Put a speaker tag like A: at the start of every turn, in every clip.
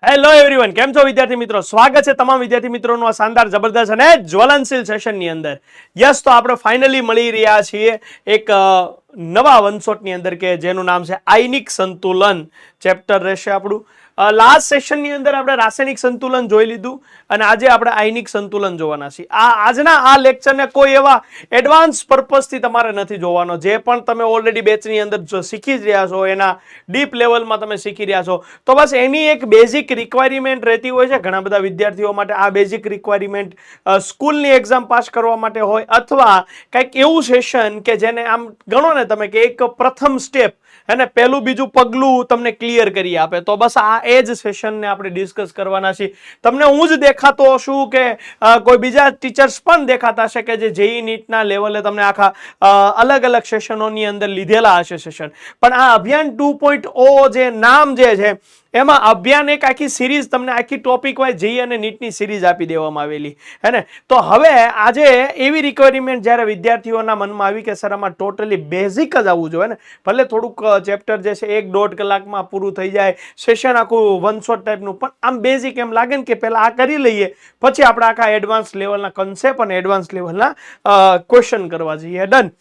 A: Hello everyone, કેમ છો વિદ્યાર્થી મિત્રો? સ્વાગત છે તમામ વિદ્યાર્થી મિત્રોનું આ શાનદાર, જબરદસ્ત અને જ્વલનશીલ સેશનની અંદર. યસ, તો આપણે ફાઇનલી મળી રહ્યા છીએ એક નવા વનશોટની અંદર કે જેનું નામ છે આયનિક સંતુલન. ચેપ્ટર રહેશે આપણું. લાસ્ટ સેશનની અંદર આપણે રાસાયણિક સંતુલન જોઈ લીધું અને આજે આપણે આયનિક સંતુલન જોવાના છીએ. આજના આ લેક્ચરને કોઈ એવા એડવાન્સ પર્પઝથી તમારે નથી જોવાનો. જે પણ તમે ઓલરેડી બેચની અંદર શીખી જ રહ્યા છો, એના ડીપ લેવલમાં તમે શીખી રહ્યા છો, તો બસ એની એક બેઝિક રિક્વાયરમેન્ટ રહેતી હોય છે ઘણા બધા વિદ્યાર્થીઓ માટે. આ બેઝિક રિક્વાયરમેન્ટ સ્કૂલની એક્ઝામ પાસ કરવા માટે હોય અથવા કંઈક એવું સેશન કે જેને આમ ગણો ને તમે કે એક પ્રથમ સ્ટેપ અને પહેલું બીજું પગલું તમને ક્લિયર કરી આપે. તો બસ આ એ જ સેશનને આપણે ડિસ્કસ કરવાના છીએ. તમને હું જ દેખાતો હશું કે કોઈ બીજા ટીચર્સ પણ દેખાતા હશે કે જે જેઈ નીટના લેવલે તમને આખા અલગ અલગ સેશનોની અંદર લીધેલા હશે સેશન. પણ આ અભિયાન 2.0 જે નામ જે છે એમાં અભિયાન એક આખી સિરીઝ તમને આખી ટોપિક વાઇઝ જેઈ અને નીટની સિરીઝ આપી દેવામાં આવેલી હે ને. તો હવે આજે એવી રિક્વાયરમેન્ટ જ્યારે વિદ્યાર્થીઓના મનમાં આવી કે સર આમાં ટોટલી બેઝિક જ આવવું જોઈએ ને, ભલે થોડુંક ચેપ્ટર જે છે 1-1.5 કલાકમાં પૂરું થઈ જાય, સેશન આખું વન શોટ ટાઈપનું, પણ આમ બેઝિક એમ લાગે ને કે પહેલા આ કરી લઈએ પછી આપણે આખા એડવાન્સ લેવલના કન્સેપ્ટ અને એડવાન્સ લેવલના ક્વેશ્ચન કરવા જઈએ. ડન.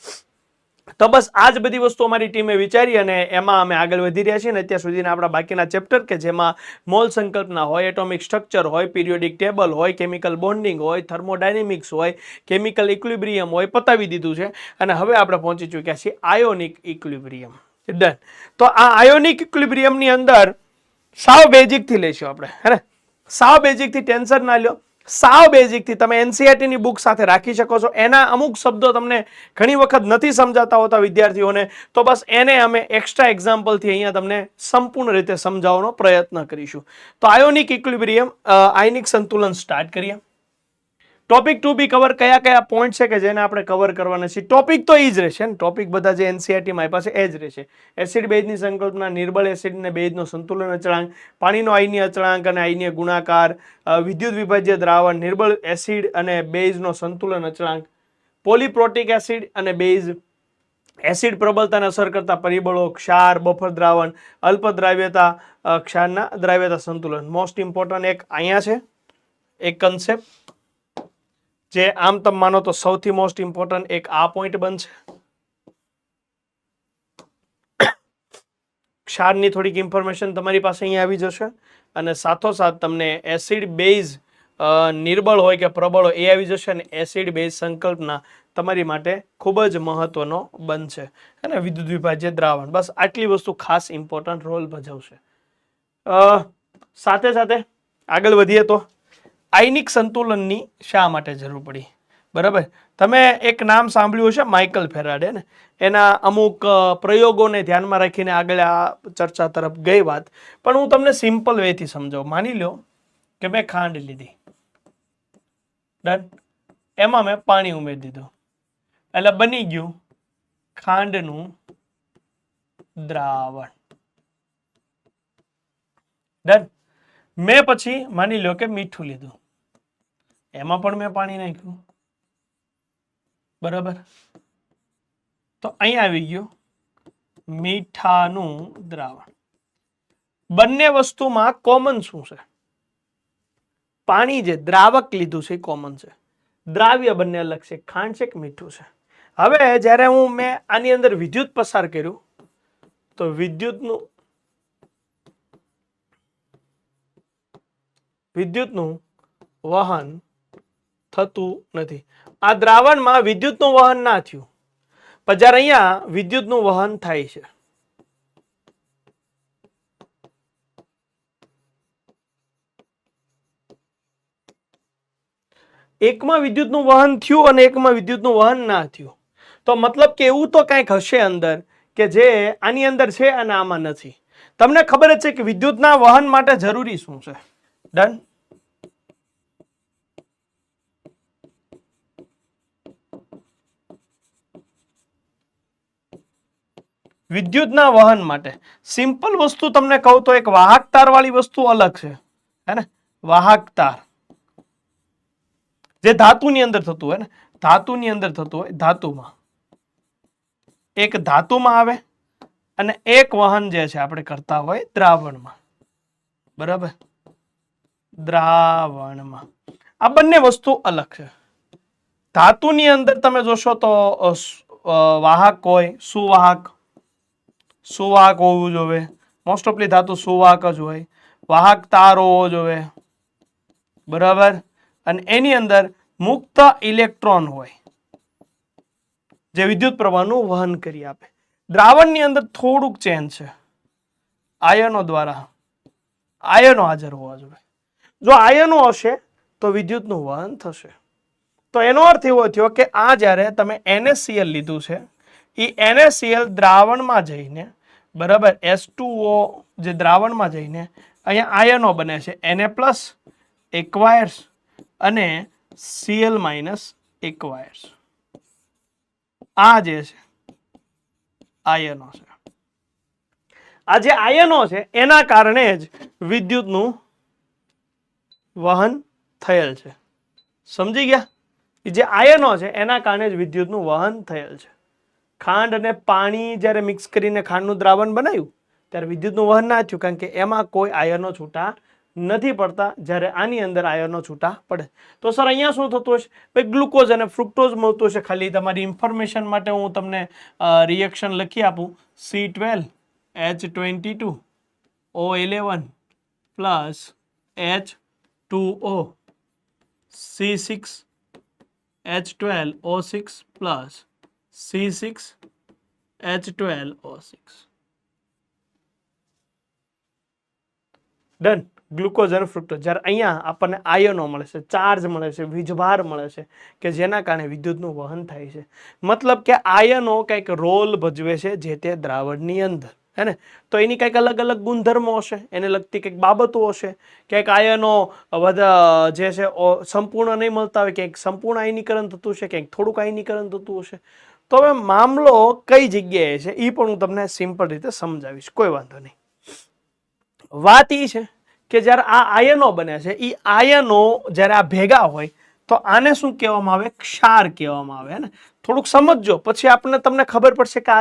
A: તો બસ આ જ બધી વસ્તુ અમારી ટીમે વિચારી અને એમાં અમે આગળ વધી રહ્યા છીએ. અને અત્યાર સુધીના આપણા બાકીના ચેપ્ટર કે જેમાં મોલ સંકલ્પના હોય, એટોમિક સ્ટ્રક્ચર હોય, પીરિયોડિક ટેબલ હોય, કેમિકલ બોન્ડિંગ હોય, થર્મોડાયનેમિક્સ હોય, કેમિકલ ઇક્વિલિબ્રિયમ હોય, પતાવી દીધું છે. અને હવે આપણે પહોંચી ચૂક્યા છીએ આયોનિક ઇક્વિલિબ્રિયમ. ડન. તો આ આયોનિક ઇક્વિલિબ્રિયમની અંદર સાવ બેઝિકથી લઈશું આપણે, હે ને. સાવ બેઝિકથી ટેન્શન ના લ્યો. સાવ બેઝિકથી તમે એનસીઈઆરટીની બુક સાથે રાખી શકો છો. એના અમુક શબ્દો તમને ઘણી વખત નથી સમજાતા હોતા વિદ્યાર્થીઓને, તો બસ એને અમે એક્સ્ટ્રા એક્ઝામ્પલથી અહીંયા તમને સંપૂર્ણ રીતે સમજાવવાનો પ્રયત્ન કરીશું. તો આયોનિક ઇક્વિલિબ્રિયમ, આયનિક સંતુલન સ્ટાર્ટ કરીએ. ટોપિક ટુ બી કવર કયા કયા પોઈન્ટ છે કે જેને આપણે કવર કરવાના છે. ટોપિક તો એ જ રહેશે ને, ટોપિક બધા જે એનસીઈઆરટીમાં આપ્યા છે એ જ રહેશે. એસિડ બેઝની સંકલ્પના, નિર્બળ એસિડ અને બેઝનો સંતુલન અચળાંક, પાણીનો આયનીય અચળાંક અને આયનીય ગુણાકાર, વિદ્યુત વિભાજ્ય દ્રાવણ, નિર્બળ એસિડ અને બેઝનો સંતુલન અચળાંક, પોલીપ્રોટિક એસિડ અને બેઝ, એસિડ પ્રબળતાને અસર કરતા પરિબળો, ક્ષાર, બફર દ્રાવણ, અલ્પ દ્રાવ્યતા, ક્ષારના દ્રાવ્યતા સંતુલન. મોસ્ટ ઇમ્પોર્ટન્ટ એક અહીંયા છે એક કન્સેપ્ટ જે આમ તમે માનો તો સૌથી મોસ્ટ ઇમ્પોર્ટન્ટ એક આ પોઈન્ટ બનશે. ક્ષારની થોડીક ઇન્ફોર્મેશન તમારી પાસે અહીંયા આવી જશે અને સાથોસાથ તમને એસિડ બેઝ નિર્બળ હોય કે પ્રબળ હોય એ આવી જશે. અને એસિડ બેઝ સંકલ્પના તમારી માટે ખૂબ જ મહત્વનો બનશે. અને વિદ્યુત વિભાજ્ય દ્રાવણ, બસ આટલી વસ્તુ ખાસ ઇમ્પોર્ટન્ટ રોલ ભજવશે. સાથે સાથે આગળ વધીએ તો આયનિક સંતુલનની શા માટે જરૂર પડી? બરાબર, તમે એક નામ સાંભળ્યું હશે માઇકલ ફેરાડે ને. એના અમુક પ્રયોગોને ધ્યાનમાં રાખીને આગળ આ ચર્ચા તરફ ગઈ વાત. પણ હું તમને સિમ્પલ વેથી સમજાવું. માની લો કે મેં ખાંડ લીધી, ડન. એમાં મેં પાણી ઉમેરી દીધું એટલે બની ગયું ખાંડનું દ્રાવણ. ડન. મેં પછી માની લો કે મીઠું લીધું, એમાં પણ મેં પાણી નાખ્યું, બરાબર. તો અહીંયા આવી ગયું મીઠાનું દ્રાવણ. બંને વસ્તુમાં કોમન શું છે? પાણી જે દ્રાવક લીધું છે એ કોમન છે. દ્રાવ્ય બંને અલગ છે, ખાંડ છે કે મીઠું છે. હવે જ્યારે મેં આની અંદર વિદ્યુત પસાર કર્યું તો વિદ્યુતનું વહન થતું નથી. આ દ્રાવણમાં વિદ્યુતનું વહન ના થયું, પણ જ્યારે અહીંયા વિદ્યુતનું વહન થાય છે. એકમાં વિદ્યુતનું વહન થયું અને એકમાં વિદ્યુતનું વહન ના થયું. તો મતલબ કે એવું તો કંઈક હશે અંદર કે જે આની અંદર છે અને આમાં નથી. તમને ખબર જ છે કે વિદ્યુતના વહન માટે જરૂરી શું છે? ડન. વિદ્યુતના વહન માટે સિમ્પલ વસ્તુ તમને કહું તો એક વાહક તાર વાળી વસ્તુ અલગ છે, હે ને. વાહક તાર જે ધાતુની અંદર થતું હોય ને, ધાતુની અંદર થતું હોય, ધાતુમાં એક ધાતુમાં આવે અને એક વહન જે છે આપણે કરતા હોય દ્રાવણમાં, બરાબર. દ્રાવણમાં. આ બંને વસ્તુ અલગ છે. ધાતુની અંદર તમે જોશો તો વાહક હોય, સુવાહક હોવું જોઈએ. મોસ્ટ ઓફલી ધાતુ સુવાહક જ હોય. વાહક તાર હોવો જોઈએ, બરાબર. અને એની અંદર મુક્ત ઇલેક્ટ્રોન હોય જે વિદ્યુત પ્રવાહનું વહન કરી આપે. દ્રાવણની અંદર થોડુંક ચેન્જ છે. આયનો દ્વારા આયનો હાજર હોવા જોઈએ. જો આયનો હશે તો વિદ્યુતનું વહન થશે. તો એનો અર્થ એવો થયો કે આ જ્યારે તમે NaCl લીધું છે એ NaCl દ્રાવણમાં જઈને, બરાબર, H2O જે દ્રાવણમાં જઈને અહીંયા આયનો બને છે, Na+ એક્વાયર્સ અને Cl- એક્વાયર્સ. આ જે છે આયનો છે. આ જે આયનો છે એના કારણે જ વિદ્યુતનું વહન થયેલ છે. સમજી ગયા? જે આયનો છે એના કારણે જ વિદ્યુતનું વહન થયેલ છે. ખાંડ અને પાણી જ્યારે મિક્સ કરીને ખાંડનું દ્રાવણ બનાવ્યું ત્યારે વિદ્યુતનું વહન ના થયું, કારણ કે એમાં કોઈ આયનો છૂટા નથી પડતા. જ્યારે આની અંદર આયનો છૂટા પડે. તો સર અહીંયા શું થતું હશે? ભાઈ ગ્લુકોઝ અને ફ્રુક્ટોઝ મળતું હશે. ખાલી તમારી ઇન્ફોર્મેશન માટે હું તમને રિએક્શન લખી આપું. C12H22O11 plus H2O C6H12O6 plus C6H12O6. Done. Glucose અને ફ્રુક્ટોઝ. જ્યારે અહીંયા આપણને આયનો મળે છે, ચાર્જ મળે છે, વીજભાર મળે છે કે જેના કારણે વિદ્યુતનું વહન થાય છે. મતલબ કે આયનો કંઈક રોલ ભજવે છે જે તે દ્રાવણની અંદર, હે ને? તો એની કંઈક અલગ અલગ ગુણધર્મો હશે, એને લગતી કંઈક બાબતો હશે. ક્યાંક આયનો જે છે સંપૂર્ણ નહીં મળતા હોય, ક્યાંક સંપૂર્ણ આયનીકરણ થતું હશે, ક્યાંક થોડુંક આયનીકરણ થતું હશે. તો હવે મામલો કઈ જગ્યાએ છે એ પણ હું તમને સિમ્પલ રીતે સમજાવીશ, કોઈ વાંધો નહીં. વાત એ છે કે જ્યારે આ આયનો બને છે એ આયનો જ્યારે આ ભેગા હોય તો આને શું કહેવામાં આવે? ક્ષાર કહેવામાં આવે, ને? થોડુંક સમજજો, પછી તમને ખબર પડશે કે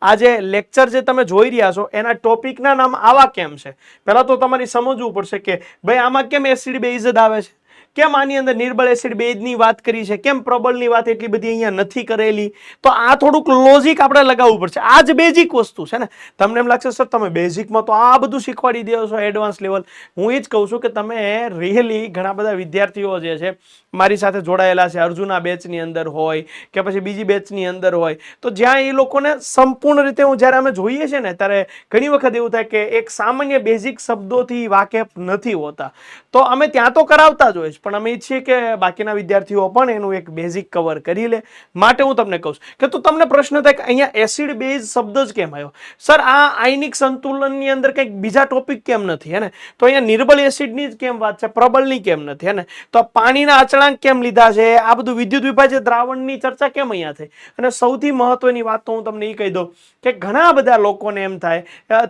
A: આ જે લેક્ચર જે તમે જોઈ રહ્યા છો એના ટોપિકના નામ આવા કેમ છે. પહેલા તો તમારે સમજવું પડશે કે ભાઈ આમાં કેમ એસિડ બેઝ જ આવે છે, કેમ આની અંદર નિર્બળ એસિડ બેઝની વાત કરી છે, કેમ પ્રબળની વાત એટલી બધી અહીંયા નથી કરેલી. તો આ થોડુંક લોજિક આપણે લગાવવું પડશે. આ જ બેઝિક વસ્તુ છે ને. તમને એમ લાગશે સર તમે બેઝિકમાં તો આ બધું શીખવાડી દો છો, એડવાન્સ લેવલ. હું એ જ કહું છું કે તમે રિયલી ઘણા બધા વિદ્યાર્થીઓ જે છે મારી સાથે જોડાયેલા છે, અર્જુના બેચની અંદર હોય કે પછી બીજી બેચની અંદર હોય, તો જ્યાં એ લોકોને સંપૂર્ણ રીતે જ્યારે અમે જોઈએ છે ને ત્યારે ઘણી વખત એવું થાય કે એક સામાન્ય બેઝિક શબ્દોથી વાકેફ નથી હોતા. તો અમે ત્યાં તો કરાવતા જ હોય છે, પણ અમે ઈચ્છીએ કે બાકીના વિદ્યાર્થીઓ પણ એનું એક બેઝિક કવર કરી લે. માટે હું તમને કહું છું કે તો તમને પ્રશ્ન થાય કે અહીંયા એસિડ બેઝ શબ્દ જ કેમ આવ્યો? સર આ આયનિક સંતુલનની અંદર કંઈક બીજા ટોપિક કેમ નથી, હે ને? તો અહીંયા નિર્બળ એસિડની જ કેમ વાત છે, પ્રબળની કેમ નથી, હે ને? તો પાણીના અચળાંક કેમ લીધા છે, આ બધું વિદ્યુત વિભાજ્ય દ્રાવણની ચર્ચા કેમ અહીંયા થઈ? અને સૌથી મહત્વની વાત તો હું તમને એ કહી દઉં કે ઘણા બધા લોકોને એમ થાય,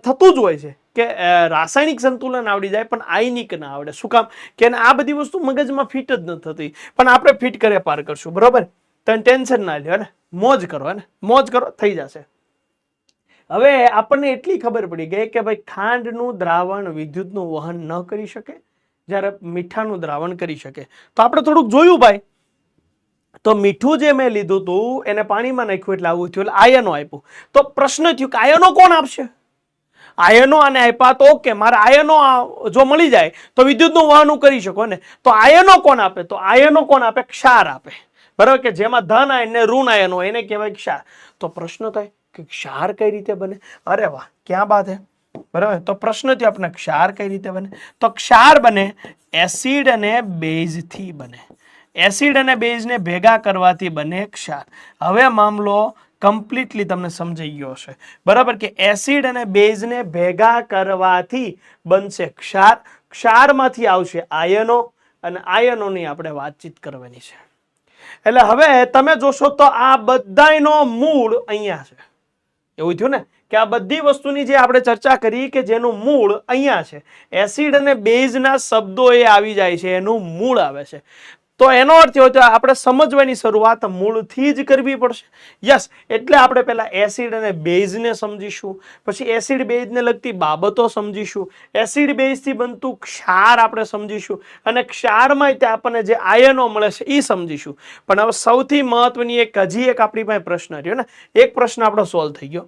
A: થતું જ હોય છે કે રાસાયણિક સંતુલન આવડી જાય પણ આયનિક ના આવડે. શું કામ? કે આ બધી વસ્તુ મગજમાં ફિટ જ નથી થતી. પણ આપણે ફિટ કરે પાર કરશું, બરોબર? તમે ટેન્શન ના લ્યો, ને મોજ કરો, ને મોજ કરો, થઈ જશે. હવે આપણને એટલી ખબર પડી ગઈ કે ભાઈ ખાંડનું દ્રાવણ વિદ્યુતનું વહન ન કરી શકે જ્યારે મીઠાનું દ્રાવણ કરી શકે. તો આપણે થોડુંક જોયું ભાઈ. તો મીઠું જે મેં લીધું હતું એને પાણીમાં નાખ્યું એટલે આવું થયું, એટલે આયનો આપ્યું. તો પ્રશ્ન થયું કે આયનો કોણ આપશે? આયનો આને આપ્યા તો ઓકે, મારે આયનો જો મળી જાય તો વિદ્યુતનું વહન કરી શકો ને. તો આયનો કોણ આપે? તો આયનો કોણ આપે? ક્ષાર આપે, બરાબર? કે જેમાં ધન આયન ને ઋણ આયન હોય એને કહેવાય ક્ષાર. તો પ્રશ્ન થાય કે ક્ષાર કઈ રીતે બને? અરે વાહ, ક્યાં બાત હે, બરાબર? તો પ્રશ્ન થયો આપણે ક્ષાર કઈ રીતે બને? તો ક્ષાર બને એસિડ અને બેઝથી બને. એસિડ અને બેઝને ભેગા કરવાથી બને ક્ષાર. હવે મામલો કમ્પ્લીટલી તમને સમજાઈ ગયો હશે, બરાબર? કે એસિડ અને બેઝને ભેગા કરવાથી બનશે ક્ષાર. ક્ષારમાંથી આવશે આયનો અને આયનોની આપણે વાતચીત કરવાની છે. એટલે હવે તમે જોશો તો આ બધાનો મૂળ અહીંયા છે. એવું થયું ને કે આ બધી વસ્તુની જે આપણે ચર્ચા કરી કે જેનું મૂળ અહીંયા છે. એસિડ અને બેઝના શબ્દો એ આવી જાય છે, એનું મૂળ આવે છે. તો એનો અર્થ એવો થાય આપણે સમજવાની શરૂઆત મૂળથી જ કરવી પડશે. યસ, એટલે આપણે પહેલા એસિડ અને બેઝને સમજીશું, પછી એસિડ બેઝને લગતી બાબતો સમજીશું, એસિડ બેઝથી બનતું ક્ષાર આપણે સમજીશું, અને ક્ષારમાં તે આપણને જે આયનો મળે છે એ સમજીશું. પણ હવે સૌથી મહત્વની હજી એક આપણી પાસે પ્રશ્ન રહ્યો ને, એક પ્રશ્ન આપણો સોલ્વ થઈ ગયો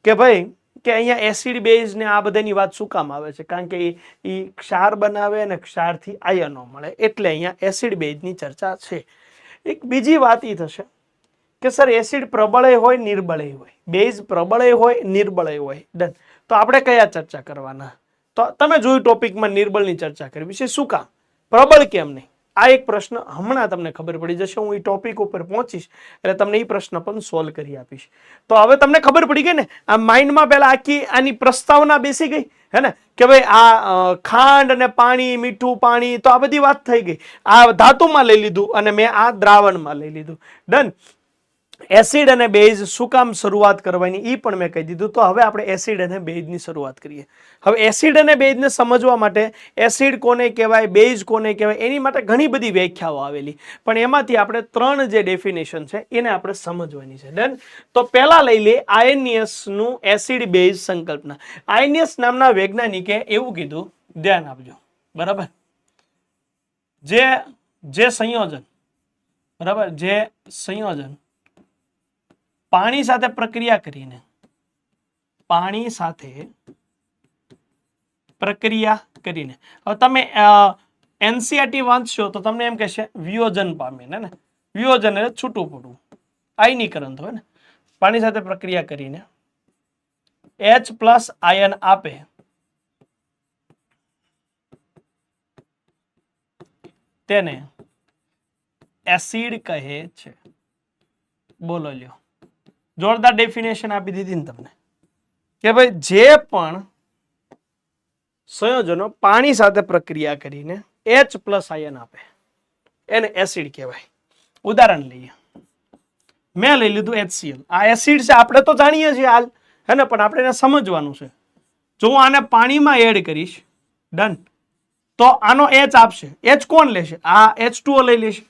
A: કે ભાઈ કે અહીંયા એસિડ બેઝ ને આ બધાની વાત શું કામ આવે છે? કારણ કે એ ક્ષાર બનાવે અને ક્ષારથી આયનો મળે, એટલે અહીંયા એસિડ બેઝની ચર્ચા છે. એક બીજી વાત એ થશે કે સર એસિડ પ્રબળય હોય નિર્બળય હોય, બેઝ પ્રબળય હોય નિર્બળય હોય, ડન. તો આપણે કયા ચર્ચા કરવાના? તો તમે જોયું ટોપિકમાં નિર્બળની ચર્ચા કરવી છે. શું કામ? પ્રબળ કેમ નહીં? આ એક પ્રશ્ન હમણાં તમને ખબર પડી જશે. હું એ ટોપિક ઉપર પહોંચીશ એટલે તમને એ પ્રશ્ન પણ સોલ્વ કરી આપીશ. તો હવે તમને ખબર પડી ગઈ ને, આ માઇન્ડમાં પહેલા આખી આની પ્રસ્તાવના બેસી ગઈ હે ને, કે ભાઈ આ ખાંડ અને પાણી, મીઠું પાણી, તો આ બધી વાત થઈ ગઈ. આ ધાતુમાં લઈ લીધું અને મેં આ દ્રાવણમાં લઈ લીધું, ડન. એસિડ અને બેઝ શું કામ શરૂઆત કરવાની એ પણ મેં કહી દીધું. તો હવે આપણે એસિડ અને બેઝની શરૂઆત કરીએ. હવે એસિડ અને બેઝને સમજવા માટે એસિડ કોને કહેવાય, બેઝ કોને કહેવાય, એની માટે ઘણી બધી વ્યાખ્યાઓ આવેલી, પણ એમાંથી આપણે 3 જે ડેફિનેશન છે એને આપણે સમજવાની છે, ડન. તો પહેલા લઈ લે આયનિયસનું એસિડ બેઝ સંકલ્પના. આયનિયસ નામના વૈજ્ઞાનિકે એવું કીધું, ધ્યાન આપજો, બરાબર, જે સંયોજન, બરાબર, જે સંયોજન પાણી સાથે પ્રક્રિયા કરીને, પાણી સાથે પ્રક્રિયા કરીને, હવે તમે એનસીઆરટી વાંચશો તો તમને એમ કહેશે વિયોજન પામે ને, વિયોજન એટલે છૂટું પડવું, આયનીકરણ થયું ને. પાણી સાથે પ્રક્રિયા કરીને H+ આયન આપે તેને એસિડ કહે છે. બોલો લ્યો, જોરદાર ડેફિનેશન આપી દીધી ને તમને કે ભાઈ જે પણ સંયોજનો પાણી સાથે પ્રક્રિયા કરીને H+ આયન આપે એને એસિડ કહેવાય. ઉદાહરણ લઈએ, મેં લઈ લીધું HCl. આ એસિડ છે, આપણે તો જાણીએ છીએ હાલ, હે ને, પણ આપણે એને સમજવાનું છે. જો હું આને પાણીમાં એડ કરીશ, ડન, તો આનો H આપશે. H કોણ લેશે? આ H2O લઈ લેશે.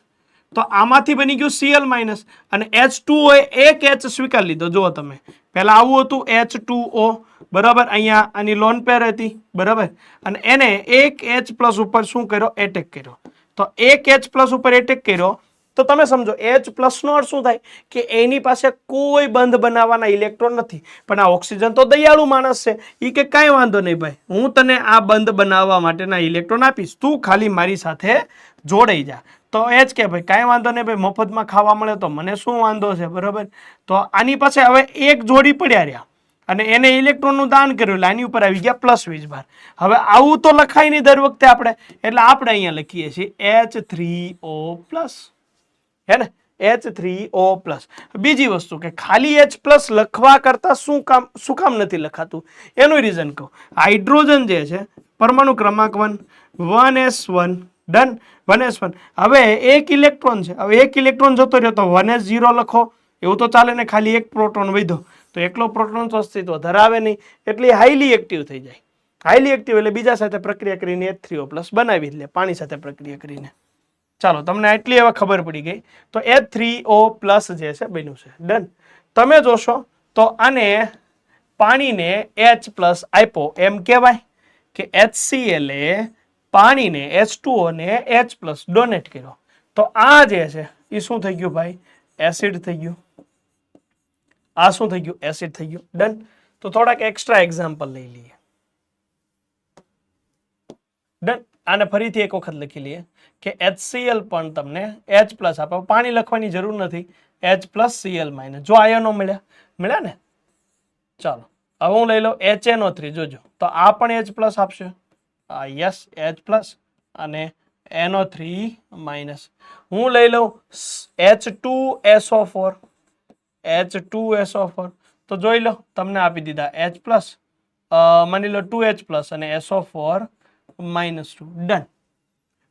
A: તો આમાંથી બની ગયું Cl- અને H2O એ એક H સ્વીકાર લીધો. જુઓ તમે, પહેલા આવું હતું H2O, બરાબર, અહીંયા આની લોન પેર હતી, બરાબર, અને એને એક H+ ઉપર શું કર્યો? એટેક કર્યો. તો એક H+ ઉપર એટેક કર્યો તો તમે સમજો H+ નો અર્થ શું થાય કે એની પાસે કોઈ બંધ બનાવવાના ઇલેક્ટ્રોન નથી. પણ આ ઓક્સિજન તો દયાળુ માણસ છે, એ કે કાંઈ વાંધો નહીં ભાઈ, હું તને આ બંધ બનાવવા માટેના ઇલેક્ટ્રોન આપીશ, તું ખાલી મારી સાથે જોડાઈ જા. તો એ જ કે ભાઈ કાંઈ વાંધો નહીં ભાઈ, મફતમાં ખાવા મળે તો મને શું વાંધો છે, બરાબર. તો આની પાસે હવે એક જોડી પડ્યા રહ્યા અને એને ઇલેક્ટ્રોનનું દાન કર્યું એટલે આની ઉપર આવી ગયા પ્લસ વીજભાર. હવે આવું તો લખાય નહીં દર વખતે આપણે, એટલે આપણે અહીંયા લખીએ છીએ H3O+, હે ને, H3O+. બીજી વસ્તુ કે ખાલી H+ લખવા કરતા શું કામ નથી લખાતું એનું રીઝન કહું. હાઇડ્રોજન જે છે પરમાણુ ક્રમાંક 1s1, ડન, 1s1. હવે એક ઇલેક્ટ્રોન છે, હવે એક ઇલેક્ટ્રોન જતો રહ્યો તો 1s0 લખો, એવું તો ચાલે ને. ખાલી એક પ્રોટોન વધ્યો તો એકલો પ્રોટોન તો અસ્તિત્વ ધરાવે નહીં, એટલે હાઈલી એક્ટિવ થઈ જાય. હાઈલી એક્ટિવ એટલે બીજા સાથે પ્રક્રિયા કરીને H3O+ બનાવી લે, પાણી સાથે પ્રક્રિયા કરીને. ચાલો, તમને આટલી હવે ખબર પડી ગઈ. તો H3O+ જે છે બન્યું છે, ડન. તમે જોશો તો આને પાણીને H+ આપ્યો એમ કહેવાય કે HCl એ પાણીને H2O ને H+ ડોનેટ કર્યો. તો આ જે છે એ શું થઈ ગયું ભાઈ? એસિડ થઈ ગયું. આ શું થઈ ગયું? એસિડ થઈ ગયું, ડન. તો થોડાક એક્સ્ટ્રા એક્ઝામ્પલ લઈ લઈએ, ડન. આને ફરીથી એક વખત લખી લઈએ કે HCl પણ તમને H+ આપે, પાણી લખવાની જરૂર નથી, H+Cl-. જો આયનો મળ્યા ને. ચાલો, હવે હું લઈ લઉં HNO3, જોજો તો આ પણ H+ આપશે, યસ, H+ અને NO3-. હું લઈ લઉં H2SO4, H2SO4, તો જોઈ લો તમને આપી દીધા H+, માની લો 2H+ અને SO4-2, ડન.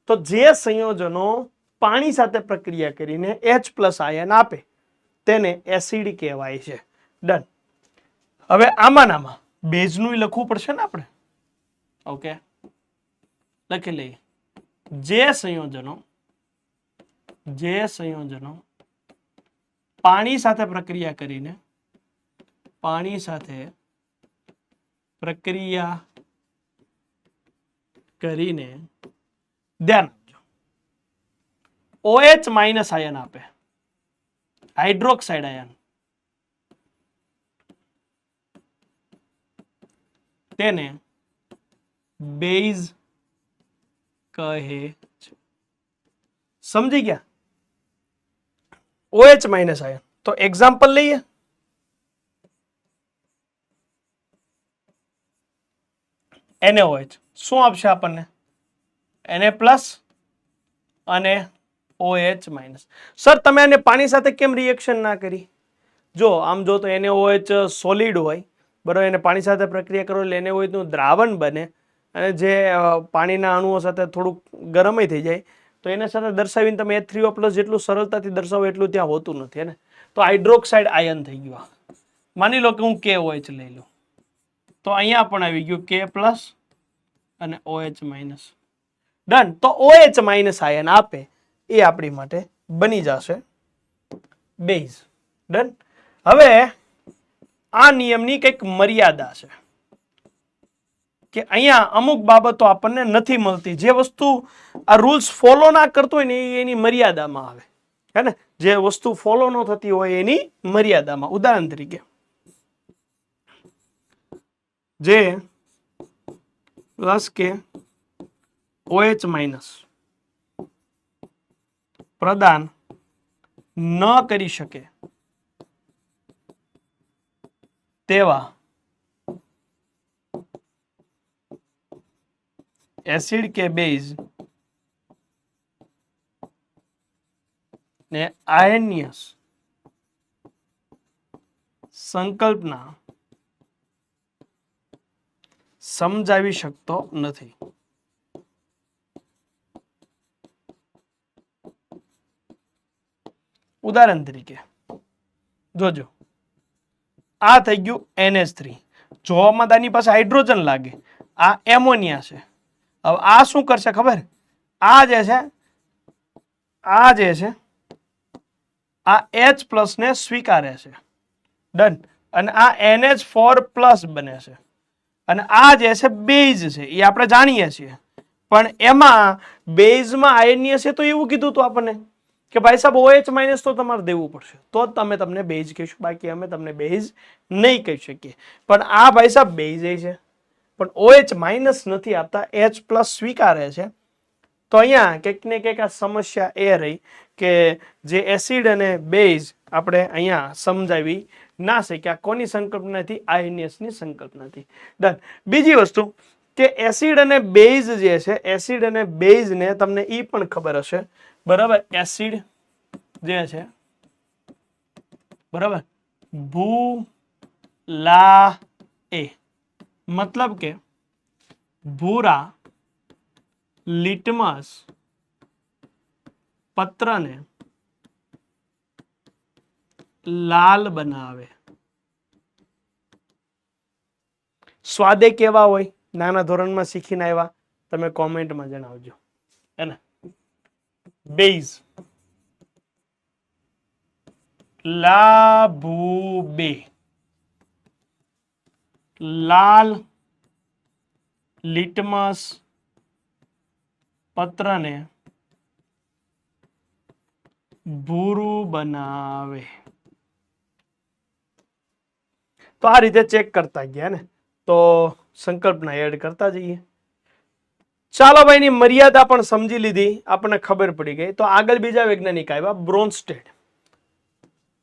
A: તો જે સંયોજનો પાણી સાથે પ્રક્રિયા કરીને H+ આયન આપે તેને એસિડ કહેવાય છે, ડન. હવે આમાં બેઝનું લખવું પડશે ને આપણે, ઓકે, લખી લઈએ. જે સંયોજનો જે સંયોજનો પાણી સાથે પ્રક્રિયા કરીને ધ્યાન આપજો OH માઇનસ આયન આપે, હાઇડ્રોક્સાઇડ આયન, તેને બેઝ કહે છે. સમજી ગયા? OH minus ion. તો એક્ઝામ્પલ લઈએ. NaOH શું આપશે આપણને? Na પ્લસ અને OH માઇનસ. સર તમે આને પાણી સાથે કેમ રિએક્શન ના કરી? જો આમ જો તો NaOH સોલિડ હોય બરાબર, એને પાણી સાથે પ્રક્રિયા કરો એટલે NaOH નું દ્રાવણ બને અને જે પાણીના અણુઓ સાથે થોડુંક ગરમય થઈ જાય તો એના સાથે દર્શાવીને તમે H3O પ્લસ જેટલું સરળતાથી દર્શાવો એટલું ત્યાં હોતું નથી ને. તો હાઇડ્રોક્સાઇડ આયન થઈ ગયું. માની લો કે હું KOH લઈ લઉં તો અહીંયા પણ આવી ગયું K પ્લસ અને OH માઇનસ. ડન. તો OH માઇનસ આયન આપે એ આપણી માટે બની જશે બેઝ. ડન. હવે આ નિયમની કંઈક મર્યાદા છે કે અહીંયા અમુક બાબતો આપણને નથી મળતી. જે વસ્તુ આ રૂલ્સ ફોલો ના કરતો હોય ને એની મર્યાદામાં આવે, હે ને? જે વસ્તુ ફોલો ન થતી હોય એની મર્યાદામાં. ઉદાહરણ તરીકે જે પ્લસ કે OH માઇનસ પ્રદાન ન કરી શકે તેવા એસિડ કે બેઝ ને આયનિયસ સંકલ્પના સમજાવી શકતો નથી. ઉદાહરણ તરીકે જોજો, આ થઈ ગયું NH3. જોવામાં આની પાસે હાઇડ્રોજન લાગે, આ એમોનિયા છે. હવે આ શું કરશે ખબર? આ જે છે આ H પ્લસ ને સ્વીકારે છે. ડન. અને આ NH4 પ્લસ બને છે અને આ જે છે બેઝ છે એ આપણે જાણીએ છીએ. પણ એમાં બેઝમાં આયનીય છે તો એવું કીધું હતું આપણને કે ભાઈ સાહેબ OH માઇનસ તો તમારે દેવું પડશે તો જ તમે તમને બેઝ કહીશું, બાકી અમે તમને બેઝ નહીં કહી શકીએ. પણ આ ભાઈ સાહેબ બેઝ છે પણ OH માઇનસ નથી આપતા, H પ્લસ સ્વીકારે છે. તો અહીંયા કંઈક ને કંઈક આ સમસ્યા એ રહી કે જે એસિડ અને બેઝ આપણે અહીંયા સમજાવી ના શક્યા. કોની સંકલ્પનાથી? આયનિયસની સંકલ્પનાથી. ડન. બીજી વસ્તુ કે એસિડ અને બેઝ જે છે, એસિડ અને બેઝને તમને એ પણ ખબર હશે બરાબર, એસિડ જે છે બરાબર ભૂલા એ મતલબ કે ભૂરા લિટમસ પત્રને લાલ બનાવે. સ્વાદે કેવા હોય? નાના ધોરણમાં શીખીને આવ્યા તમે કોમેન્ટમાં જણાવજો, હે ને? બેઝ લાભુબે લાલ લિટમસ પત્રને ભૂરું બનાવે. તો આ રીતે ચેક કરતા ગયા ને, તો સંકલ્પના એડ કરતા જઈએ. ચાલો ભાઈ, ની મર્યાદા પણ સમજી લીધી, આપણને ખબર પડી ગઈ. તો આગળ બીજા વૈજ્ઞાનિક આવ્યા, બ્રોન્સ્ટેડ.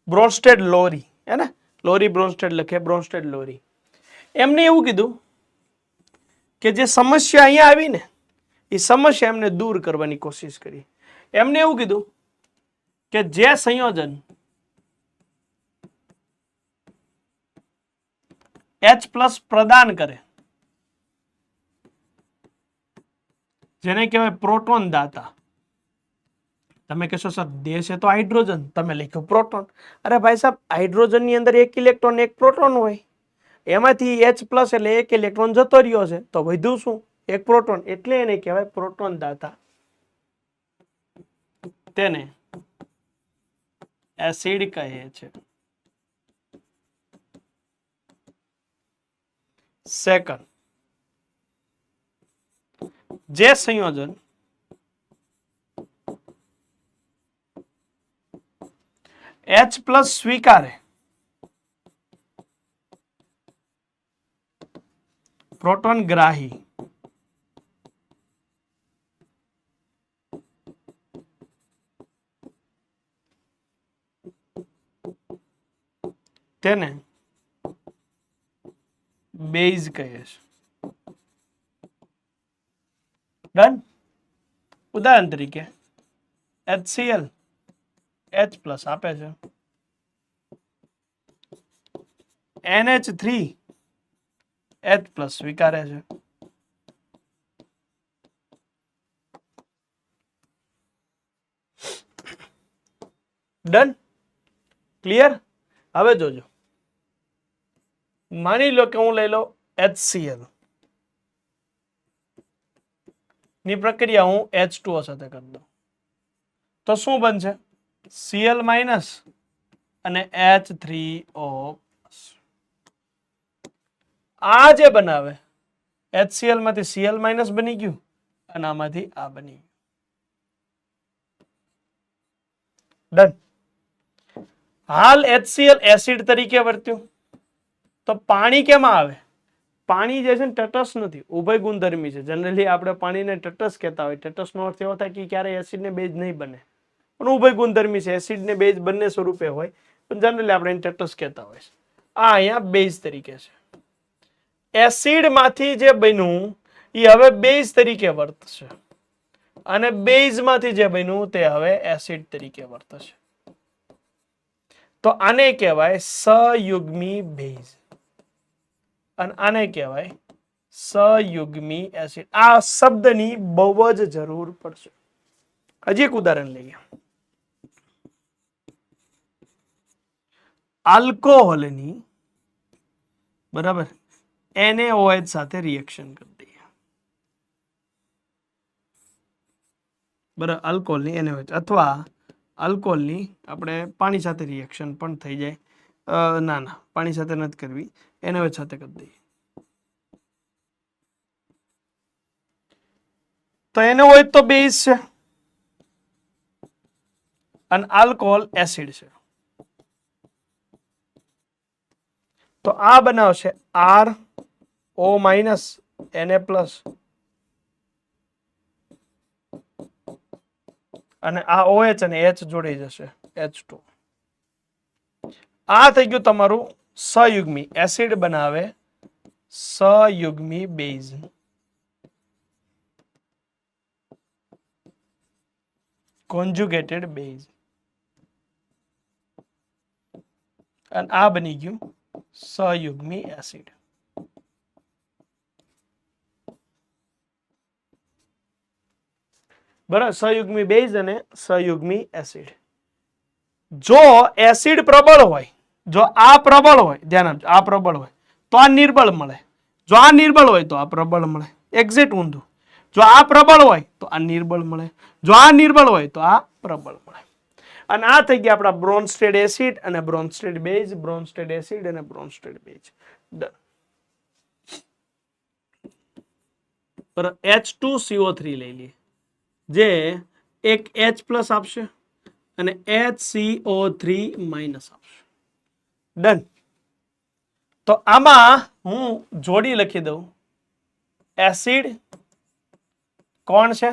A: બ્રોન્સ્ટેડ લોરી, હે ને? લોરી બ્રોન્સ્ટેડ લખે, બ્રોન્સ્ટેડ લોરી. એમને એવું કીધું કે જે સમસ્યા અહીંયા આવી ને એ સમસ્યા એમને દૂર કરવાની કોશિશ કરી. એમને એવું કીધું કે જે સંયોજન H પ્લસ પ્રદાન કરે, જેને કહેવાય પ્રોટોન દાતા. તમે કહેશો સર દે છે તો હાઇડ્રોજન, તમે લખ્યું પ્રોટોન. અરે ભાઈ સાહેબ, હાઇડ્રોજન ની અંદર એક ઇલેક્ટ્રોન એક પ્રોટોન હોય, એમાંથી H પ્લસ એટલે એક ઇલેક્ટ્રોન જતો રહ્યો છે તો વધ્યું શું? એક પ્રોટોન. એટલે એને કહેવાય પ્રોટોન દાતા. તેને એસિડ કહે છે. સેકન્ડ, જે સંયોજન H+ સ્વીકારે પ્રોટોન ગ્રાહી તેને બેઝ કહે છે. ડન. ઉદાહરણ તરીકે HCl H+ આપે છે, NH3 H+ સ્વીકારે છે. ડન. ક્લિયર. હવે જોજો, માની લો કે હું લઈ લો HCl ની પ્રક્રિયા હું H2O સાથે કરી દઉં તો શું બનશે? Cl- અને H3O. આ જે બનાવે HCl માંથી Cl- બની ગયું અને આમાંથી આ બની ગયું. ડન. હાલ HCl એસિડ તરીકે વર્ત્યું તો પાણી કેમાં આવે? પાણી જે છે ને તટસ્થ નથી, ઉભય ગુણધર્મી છે. જનરલી આપણે પાણીને તટસ્થ કહેતા હોય. તટસ્થનો અર્થ એવો થાય કે ક્યારે એસિડ ને બેઝ નહીં બને, પણ ઉભય ગુણધર્મી છે. એસિડ ને બેઝ બંને સ્વરૂપે હોય, પણ જનરલી આપણે એને તટસ્થ કહેતા હોય. આ અહીંયા બેઝ તરીકે છે. એસિડ માંથી જે બન્યું એ હવે બેઝ તરીકે વર્તશે અને બેઝ માંથી જે બન્યું તે હવે એસિડ તરીકે વર્તશે. તો આને કહેવાય સહયુગ્મી બેઝ અને આને કહેવાય સહયુગ્મી એસિડ. આ શબ્દની બહુ જ જરૂર પડશે. હજી એક ઉદાહરણ લઈએ. આલ્કોહોલની બરાબર NaOH સાથે રિએક્શન કરી દઈએ. બરાબર, આલ્કોહોલની NaOH અથવા આલ્કોહોલની આપણે પાણી સાથે રિએક્શન પણ થઈ જાય. ના ના, પાણી સાથે નથી કરવી, NaOH સાથે કરી દઈએ. તો NaOH તો બેઝ છે અને આલ્કોહોલ એસિડ છે. તો આ બનાવશે RO- Na+ અને આ OH અને H જોડાઈ જશે, H2. આ થઈ ગયું તમારું સહયુગ્મી. એસિડ બનાવે સહયુગ્મી બેઝ. કોન્જુગેટેડ બેઝ. અને આ બની ગયું સહયુગ્મી એસિડ. બરાબર, સહયુગ્મી બેઝ અને સહયુગ્મી એસિડ. જો એસિડ પ્રબળ હોય, જો આ પ્રબળ હોય, ધ્યાન આપજો, આ પ્રબળ હોય તો આ નિર્બળ મળે. જો આ નિર્બળ હોય તો આ પ્રબળ મળે. એક્ઝેક્ટ ઊંધું. જો આ પ્રબળ હોય તો આ નિર્બળ મળે, જો આ નિર્બળ હોય તો આ પ્રબળ મળે. અને આ થઈ ગયા આપણા બ્રોન્સ્ટેડ એસિડ અને બ્રોન્સ્ટેડ બેઝ, બ્રોન્સ્ટેડ એસિડ અને બ્રોન્સ્ટેડ બેઝ. ડન. પર H2CO3 લઈ લઈએ, જે એક H+ આપશે અને HCO3- આપશે. ડન. તો આમાં હું જોડી લખી દઉં. એસિડ કોણ છે?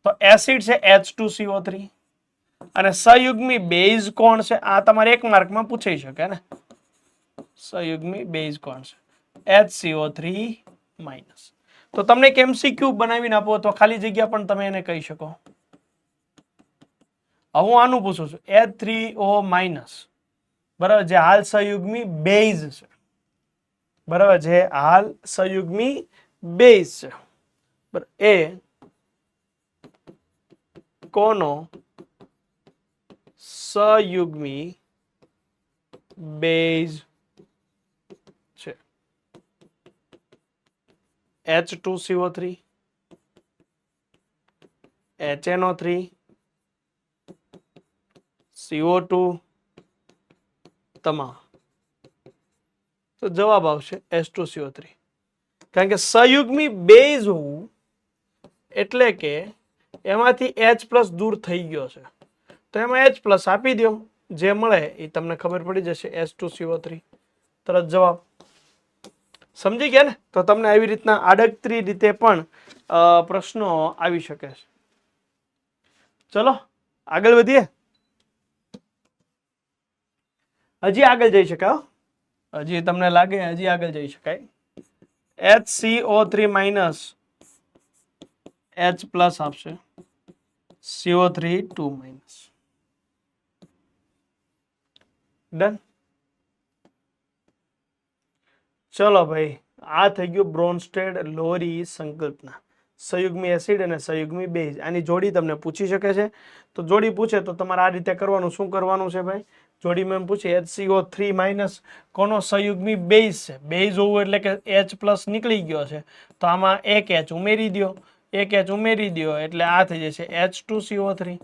A: તો એસિડ છે H2CO3 અને સહયુગ્મી બેઝ કોણ છે? આ તમારે 1 માર્કમાં પૂછાઈ શકે ને. સહયુગ્મી બેઝ કોણ છે? HCO3-. તો તમને એક MCQ બનાવીને આપો તો ખાલી જગ્યા પણ તમે એને કહી શકો. હું આનું પૂછું છું, H3O-, બરાબર, જે હાલ સહયુગ્મી બેઝ છે. બરાબર, જે હાલ સહયુગ્મી બેઝ છે. બરાબર, એ કોનો સહયુગ્મી બેઝ છે? H2CO3, HNO3, CO2 તમામ. તો જવાબ આવશે H2CO3. કારણ કે સંયુગ્મી બેઝ હોવું એટલે કે એમાંથી H+ દૂર થઈ ગયો છે, તો એમાં H+ આપી દો, જે મળે એ તમને ખબર પડી જશે, H2CO3. તરત જવાબ. સમજી ગયા ને? તો તમને આવી રીતના આડકતરી રીતે પણ પ્રશ્નો આવી શકે છે. ચલો આગળ વધીએ. હજી આગળ જઈ શકાય, હજી તમને લાગે હજી આગળ જઈ શકાય. HCO3 માઇનસ H+ આપશે, CO3 2 માઇનસ. ડન. ચલો ભાઈ, આ થઈ ગયું બ્રોન્સ્ટેડ લોરી સંકલ્પના. સંયુગ્મી એસિડ અને સંયુગ્મી બેઝ, આની જોડી તમને પૂછી શકે છે. તો જોડી પૂછે તો તમારે આ રીતે કરવાનું. શું કરવાનું છે ભાઈ? જોડીમાં એમ પૂછે HCO3 માઇનસ કોનો સંયુગ્મી બેઝ છે. બેઝ હોવું એટલે કે H+ નીકળી ગયો છે, તો આમાં એક H ઉમેરી દો, એક H ઉમેરી દો એટલે આ થઈ જશે H2CO3.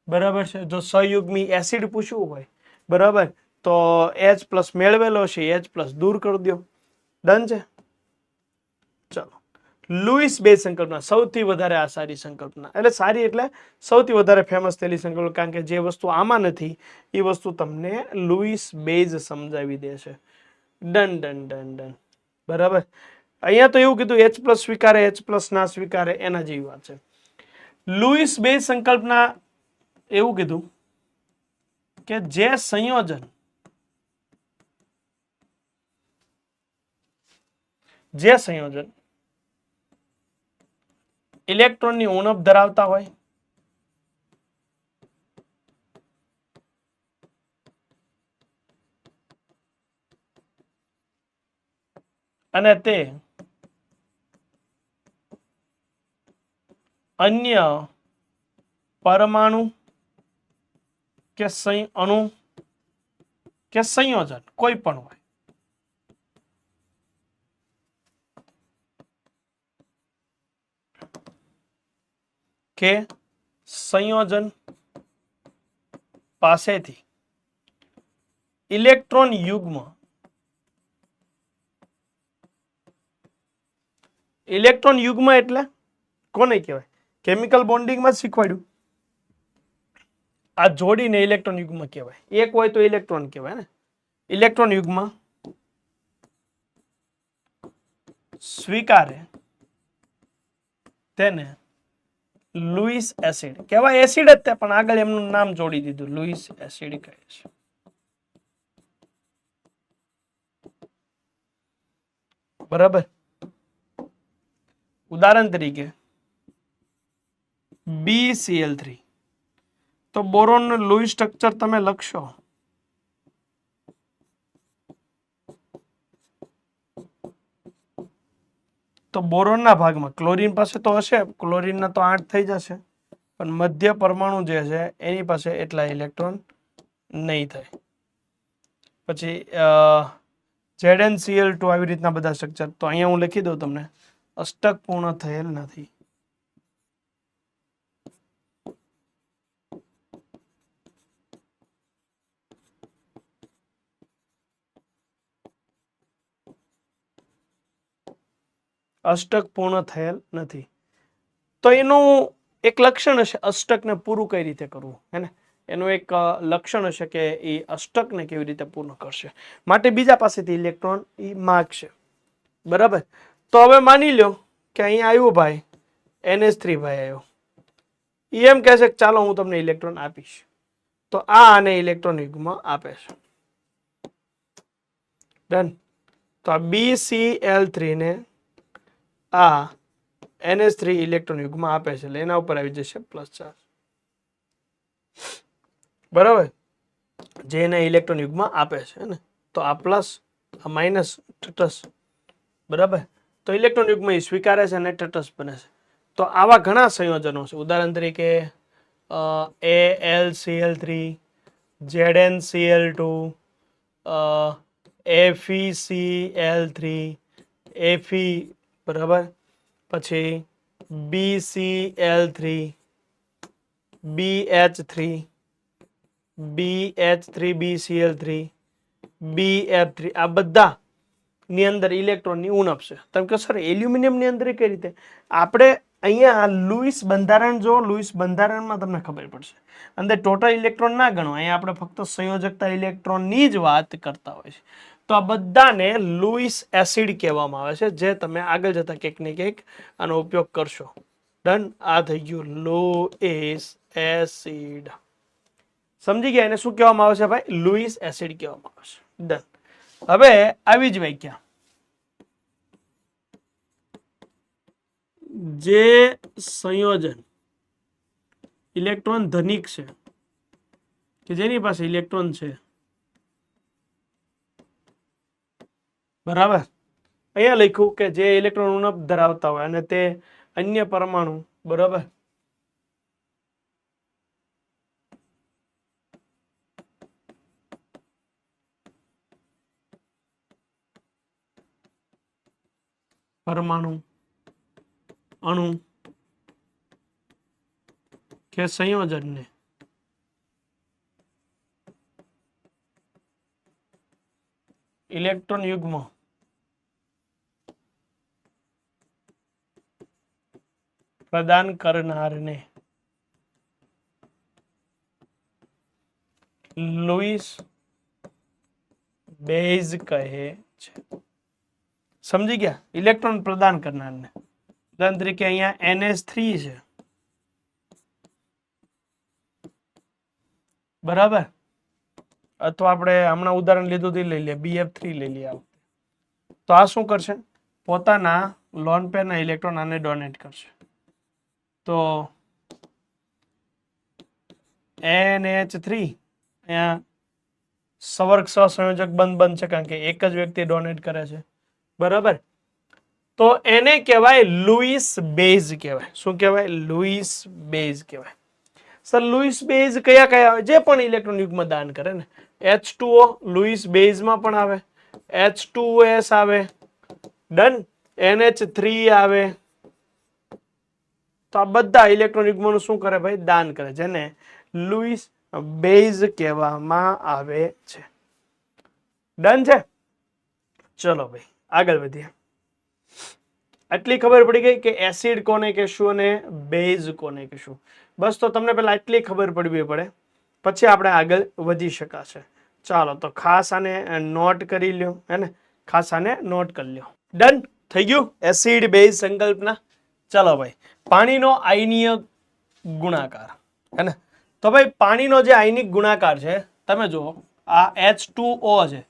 A: બરાબર છે. જો સંયુગ્મી એસિડ પૂછવું હોય, બરાબર, તો H+ મેળવેલો છે, H+ દૂર કરી દો. ડન છે. ચલો, લુઈસ બેઝ સંકલ્પના સૌથી વધારે આ સારી સંકલ્પના, એટલે સારી એટલે સૌથી વધારે ફેમસ થયેલી સંકલ્પના, કારણ કે જે વસ્તુ આમાં નથી એ વસ્તુ તમને લુઈસ બેઝ સમજાવી દે છે. Done done done done. બરાબર. અહીંયા તો એવું કીધું H+ સ્વીકારે, H+ ના સ્વીકારે, એના જેવી વાત છે. લુઈસ બેઝ સંકલ્પના એવું કીધું કે જે સંયોજન ઇલેક્ટ્રોનની ઉણપ ધરાવતા હોય અને તે અન્ય પરમાણુ કે અણુ કે સંયોજન કોઈ પણ હોય, કે સંયોજન પાસેથી ઇલેક્ટ્રોન યુગ્મ એટલે કોને કહેવાય? કેમિકલ બોન્ડિંગમાં જ શીખવાડ્યું. આ જોડીને ઇલેક્ટ્રોન યુગ્મ કહેવાય. એક હોય તો ઇલેક્ટ્રોન કહેવાય ને. ઇલેક્ટ્રોન યુગ્મ સ્વીકારે તેને લુઈસ એસિડ કહેવાય. એસિડ જ તે, પણ આગળ એમનું નામ જોડી દીધું, લુઈસ એસિડ કહે છે. બરાબર. ઉદાહરણ તરીકે BCl3, તો બોરોનનું લુઈસ સ્ટ્રક્ચર તમે લખશો તો બોરોનના ભાગમાં ક્લોરીન પાસે તો હશે, ક્લોરીનના તો 8 થઈ જશે, પણ મધ્ય પરમાણુ જે છે એની પાસે એટલા ઇલેક્ટ્રોન નહીં થાય. પછી ZnCl2 આવી રીતના બધા સ્ટ્રક્ચર. તો અહીંયા હું લખી દઉં તમને, અષ્ટક પૂર્ણ થયેલ નથી. અષ્ટક પૂર્ણ થયેલ નથી. તો એનું એક લક્ષણ હશે અષ્ટકને પૂરું કઈ રીતે કરવું, હે ને? એનું એક લક્ષણ હશે કે એ અષ્ટકને કેવી રીતે પૂર્ણ કરશે, માટે બીજા પાસેથી ઇલેક્ટ્રોન એ માગશે. બરાબર. તો હવે માની લો કે અહીંયા આવ્યું ભાઈ NH3 ભાઈ આવ્યો, એ એમ કહે છે કે ચાલો હું તમને ઇલેક્ટ્રોન આપીશ. તો આ આને ઇલેક્ટ્રોન યુગ્મ આપે છે. ડન. તો આ BCl3 ને આ NH3 ઇલેક્ટ્રોન યુગ્મ આપે છે, એટલે એના ઉપર આવી જશે પ્લસ ચાર્જ. બરાબર. જે એને ઇલેક્ટ્રોન યુગ્મ આપે છે ને, તો આ પ્લસ આ માઇનસ તટસ્થ. બરાબર. તો ઇલેક્ટ્રોન યુગ્મ એ સ્વીકારે છે અને તટસ્થ બને છે. તો આવા ઘણા સંયોજનો છે. ઉદાહરણ તરીકે AlCl3, ZnCl2, FeCl3, Fe, બરાબર, પછી BCl3, BH3, BH3BCl3 BF3 આ બધા ની અંદર ઇલેક્ટ્રોનની ઉણપ છે. તમે કહો સર એલ્યુમિનિયમ ની અંદર કઈ રીતે? આપણે અહીંયા લુઈસ બંધારણ જો લુઈસ બંધારણમાં તમને ખબર પડશે. અંદર ટોટલ ઇલેક્ટ્રોન ના ગણો, અહીંયા આપણે ફક્ત સંયોજકતા ઇલેક્ટ્રોનની જ વાત કરતા હોય છે. તો આ બધાને લુઈસ એસિડ કહેવામાં આવે છે, જે તમે આગળ જતા કંઈક ને કંઈક આનો ઉપયોગ કરશો. ડન. આ થઈ ગયું લુઈસ એસિડ. સમજી ગયા? એને શું કહેવામાં આવે છે ભાઈ? લુઈસ એસિડ કહેવામાં આવે છે. ડન. હવે આવી જ વ્યાખ્યા, જે સંયોજન ઇલેક્ટ્રોન ધનિક છે, કે જેની પાસે ઇલેક્ટ્રોન છે, બરાબર, અહીંયા લખ્યું કે જે ઇલેક્ટ્રોન ઉણપ ધરાવતા હોય અને તે અન્ય પરમાણુ, બરાબર, પરમાણુ, અણુ કે સંયોજનને ઇલેક્ટ્રોન યુગ્મ પ્રદાન કરનારને લુઈસ બેઝ કહે છે. સમજી ગયા? ઇલેક્ટ્રોન પ્રદાન કરનારને. ઉદાહરણ તરીકે અહીંયા NH3 છે, બરાબર, અથવા આપણે હમણાં ઉદાહરણ લીધું તે લઈ લઈએ, BF3 લઈ લઈએ. તો આ શું કરશે? પોતાના લોન પેરના ઇલેક્ટ્રોન આને ડોનેટ કરશે. તો NH3 અહીંયા સવર્ગ સહસંયોજક બનશે, કારણ કે એક જ વ્યક્તિ ડોનેટ કરે છે, બરાબર. તો એને કહેવાય લુઈસ બેઝ કહેવાય. શું કહેવાય? લુઈસ બેઝ કહેવાય. સર લુઈસ બેઝ કયા કયા આવે? જે પણ ઇલેક્ટ્રોન યુગ્મ દાન કરે ને. H2O લુઈસ બેઝમાં પણ આવે, H2OS આવે, ડન, NH3 આવે. તો આ બધા ઇલેક્ટ્રોન યુગ્મનું શું કરે ભાઈ? દાન કરે, જેને લુઈસ બેઝ કહેવામાં આવે છે. ડન છે? ચલો ભાઈ આગળ વધીએ. આટલી ખબર પડી ગઈ કે એસિડ કોને કહેશું અને બેઝ કોને કહેશું. બસ તો તમને પહેલા આટલી ખબર પડવી પડે, પછી આપણે આગળ વધી શકાશે. ચાલો તો ખાસ આને નોટ કરી લ્યો, હે ને? ખાસ આને નોટ કરી લ્યો. ડન થઈ ગયું એસિડ બેઝ સંકલ્પના. ચાલો ભાઈ, પાણીનો આયનીય ગુણાકાર, હે ને? તો ભાઈ પાણીનો જે આયનિક ગુણાકાર છે, તમે જુઓ આ H2O છે,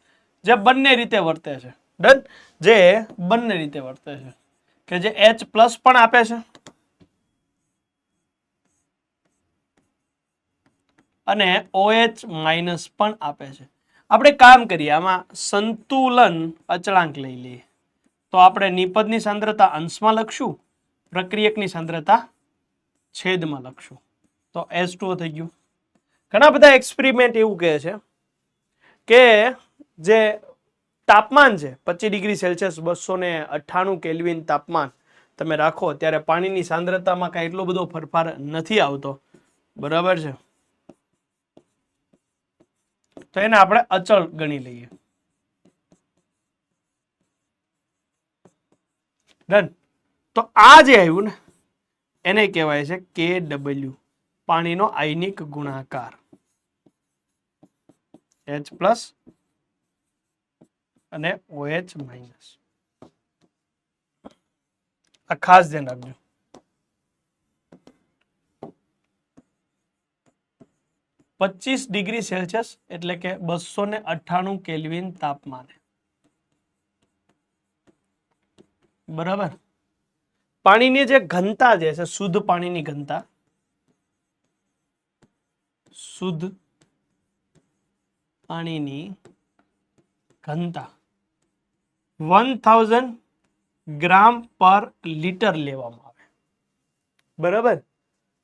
A: જે બંને રીતે વર્તે છે. ડન, જે બંને રીતે વર્તે છે, કે જે H+ પણ આપે છે અને OH- પણ આપે છે. આપણે કામ કરીએ, આમાં સંતુલન અચળાંક લઈ લઈએ. તો આપણે નિપજની સાંદ્રતા અંશમાં લખશું, પ્રક્રિયકની સાંદ્રતા છેદમાં લખશું. તો H2O થઈ ગયું. ઘણા બધા એક્સપેરિમેન્ટ એવું કહે છે કે જે તાપમાન છે 25 ડિગ્રી સેલ્સિયસ 298 કેલ્વિન તાપમાન તમે રાખો ત્યારે પાણીની સાંદ્રતામાં કાંઈ એટલો બધો ફેરફાર નથી આવતો, બરાબર છે. તો એને આપણે અચળ ગણી લઈએ. ડન. તો આ જે આવ્યું ને એને કહેવાય છે KW, પાણીનો આયનિક ગુણાકાર. H+ અને OH-. આ ખાસ ધ્યાન રાખજો. પચીસ ડિગ્રી સેલ્સિયસ એટલે કે 298 કેલ્વિન તાપમાને, બરાબર. પાણીની જે ઘનતા જે છે, શુદ્ધ પાણીની ઘનતા, શુદ્ધ પાણીની ઘનતા 1000 ગ્રામ પર લિટર લેવામાં આવે, બરાબર.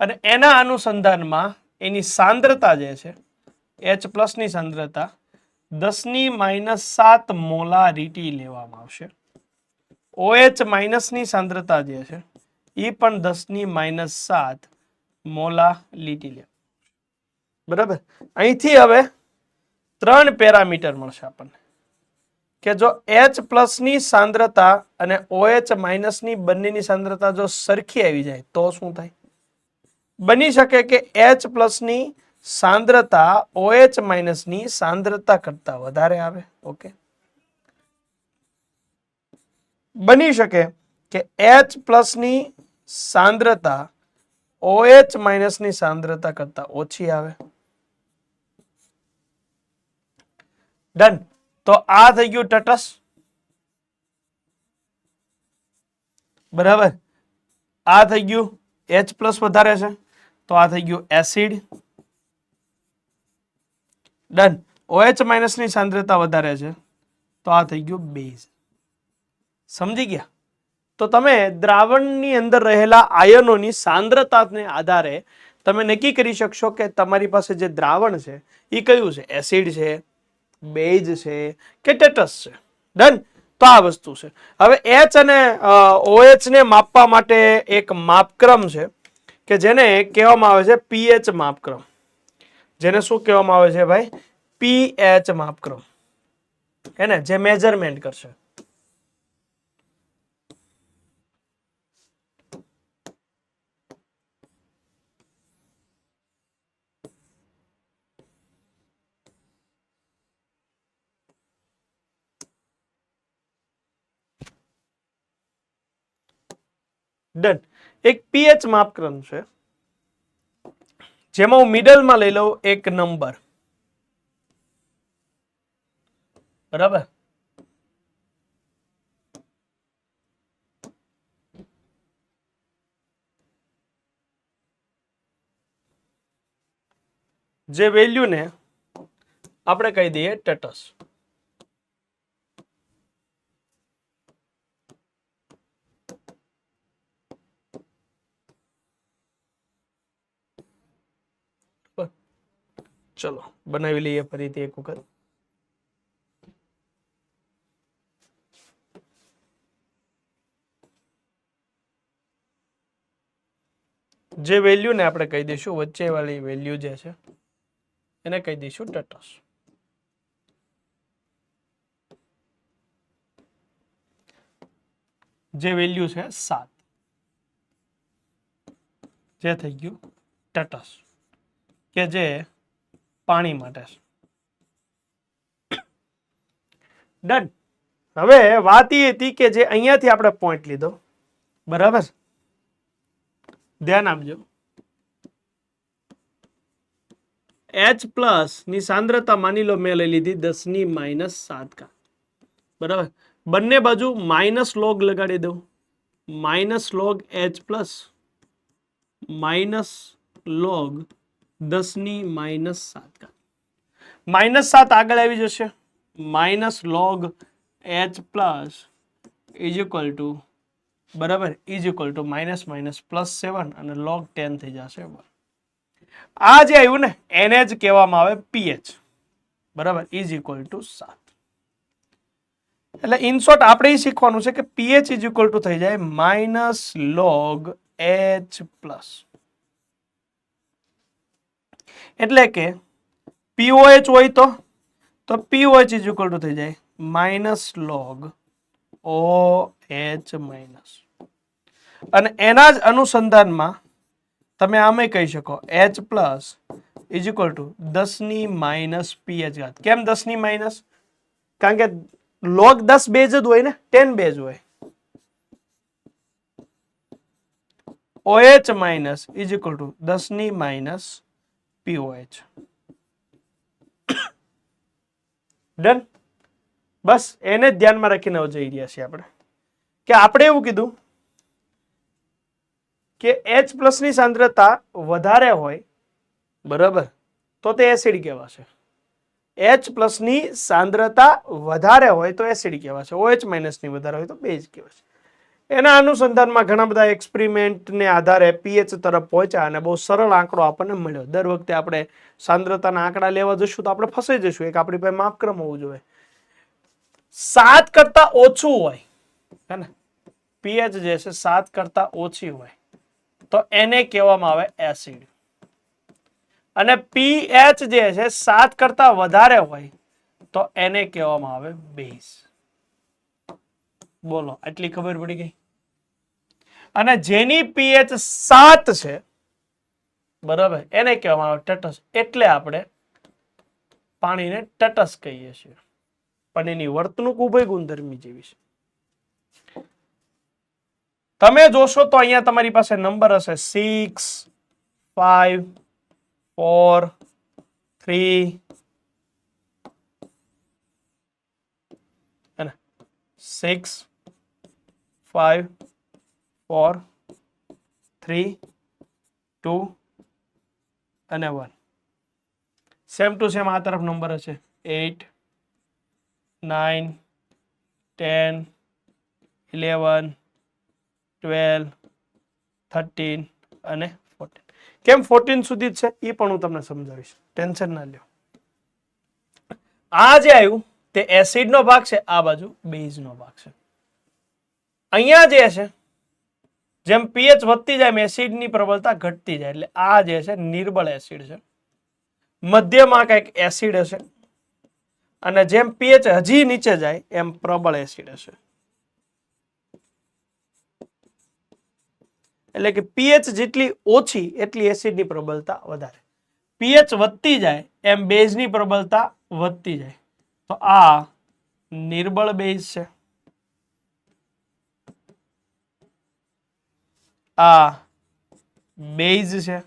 A: અને એના અનુસંધાનમાં એની સાંદ્રતા જે છે H+ ની સાંદ્રતા 10⁻⁷ મોલારિટી લેવામાં આવશે. OH- ની સાંદ્રતા જે છે એ પણ 10⁻⁷ મોલારિટી લે. બરાબર. અહીંથી હવે 3 પેરામીટર મળશે આપણને કે જો H+ ની સાંદ્રતા અને OH- ની બંનેની સાંદ્રતા જો સરખી આવી જાય તો શું થાય? બની શકે કે H+ ની સાંદ્રતા OH- ની સાંદ્રતા કરતા વધારે આવે. ઓકે, બની શકે કે H+ ની સાંદ્રતા OH- ની સાંદ્રતા કરતા ઓછી આવે. ડન. તો આ થઈ ગયું તટસ્થ. બરાબર. આ થઈ ગયું H+ વધારે છે તો આ થઈ ગયું એસિડ. ડન. OH- ની સાંદ્રતા વધારે છે તો આ થઈ ગયું બેઝ. સમજી ગયા? તો તમે દ્રાવણની અંદર રહેલા આયનોની સાંદ્રતાને આધારે તમે નક્કી કરી શકશો કે તમારી પાસે જે દ્રાવણ છે એ કયું છે, એસિડ છે, બેઝ છે કે તટસ્થ છે. ડન. તો આ વસ્તુ છે. હવે H અને OH ને માપવા માટે એક માપક્રમ છે કે જેને કહેવામાં આવે છે pH માપક્રમ. જેને શું કહેવામાં આવે છે ભાઈ? pH માપક્રમ. એને જે મેજરમેન્ટ કરશે. ડન. એક pH માપક્રમ છે જેમાં હું મિડલમાં લઈ લઉં એક નંબર. બરાબર. જે વેલ્યુ ને આપણે કહી દઈએ તટસ્થ. ચલો બનાવી લઈએ ફરીથી એક વખત. જે વેલ્યુ ને આપણે કહી દઈશું વચ્ચે વાળી વેલ્યુ જે છે એને કહી દઈશું તટસ્થ. જે વેલ્યુ છે 7, જે થઈ ગયું તટસ્થ, કે જે પાણી માટે છે. ડન. હવે વાત એ હતી કે જે અહીંયાથી આપણે પોઈન્ટ લીધો. બરાબર. ધ્યાન આપજો. H+ ની સાંદ્રતા માની લો મેં લઈ લીધી 10⁻⁷. બરાબર. બંને બાજુ માઇનસ લોગ લગાડી દઉં. -log H+ -log 10⁻⁷. -7 આગળ આવી જશે. -log H+ is equal two બરાબર ઇઝ ઇક્વલ ટુ -7 અને log 10 થઈ જશે. આ જે આવ્યું ને એને જ કહેવામાં આવે pH. બરાબર ઇઝ ઇક્વલ ટુ 7. એટલે ઇન શોર્ટ આપણે એ શીખવાનું છે કે pH ઇઝ ઇક્વલ ટુ થઈ જાય -log H+. એટલે કે POH હોય તો POH ઇઝ ઇક્વલ ટુ થઈ જાય -log OH-. અને એના જ અનુસંધાનમાં તમે આમે કહી શકો H+ ઇઝ ઇક્વલ ટુ 10⁻⁻⁻. કેમ 10⁻⁻? કારણ કે log 10 બેઝ જ હોય ને, 10 બેઝ હોય. OH- is equal to 10⁻⁻POH. Done. બસ એને જ ધ્યાનમાં રાખીને જઈ રહ્યા છીએ આપણે કે આપણે એવું કીધું કે H+ ની સાંદ્રતા વધારે હોય બરાબર તો તે એસિડ કહેવાશે. H+ ની સાંદ્રતા વધારે હોય તો એસિડ કહેવાશે. OH- ની વધારે હોય તો બેઝ કહેવાશે. એના અનુસંધાનમાં ઘણા બધા એક્સપેરિમેન્ટને આધારે pH તરફ પહોંચ્યા અને બહુ સરળ આંકડો આપણને મળ્યો. દર વખતે આપણે સાંદ્રતાના આંકડા લેવા જશું તો આપણે ફસાઈ જશું. એક આપણી પાસે માપક્રમ હોવું જોઈએ. 7 કરતા ઓછું હોય હે ને, pH જે છે 7 કરતા ઓછી હોય તો એને કહેવામાં આવે એસિડ. અને પીએચ જે છે 7 કરતા વધારે હોય તો એને કહેવામાં આવે બેઝ. બોલો આટલી ખબર પડી ગઈ. અને જેની પીએચ 7 છે બરાબર એને કહેવામાં આવે તટસ્થ. એટલે આપણે પાણીને તટસ્થ કહીએ છીએ, પણ એની વર્તણૂક ઉભય ગુણધર્મી જેવી છે. તમે જોશો તો અહીંયા તમારી પાસે નંબર હશે 6 5 4 3 અને 6 5 4 3 2 અને 1. સેમ ટુ સેમ આ તરફ નંબર હશે 8 9 10 11 12 13 અને 14. કેમ 14 સુધી જ છે એ પણ હું તમને સમજાવીશ, ટેન્શન ના લ્યો. આ જે આવ્યું તે એસિડ નો ભાગ છે, આ બાજુ બેઝ નો ભાગ છે. અહીંયા જે છે જેમ પીએચ વધતી જાય એસિડ ની પ્રબળતા ઘટતી જાય, એટલે આ જે છે નિર્બળ એસિડ છે. મધ્યમાં કઈક એસિડ હશે અને જેમ પીએચ હજી નીચે જાય એમ પ્રબળ એસિડ હશે. એટલે કે પીએચ જેટલી ઓછી એટલી એસિડની પ્રબળતા વધારે. પીએચ વધતી જાય એમ બેઝની પ્રબળતા વધતી જાય. તો આ નિર્બળ બેઝ છે, આ બેઝ છે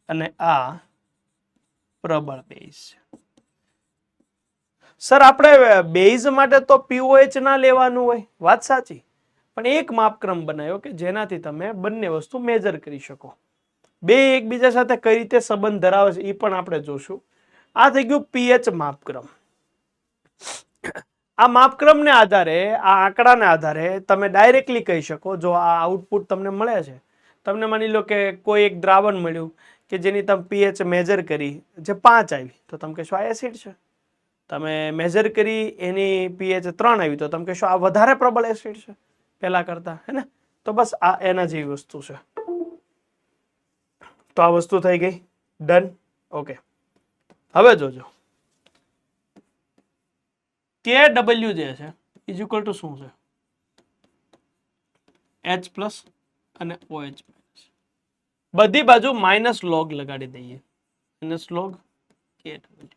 A: અને આ પ્રબળ બેઝ છે. સર આપણે બેઝ માટે તો પીઓએચ ના લેવાનું હોય, વાત સાચી, પણ એક માપક્રમ બનાવ્યો કે જેનાથી તમે બંને વસ્તુ મેજર કરી શકો. બે એકબીજા સાથે કઈ રીતે સંબંધ ધરાવે છે એ પણ આપણે જોશું. આ થઈ ગયું પીએચ માપક્રમ. આ માપક્રમને આધારે, આ આંકડાને આધારે તમે ડાયરેક્ટલી કહી શકો, જો આ આઉટપુટ તમને મળે છે, તમને માની લો કે કોઈ એક દ્રાવણ મળ્યું કે જેની તમે પીએચ મેજર કરી જે 5 આવી તો તમે કહેશો આ એસિડ છે. તમે મેજર કરી એની પીએચ 3 આવી તો તમે કહેશો આ વધારે પ્રબળ એસિડ છે પેલા કરતા, હે ને? તો બસ આ એના જેવી વસ્તુ છે. તો આ વસ્તુ થઈ ગઈ ડન. ઓકે, હવે જોજો KW જે છે ઇઝ ઇક્વલ ટુ શું છે? H પ્લસ અને OH માઇનસ. બધી બાજુ માઇનસ લોગ લગાડી દઈએ. Minus log KW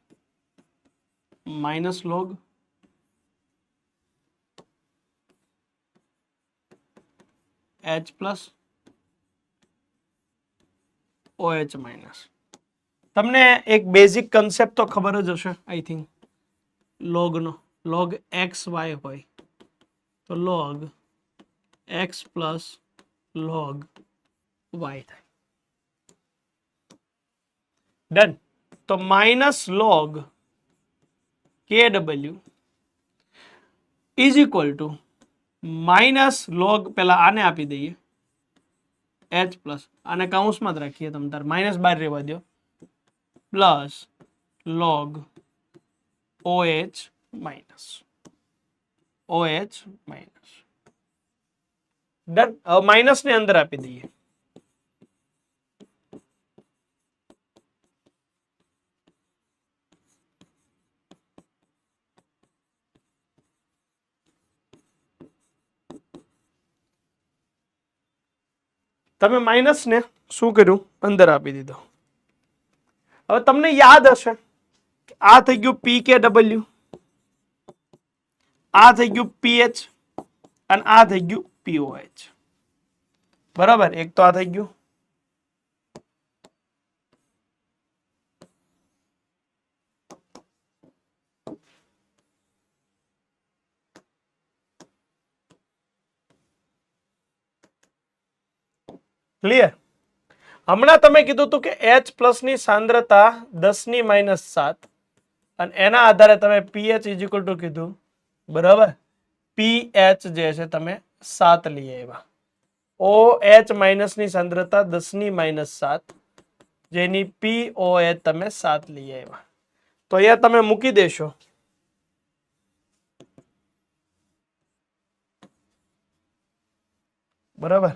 A: minus log H plus OH minus. તમને એક બેઝિક કન્સેપ્ટ તો ખબર જ હશે આઈ થિંક, લોગનો. લોગ એક્સ વાય હોય તો log X plus log Y થાય. ડન. તો minus log KW is equal to minus log, પેલા આને આપી દઈએ H પ્લસ, આને કૌંસમાં જ રાખીએ તમે તાર, માઇનસ બહાર રહેવા દો, plus log OH minus. OH minus. Done. હવે માઇનસ ને અંદર આપી દઈએ. તમે માઇનસ ને શું કર્યું? અંદર આપી દીધો. હવે તમને યાદ હશે આ થઈ ગયું PKW, આ થઈ ગયું પીએચ અને આ થઈ ગયું POH. બરાબર, એક તો આ થઈ ગયું. ક્લિયર? હમણાં તમે કીધું હતું કે H પ્લસ ની સાંદ્રતા 10⁻⁷ અને એના આધારે તમે પીએચ ઇઝ ઇક્વલ ટુ કીધું, બરાબર? પીએચ જે છે તમે 7 લઈ આવ્યા. OH માઇનસ ની સાંદ્રતા 10⁻⁷, જેની POH તમે 7 લઈ આવ્યા. તો અહીંયા તમે મૂકી દેશો. બરાબર,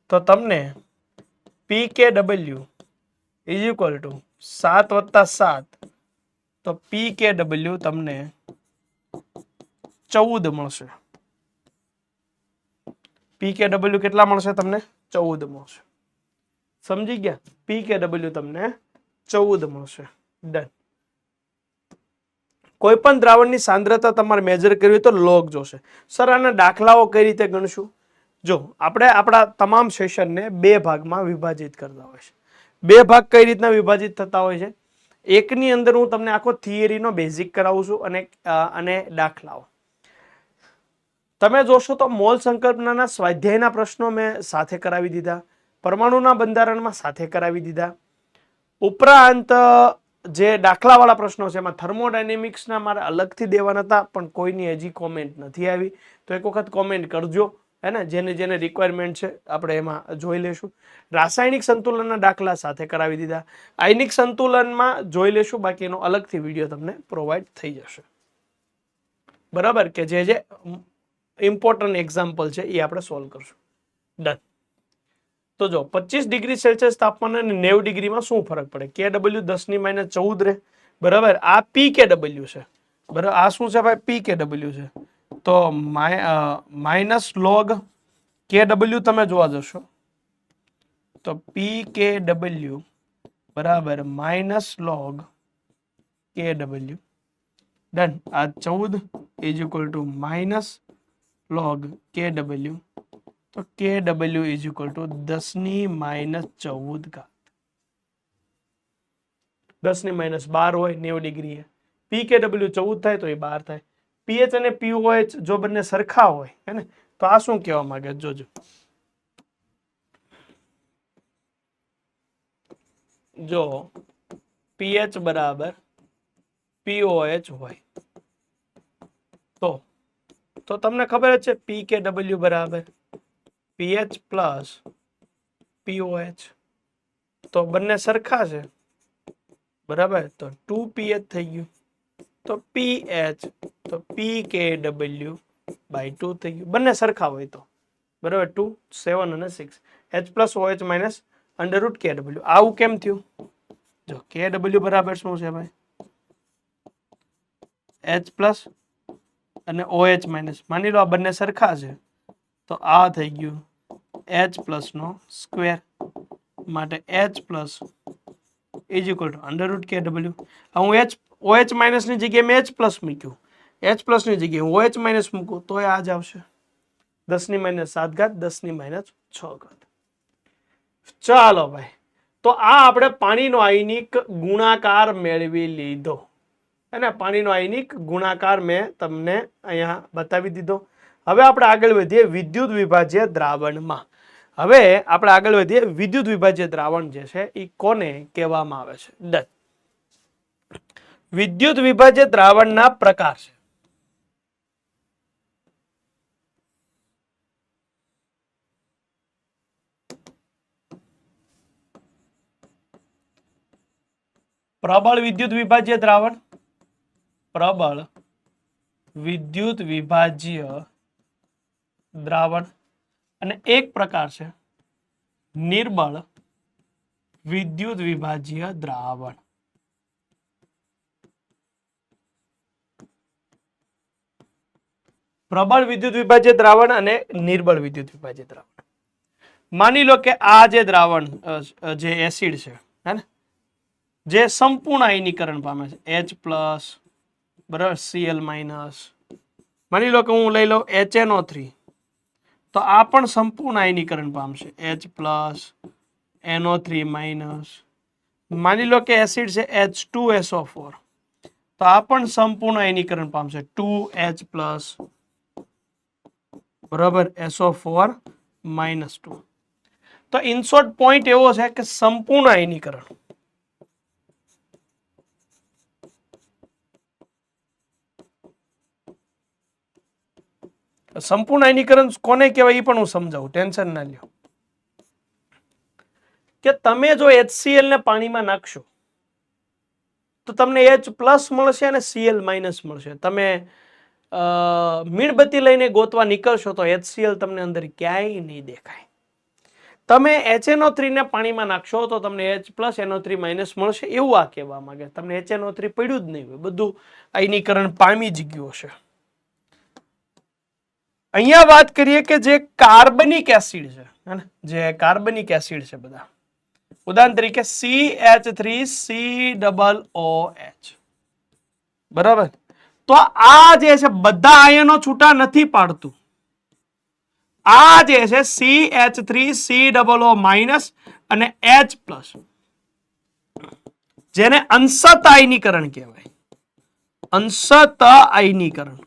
A: તો તમને PKW ઇઝ ઇક્વલ ટુ 7 + 7 તો PKW તમને 14 મળશે. PKW કેટલા મળશે તમને? 14 મળશે. સમજી ગયા? PKW તમને 14 મળશે. ડન. કોઈ પણ દ્રાવણની સાંદ્રતા તમારે મેજર કરવી હોય તો લોગ જોશે. સર આના દાખલાઓ કઈ રીતે ગણશું? જો આપણે આપણા તમામ સેશનને 2 ભાગમાં વિભાજિત કરતા હોય છે. 2 ભાગ કઈ રીતના વિભાજિત થતા હોય છે? એકની અંદર હું તમને આખો થિયરીનો બેઝિક કરાવું છું અને દાખલાઓ. તમે જોશો તો મોલ સંકલ્પનાના સ્વાધ્યાયના પ્રશ્નો મેં સાથે કરાવી દીધા, પરમાણુના બંધારણમાં સાથે કરાવી દીધા. ઉપરાંત જે દાખલાવાળા પ્રશ્નો છે એમાં થર્મોડાયનેમિક્સના મારે અલગથી દેવાના હતા, પણ કોઈની હજી કોમેન્ટ નથી આવી, તો એક વખત કોમેન્ટ કરજો, હે ને? જેને રિક્વાયરમેન્ટ છે આપણે એમાં જોઈ લેશું. રાસાયણિક સંતુલનના દાખલા સાથે કરાવી દીધા. આયનિક સંતુલનમાં જોઈ લેશું, બાકી એનો અલગથી વિડીયો તમને પ્રોવાઈડ થઈ જશે. બરાબર? કે જે ઇમ્પોર્ટન્ટ એક્ઝામ્પલ છે એ આપણે સોલ્વ કરશું. ડન. તો જો 25 ડિગ્રી સેલ્સિયસ તાપમાન અને 90 ડિગ્રીમાં શું ફરક પડે? KW 10⁻14 રહે. બરાબર? આ PKW છે. બરાબર? આ શું છે ભાઈ? PKW છે. તો માઇનસ લોગ KW તમે જોવા જશો તો PKW બરાબર માઇનસ લોગ KW. ડન. આ 14 is equal to minus log KW. તો KW ઇઝ ઇક્વલ ટુ 10⁻14 ઘાત. 10⁻12 હોય 90 ડિગ્રી. PKW 14 થાય તો એ 12 થાય. PH અને POH જો બંને સરખા હોય, હે ને, તો આ શું કહેવા માંગે? જોજો. જો PH બરાબર POH હોય તો તમને ખબર જ છે PKW બરાબર PH પ્લસ POH. તો બંને સરખા છે. બરાબર? તો 2PH થઈ ગયું. તો PH તો PKW બાય 2 થઈ ગયું. બંને સરખા હોય તો. બરાબર? 2, 7 અને 6. H plus OH minus √KW. આવું કેમ થયું? જો KW બરાબર શું છે ભાઈ? H પ્લસ અને OH માઇનસ. માની લો આ બંને સરખા છે તો આ થઈ ગયું H પ્લસ નો સ્ક્વેર, માટે H plus is equal two √KW. હું OH માઇનસ ની જગ્યાએ મેં H પ્લસ મૂક્યું, H પ્લસ ની જગ્યાએ હું OH માઇનસ મૂકું તો આ જ આવશે 10⁻7 ઘાત 10⁻6 ઘાત. ચાલો ભાઈ, તો આ આપણે પાણીનો આયનિક ગુણાકાર મેળવી લીધો. અને પાણીનો આયનિક ગુણાકાર મેં તમને અહીંયા બતાવી દીધો. હવે આપણે આગળ વધીએ વિદ્યુત વિભાજ્ય દ્રાવણમાં. હવે આપણે આગળ વધીએ વિદ્યુત વિભાજ્ય દ્રાવણ જે છે એ કોને કહેવામાં આવે છે? ડન. વિદ્યુત વિભાજ્ય દ્રાવણના પ્રકાર છે. પ્રબળ વિદ્યુત વિભાજ્ય દ્રાવણ, પ્રબળ વિદ્યુત વિભાજ્ય દ્રાવણ, અને એક પ્રકાર છે નિર્બળ વિદ્યુત વિભાજ્ય દ્રાવણ. પ્રબળ વિદ્યુત વિભાજ્ય દ્રાવણ અને નિર્બળ વિદ્યુત વિભાજ્ય દ્રાવણ. માની લો કે આ જે દ્રાવણ જે એસિડ છે, હે ને, જે સંપૂર્ણ આયનીકરણ પામે છે, H પ્લસ બરાબર Cl માઇનસ. માની લો કે હું લઈ લઉં HNO3, તો આ પણ સંપૂર્ણ આયનીકરણ પામશે H પ્લસ NO3 માઇનસ. માની લો કે એસિડ છે H2SO4, તો આ પણ સંપૂર્ણ આયનીકરણ પામશે 2H પ્લસ બરાબર SO4 માઇનસ 2. તો ઇન શોર્ટ પોઈન્ટ એવો છે કે સંપૂર્ણ આયનીકરણ, સંપૂર્ણ આયનીકરણ કોને કહેવાય એ પણ હું સમજાવું, ટેન્શન ના લ્યો. કે તમે જો HCl ને પાણીમાં નાખશો તો તમને H પ્લસ મળશે અને Cl માઇનસ મળશે. તમે મીણબત્તી લઈને ગોતવા નીકળશો તો HCl તમને અંદર ક્યાંય નહીં દેખાય. તમે HNO3 ને પાણીમાં નાખશો તો તમને H પ્લસ NO3 માઇનસ મળશે, એવું આ કહેવા માંગે. તમને HNO3 પડ્યું જ નહીં હોય, બધું આયનીકરણ પામી જ ગયું છે. અહીંયા વાત કરીએ કે જે કાર્બનિક એસિડ છે, જે કાર્બનિક એસિડ છે બધા, ઉદાહરણ તરીકે CH3COOH, બરાબર. તો આ જે છે બધા આયનો છૂટા નથી પાડતું. આ જે છે CH3COO માઇનસ અને H પ્લસ, જેને અંશત આયનીકરણ કહેવાય. અંશત આયનીકરણ,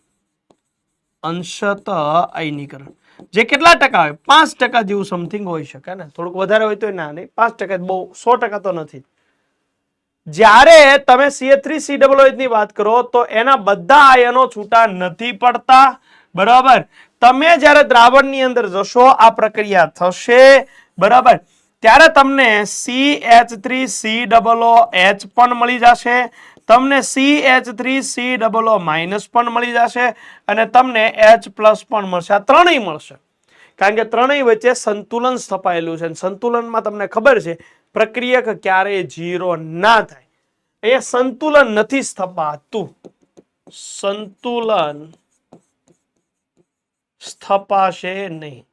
A: અંશત આયનીકરણ જે કેટલા ટકા હોય? 5% જેવું સમથિંગ હોઈ શકે ને, થોડુંક વધારે હોય તો ના નહીં, 5% બહુ, 100% તો નથી. જ્યારે તમે CH3COOH ની વાત કરો તો એના બધા આયનો છૂટા નથી પડતા, બરાબર. તમે જ્યારે દ્રાવણની અંદર જશો, આ પ્રક્રિયા થશે, બરાબર, ત્યારે તમને CH3COOH પણ મળી જશે, તમને CH3COO માઇનસ પણ મળી જશે અને તમને H પ્લસ પણ મળશે. આ ત્રણેય મળશે કારણ કે ત્રણેય વચ્ચે સંતુલન સ્થપાયેલું છે. સંતુલનમાં તમને ખબર છે પ્રક્રિયક ક્યારેય 0 ના થાય. અહીંયા સંતુલન નથી સ્થપાતું, સંતુલન સ્થપાશે નહીં.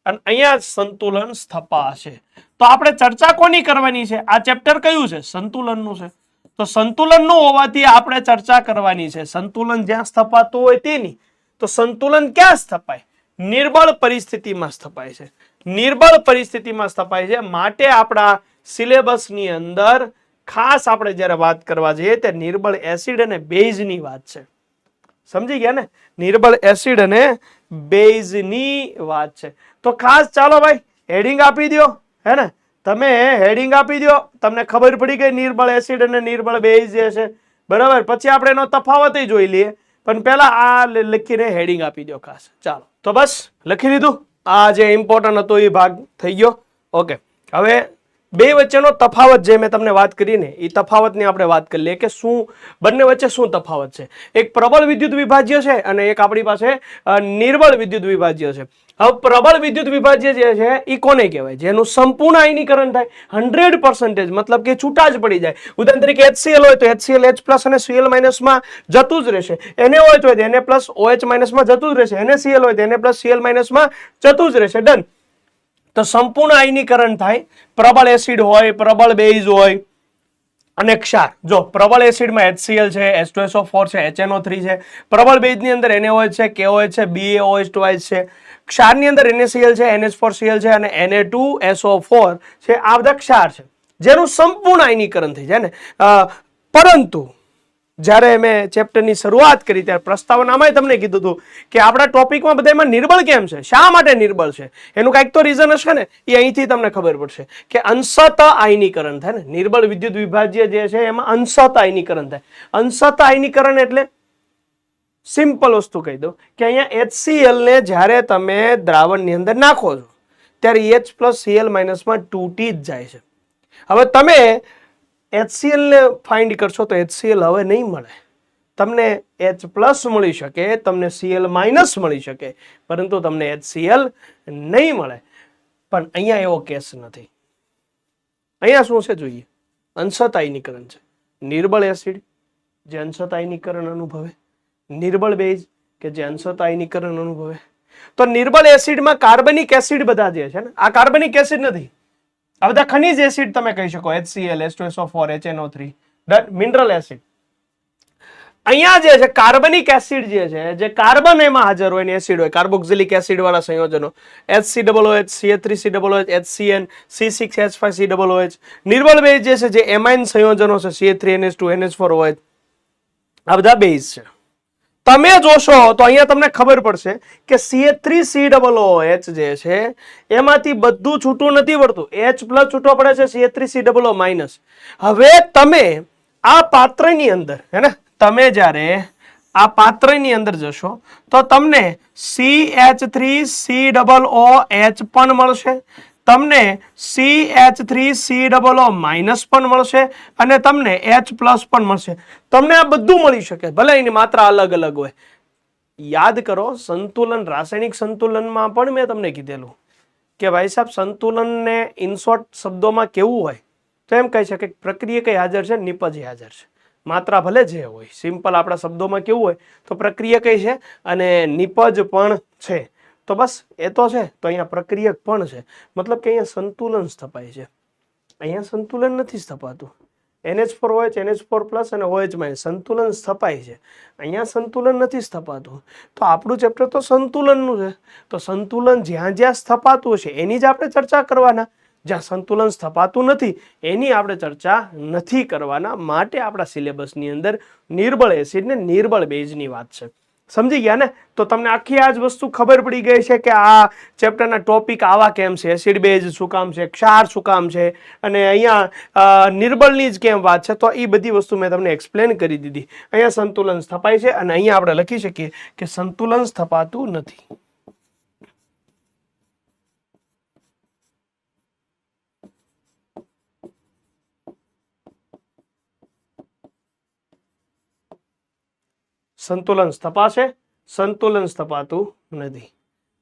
A: અને અહીંયા સંતુલન સ્થપાશે. તો આપણે ચર્ચા કોની કરવાની છે? આ ચેપ્ટર કયું છે? સંતુલનનું છે. તો સંતુલનનું હોવાથી આપણે ચર્ચા કરવાની છે. સંતુલન જ્યાં સ્થપાતું હોય તેની. તો સંતુલન ક્યાં સ્થપાય? નિર્બળ પરિસ્થિતિમાં સ્થપાય છે. નિર્બળ પરિસ્થિતિમાં સ્થપાય છે. માટે આપણા સિલેબસની અંદર ખાસ આપણે જ્યારે વાત કરવા જઈએ તે નિર્બળ એસિડ અને બેઝની વાત છે. સમજી ગયા ને? નિર્બળ એસિડ અને બેઝની વાત છે. તો ખાસ ચાલો ભાઈ હેડિંગ આપી દો, હે ને? તમે હેડિંગ આપી દો, તમને ખબર પડી ગઈ નિર્બળ એસિડ અને નિર્બળ બેઝ જે છે, બરાબર. પછી આપણે એનો તફાવત જોઈ લઈએ, પણ પહેલા આ લખીને હેડિંગ આપી દો ખાસ. ચાલો, તો બસ લખી લીધું. આ જે ઇમ્પોર્ટન્ટ હતો એ ભાગ થઈ ગયો. ઓકે, હવે બે વચ્ચેનો તફાવત જે મેં તમને વાત કરી ને, એ તફાવતની આપણે વાત કરી લઈએ કે શું બંને વચ્ચે શું તફાવત છે. એક પ્રબળ વિદ્યુત વિભાજ્ય છે અને એક આપણી પાસે નિર્બળ વિદ્યુત વિભાજ્ય છે. હવે પ્રબળ વિદ્યુત વિભાજ્ય જે છે એ કોને કહેવાય? જેનું સંપૂર્ણ આયનીકરણ થાય 100%, મતલબ કે છૂટા જ પડી જાય. ઉદાહરણ તરીકે HCl હોય તો HCl H પ્લસ અને Cl માઇનસ માં જતું જ રહેશે. Na હોય તો Na પ્લસ OH માઇનસ માં જતું જ રહેશે. NaCl હોય તો Na પ્લસ Cl માઇનસ માં જતું જ રહેશે. ડન. તો સંપૂર્ણ આયનીકરણ થાય. પ્રબળ એસિડ હોય, પ્રબળ બેઝ હોય અને ક્ષાર. જો પ્રબળ એસિડમાં HCl છે, H2SO4 છે, HNO3 છે. પ્રબળ બેઝની અંદર NaOH છે, KOH છે, BaOH2 છે. ક્ષારની અંદર NaCl છે, NH4Cl છે અને Na2SO4 છે. આ બધા ક્ષાર છે જેનું સંપૂર્ણ આયનીકરણ થઈ જાય ને. પરંતુ જ્યારે મેં ચેપ્ટરની શરૂઆત કરી ત્યારે પ્રસ્તાવનામાં તમને કીધું હતું કે આપણા ટોપિકમાં બધામાં નિર્બળ કેમ છે, શા માટે નિર્બળ છે, એનું કંઈક તો રીઝન હશે ને. એ અહીંથી તમને ખબર પડશે કે અંશત આયનીકરણ થાય ને. નિર્બળ વિદ્યુત વિભાજ્ય જે છે એમાં અંશત આયનીકરણ થાય. અંશત આયનીકરણ એટલે સિમ્પલ વસ્તુ કહી દઉં કે અહીંયા HCl ને જ્યારે તમે દ્રાવણની અંદર નાખો છો ત્યારે H પ્લસ Cl માઇનસમાં તૂટી જ જાય છે. હવે તમે HCl ને ફાઇન્ડ કરશો તો HCl હવે નહીં મળે. તમને H પ્લસ મળી શકે, તમને Cl માઇનસ મળી શકે, પરંતુ તમને HCl નહીં મળે. પણ અહીંયા એવો કેસ નથી. અહીંયા શું છે જોઈએ? અંશત આયનીકરણ છે. નિર્બળ એસિડ જે અંશત આયનીકરણ અનુભવે, નિર્બળ બેઝ કે જે અંશત આયનીકરણ અનુભવે. તો નિર્બળ એસિડમાં કાર્બનિક એસિડ બધા જે છે ને, આ કાર્બનિક એસિડ નથી, આ બધા ખનિજ એસિડ તમે કહી શકો. HCl, H2SO4, HNO3, mineral acid. અહીંયા જે છે કાર્બનિક એસિડ જે છે, જે કાર્બન એમાં હાજર હોય ને એસિડ હોય, કાર્બોક્સિલિક એસિડ વાળા સંયોજનો HCOOH, CH3COOH, HCN, C6H5COOH. નિર્બળ base જે છે, જે એમાઇન સંયોજનો છે, CH3NH2, NH4OH, આ બધા બેઝ છે. તમે જોશો તો અહીંયા તમને ખબર પડશે કે CH3COOH જે છે એમાંથી બધું છૂટું નથી પડતું. H પ્લસ છૂટો પડે છે, CH3COO માઇનસ. હવે તમે આ પાત્રની અંદર, હે ને, તમે જ્યારે આ પાત્રની અંદર જશો તો તમને CH3COOH પણ મળશે, તમને CH3COO માઇનસ પણ મળશે અને તમને H પ્લસ પણ મળશે. તમને આ બધું મળી શકે, ભલે એની માત્રા અલગ અલગ હોય. યાદ કરો, સંતુલન, રાસાયણિક સંતુલનમાં પણ મેં તમને કીધેલું કે ભાઈ સાહેબ સંતુલનને ઇન શોર્ટ શબ્દોમાં કેવું હોય તો એમ કહી શકે પ્રક્રિયા કઈ હાજર છે, નિપજ હાજર છે. માત્રા ભલે જે હોય, સિમ્પલ આપણા શબ્દોમાં કેવું હોય તો પ્રક્રિયા કઈ છે અને નિપજ પણ છે. તો બસ એ તો છે, તો અહીંયા પ્રક્રિયક પણ છે, મતલબ કે અહીંયા સંતુલન સ્થપાય છે. અહીંયા સંતુલન નથી સ્થપાતું. NH4OH, NH4+ અને OH- સંતુલન સ્થપાય છે. અહીંયા સંતુલન નથી સ્થપાતું. તો આપણું ચેપ્ટર તો સંતુલનનું છે. તો સંતુલન જ્યાં જ્યાં સ્થપાતું હશે એની જ આપણે ચર્ચા કરવાના. જ્યાં સંતુલન સ્થપાતું નથી એની આપણે ચર્ચા નથી કરવાના. માટે આપણા સિલેબસની અંદર નિર્બળ એસિડ ને નિર્બળ બેઝની વાત છે. સમજી ગયા ને? તો તમને આખી આ જ વસ્તુ ખબર પડી ગઈ છે કે આ ચેપ્ટરના ટોપિક આવા કેમ છે, એસિડ બેઝ શું કામ છે, ક્ષાર શું કામ છે, અને અહીંયા નિર્બળની જ કેમ વાત છે. તો એ બધી વસ્તુ મેં તમને એક્સપ્લેન કરી દીધી. અહીંયા સંતુલન સ્થપાય છે અને અહીંયા આપણે લખી શકીએ કે સંતુલન સ્થપાતું નથી. સંતુલન સ્થપાશે, સંતુલન સ્થપાતું નથી.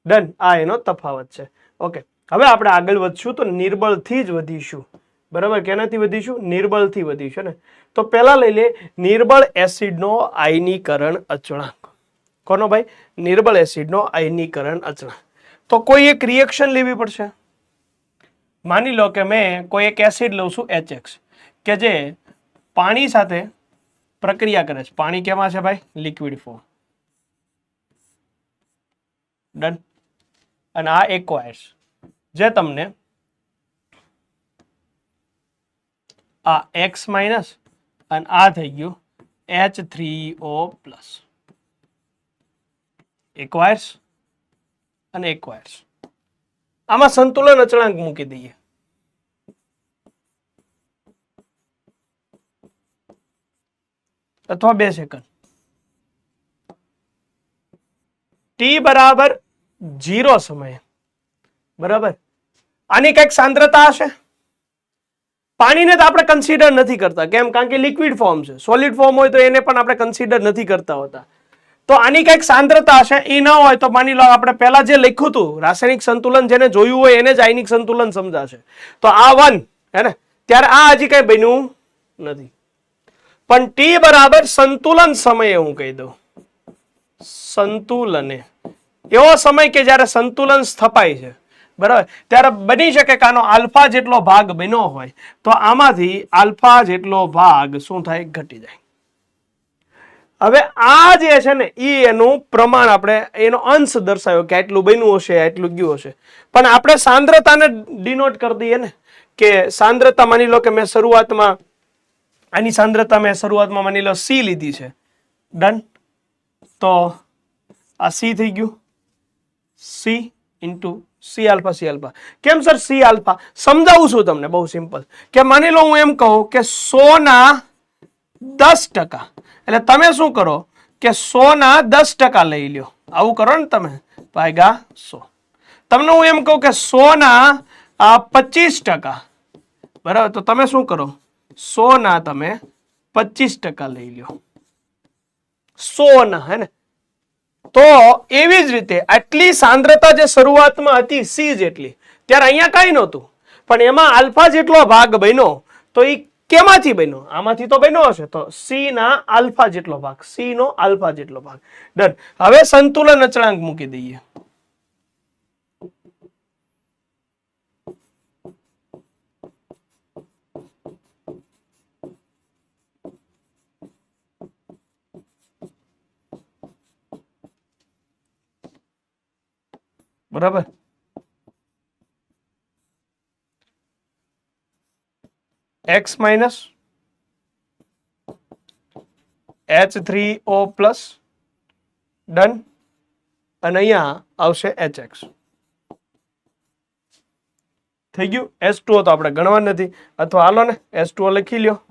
A: ડન. આ એનો તફાવત છે. ઓકે, હવે આપણે આગળ વધશું તો નિર્બળથી જ વધીશું. બરાબર, કેનાથી વધીશું? નિર્બળથી વધીશું ને. તો પહેલા લઈ લે નિર્બળ એસિડનો આયનીકરણ અચળાંક. કોનો ભાઈ? નિર્બળ એસિડનો આયનીકરણ અચળાંક. તો કોઈ એક રિએક્શન લેવી પડશે. માની લો કે મેં કોઈ એક એસિડ લઉં છું HX કે જે પાણી સાથે પ્રક્રિયા કરે છે. પાણી કેમાં છે ભાઈ? Liquid form. ડન. અને આ એક્વાયર્સ જે તમને આ X- અને આ થઈ ગયું H3O+. એક્વાયર્સ અને એક્વાયર્સ. આમાં સંતુલન અચળાંક મૂકી દઈએ. અથવા 2 સેકન્ડ. T બરાબર 0 સમયે. બરાબર, આની કઈક સાંદ્રતા હશે. પાણીને તો આપણે કન્સિડર નથી કરતા. કેમ? કારણ કે લિક્વિડ ફોર્મ છે. સોલિડ ફોર્મ હોય તો એને પણ આપણે કન્સિડર નથી કરતા હોતા. તો આની કઈક સાંદ્રતા હશે. એ ન હોય તો માની લો આપણે પહેલા જે લખ્યું હતું રાસાયણિક સંતુલન, જેને જોયું હોય એને જ આયનિક સંતુલન સમજાશે. તો આ 1 હે ને, ત્યારે આ હજી કઈ બન્યું નથી. પણ T બરાબર સંતુલન સમયે હું કહી દઉં, સંતુલને એવો સમય કે જ્યારે સંતુલન સ્થપાય છે. બરાબર, ત્યારે બની શકે કે આનો આલ્ફા જેટલો ભાગ બન્યો હોય તો આમાંથી આલ્ફા જેટલો ભાગ શું થાય? ઘટી જાય. હવે આ જે છે ને એ એનું પ્રમાણ, આપણે એનો અંશ દર્શાવ્યો કે આટલું બન્યું હશે, આટલું ગયું હશે. પણ આપણે સાંદ્રતાને ડિનોટ કરી દઈએ ને, કે સાંદ્રતા માની લો કે મેં શરૂઆતમાં આની સાંદ્રતા મેં શરૂઆતમાં માની લો C લીધી છે. ડન. તો આ C થઈ ગયું, C into C alpha, C alpha. કેમ સર C આલ્ફા? સમજાવું છું તમને, બહુ સિમ્પલ. કે માની લો હું એમ કહું કે 100 ના 10%, એટલે તમે શું કરો કે 100 ના 10% લઈ લ્યો. આવું કરો ને તમે, ભાગ્યા 100. તમને હું એમ કહું કે 100 ના 25%, બરાબર, તો તમે શું કરો? 100 ના તમે 25% લઈ લ્યો. 100 ના, હે ને. તો એવી જ રીતે આટલી સાંદ્રતા જે શરૂઆતમાં હતી C જેટલી, ત્યારે અહીંયા કઈ નહોતું, પણ એમાં આલ્ફા જેટલો ભાગ બન્યો. તો એ કેમાંથી બન્યો? આમાંથી તો બન્યો હશે. તો C ના આલ્ફા જેટલો ભાગ, C નો આલ્ફા જેટલો ભાગ. ડન. હવે સંતુલન અચળાંક મૂકી દઈએ. બરાબર, X- H3O+. ડન. અને અહીંયા આવશે HX. થઈ ગયું. H2O તો આપણે ગણવા નથી, અથવા હાલો ને H2O લખી લ્યો.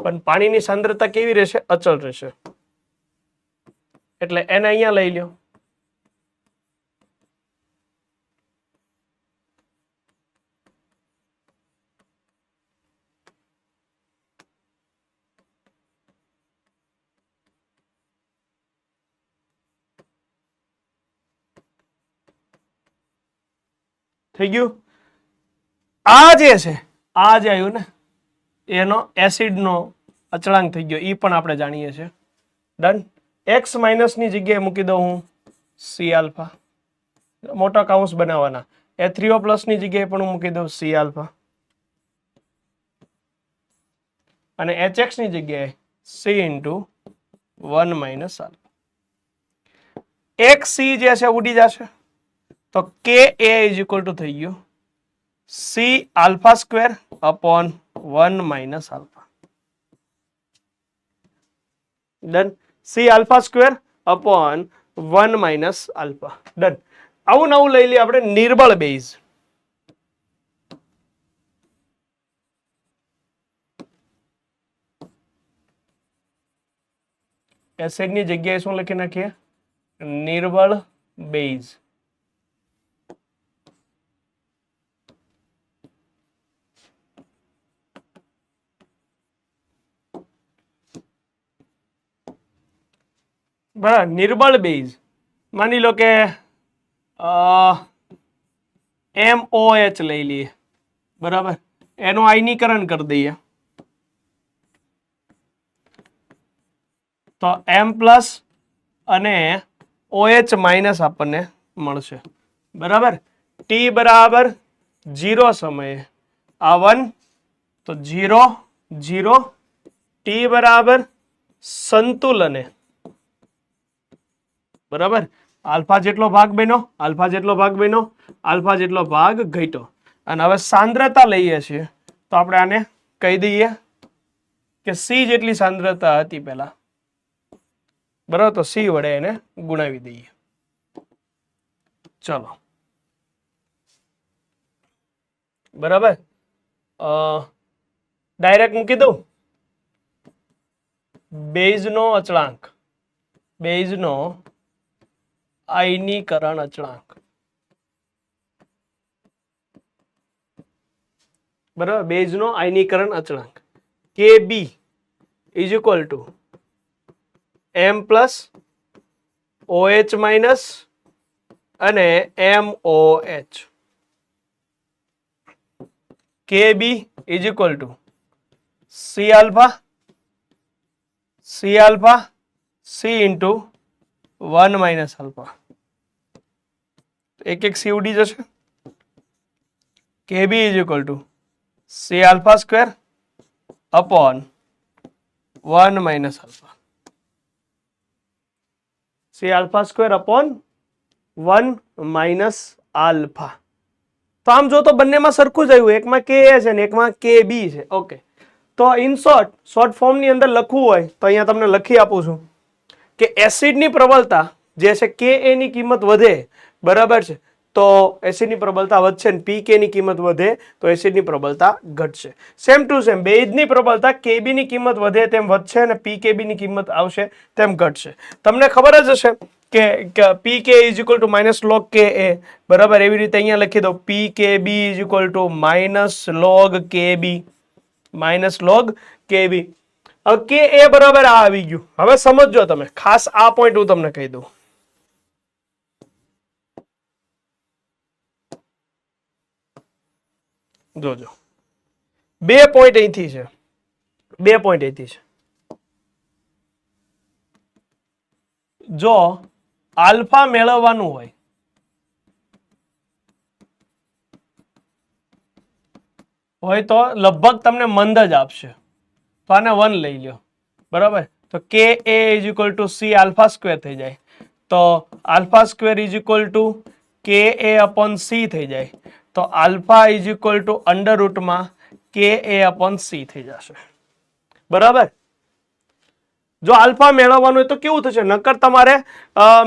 A: પણ પાણીની સાંદ્રતા કેવી રહેશે? અચળ રહેશે. એટલે એને અહીંયા લઈ લ્યો. થઈ ગયું. આ જે છે આ જે આવ્યું ને એનો એસિડનો અચળાંક થઈ ગયો, એ પણ આપણે જાણીએ છીએ. ડન. એક્સ માઇનસની જગ્યાએ મૂકી દઉં હું સી આલ્ફા, મોટા કાઉન્સ બનાવવાના. H3O પ્લસની જગ્યાએ પણ હું મૂકી દઉં સી આલ્ફા અને HX ની જગ્યાએ સી ઇન્ટુ 1 માઇનસ આલ્ફા. એક સી જે છે ઉડી જશે તો K A is equal two થઈ ગયું C alpha square upon 1 minus alpha. Done. C alpha square upon 1 minus alpha. Done. આવું નવું લઈ લઈએ આપણે નિર્બળ બેઝ. એસિડ ની જગ્યાએ શું લખી નાખીએ? નિર્બળ બેઝ. બરાબર. નિર્બળ બેઝ માની લો કે MOH લઈ લઈએ. બરાબર. એનું આયનીકરણ કરી દઈએ તો M પ્લસ અને OH માઇનસ આપણને મળશે. બરાબર. ટી બરાબર 0 સમયે આ 1 તો 0 0. ટી બરાબર સંતુલને. બરાબર. આલ્ફા જેટલો ભાગ બન્યો, આલ્ફા જેટલો ભાગ બન્યો, આલ્ફા જેટલો ભાગ ઘટ્યો. અને હવે સાંદ્રતા લઈએ છીએ તો આપણે આને કહી દઈએ કે સી જેટલી સાંદ્રતા હતી પહેલા. બરાબર. તો સી વડે એને ગુણાવી દઈએ. ચલો. બરાબર. ડાયરેક્ટ મૂકી દઉં. બેઝનો અચળાંક, બેઝનો આયનીકરણ અચળાંક. બરાબર. બેઝનો આયનીકરણ અચળાંક KB is equal two M plus OH minus અને MOH. KB is equal to C alpha C into 1 minus alpha. એક એક સી ઉડી જશે. KB is equal to C alpha square upon 1 minus alpha. C alpha square upon 1 minus alpha. તો આમ જો તો બંનેમાં સરખું જ આવ્યું. એકમાં કે છે ને એકમાં KB છે. ઓકે. તો ઇન શોર્ટ ફોર્મની અંદર લખવું હોય તો અહીંયા તમને લખી આપું છું કે એસિડની પ્રબળતા જે છે કે એની કિંમત વધે. બરાબર છે. તો એસિડની પ્રબળતા વધશે ને પીકે ની કિંમત વધે તો એસિડની પ્રબળતા ઘટશે. સેમ ટુ સેમ બેઝની પ્રબળતા કેબી ની કિંમત વધે તેમ વધશે અને પીકેબી ની કિંમત આવશે તેમ ઘટશે. તમને ખબર જ હશે કે P K is equal to minus log K A. બરાબર. એવી રીતે અહીંયા લખી દો P K B is equal to minus log K B, minus log K B. હવે કે એ બરાબર આ આવી ગયું. હવે સમજો તમે ખાસ આ પોઈન્ટ હું તમને કહી દઉં. જોજો 2 પોઈન્ટ અહીંથી છે, 2 પોઈન્ટ અહીંથી છે. જો આલ્ફા મેળવવાનું હોય તો લગભગ તમને મંદ જ આપશે. તો આને 1 લઈ લ્યો. બરાબર. તો K A is equal to C alpha square થઈ જાય. તો alpha square is equal to K A upon C થઈ જાય. તો alpha is equal to under રૂટમાં કે એ અપોન સી થઈ જશે. બરાબર. જો આલ્ફા મેળવવાનું હોય તો કેવું થશે? નકર તમારે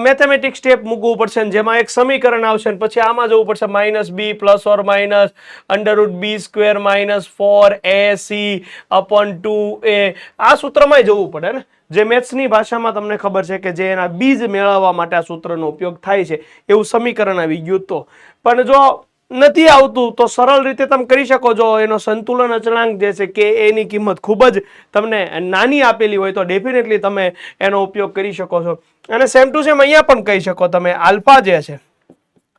A: મેથેમેટિક સ્ટેપ મૂકવું પડશે જેમાં એક સમીકરણ આવશે ને પછી આમાં જવું પડશે minus B plus or minus under root B square minus 4AC upon 2A. આ સૂત્રમાં જવું પડે ને. જે મેથ્સની ભાષામાં તમને ખબર છે કે જે એના બીજ મેળવવા માટે આ સૂત્રનો ઉપયોગ થાય છે એવું સમીકરણ આવી ગયું. તો પણ જો નથી આવતું તો સરળ રીતે તમે કરી શકો. જો એનો સંતુલન અચળાંક જે છે કે એની કિંમત ખૂબ જ તમને નાની આપેલી હોય તો ડેફિનેટલી તમે એનો ઉપયોગ કરી શકો છો. અને સેમ ટુ સેમ અહીંયા પણ કહી શકો તમે આલ્ફા જે છે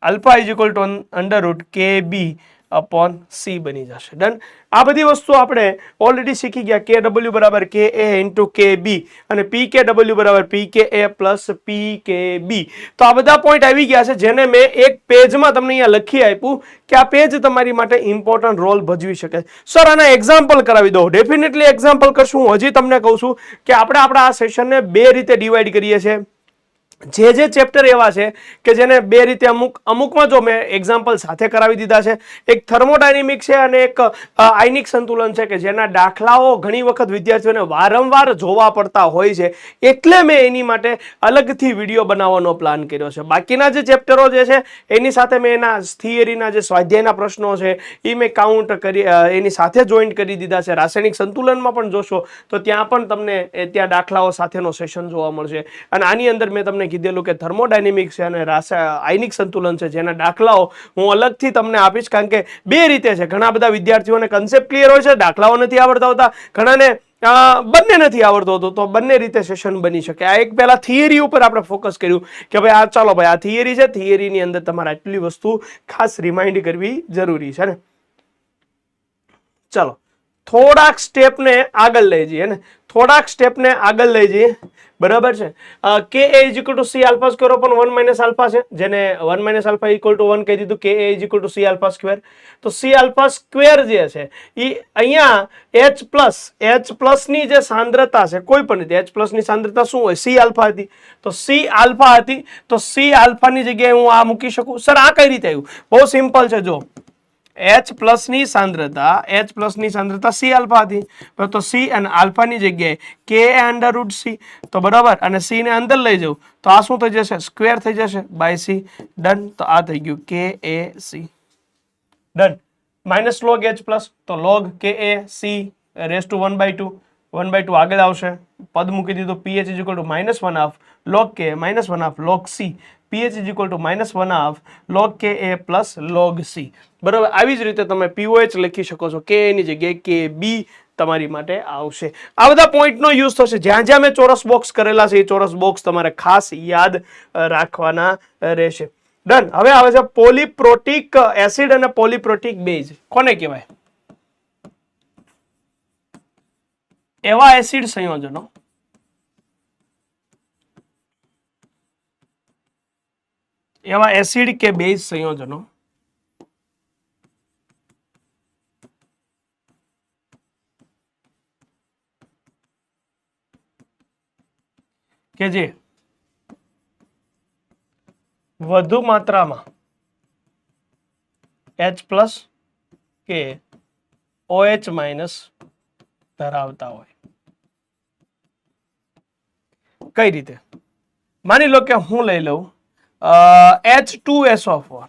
A: alpha is equal to under route કે બી અપોન સી બની જશે. ડન. આ બધી વસ્તુ આપણે ઓલરેડી શીખી ગયા. કે ડબલ્યુ બરાબર કે એ ઇન્ટુ કે બી અને પી કે ડબલ્યુ બરાબર પી કે એ પ્લસ પી કે બી. તો આ બધા પોઈન્ટ આવી ગયા છે જેને મેં એક પેજમાં તમને અહીંયા લખી આપ્યું કે આ પેજ તમારી માટે ઇમ્પોર્ટન્ટ રોલ ભજવી શકે. સર આના એક્ઝામ્પલ કરાવી દો. ડેફિનેટલી એક્ઝામ્પલ કરશું. હું હજી તમને કહું છું કે આપણે આપણા આ સેશનને બે રીતે ડિવાઈડ કરીએ છીએ. જે ચેપ્ટર એવા છે કે જેને બે રીતે અમુકમાં જો મેં એક્ઝામ્પલ સાથે કરાવી દીધા છે. એક થર્મોડાયનેમિક છે અને એક આયનિક સંતુલન છે કે જેના દાખલાઓ ઘણી વખત વિદ્યાર્થીઓને વારંવાર જોવા પડતા હોય છે, એટલે મેં એની માટે અલગથી વિડીયો બનાવવાનો પ્લાન કર્યો છે. બાકીના જે ચેપ્ટરો જે છે એની સાથે મેં એના થિયરીના જે સ્વાધ્યાયના પ્રશ્નો છે એ મેં કાઉન્ટ કરી એની સાથે જોઈન્ટ કરી દીધા છે. રાસાયણિક સંતુલનમાં પણ જોશો તો ત્યાં પણ તમને ત્યાં દાખલાઓ સાથેનો સેશન જોવા મળશે. અને આની અંદર મેં તમને કીધેલું કે થર્મોડાયનેમિક્સ છે અને આયનિક સંતુલન છે જેના દાખલાઓ હું અલગથી તમને આપીશ, કારણ કે બે રીતે છે. ઘણા બધા વિદ્યાર્થીઓને કન્સેપ્ટ ક્લિયર હોય છે, દાખલાઓ નથી આવડતા હોતા, ઘણાને બંને નથી આવડતો હતો, તો બંને રીતે સેશન બની શકે. આ એક પહેલા થિયરી ઉપર આપણે ફોકસ કર્યું કે ભાઈ આ ચાલો ભાઈ આ થિયરી છે, થિયરીની અંદર તમારે આટલી વસ્તુ ખાસ રિમાઇન્ડ કરવી જરૂરી છે ને. ચલો થોડાક સ્ટેપને આગળ લઈ જઈએ ને, થોડાક સ્ટેપને આગળ લઈ જઈએ. બરાબર છે. K A is equal to C alpha square upon 1 minus alpha છે, જેને 1 માઇનસ આલ્ફા ઇક્વલ ટુ 1 કહી દીધું. K A is equal to C alpha square. તો સી આલ્ફા સ્ક્વેર જે છે એ અહીંયા એચ પ્લસ ની જે સાંદ્રતા છે કોઈ પણ રીતે એચ પ્લસ ની સાંદ્રતા શું હોય? સી આલ્ફા હતી. તો સી આલ્ફા હતી તો સી આલ્ફા ની જગ્યાએ હું આ મૂકી શકું. સર આ કઈ રીતે આવ્યું? બહુ સિમ્પલ છે. જો H પ્લસ ની સાંદ્રતા સી આલ્ફા હતી, તો સી અને આલ્ફા ની જગ્યાએ કે અંડર રૂટ સી. તો બરાબર, અને સી ને અંદર લઈ જવું તો આ શું થઈ જશે? સ્ક્વેર થઈ જશે બાય સી. ડન. તો આ થઈ ગયું K A C. Done. Minus log H plus તો log K A C raise to 1/2 1/2 આગળ આવશે. પદ મૂકી દીધું. PH is equal two -1/2 log કે -1/2 log C. PH is equal two -1/2 log K A plus log C. બરાબર. આવી જ રીતે તમે પીઓએચ લખી શકો છો. કે એની જગ્યાએ કે બી તમારી માટે આવશે. આ બધા પોઈન્ટનો યુઝ થશે. જ્યાં જ્યાં મેં ચોરસ બોક્સ કરેલા છે એ ચોરસ બોક્સ તમારે ખાસ યાદ રાખવાના રહેશે. ડન. હવે આવે છે પોલીપ્રોટિક એસિડ અને પોલીપ્રોટિક બેઝ. કોને કહેવાય? એવા એસિડ સંયોજનો એવા એસિડ કે બેઝ સંયોજનો કે જે વધુ માત્રામાં H પ્લસ કે OH માઇનસ ધરાવતા હોય. કઈ રીતે? માની લો કે હું લઈ લઉં H2SO4,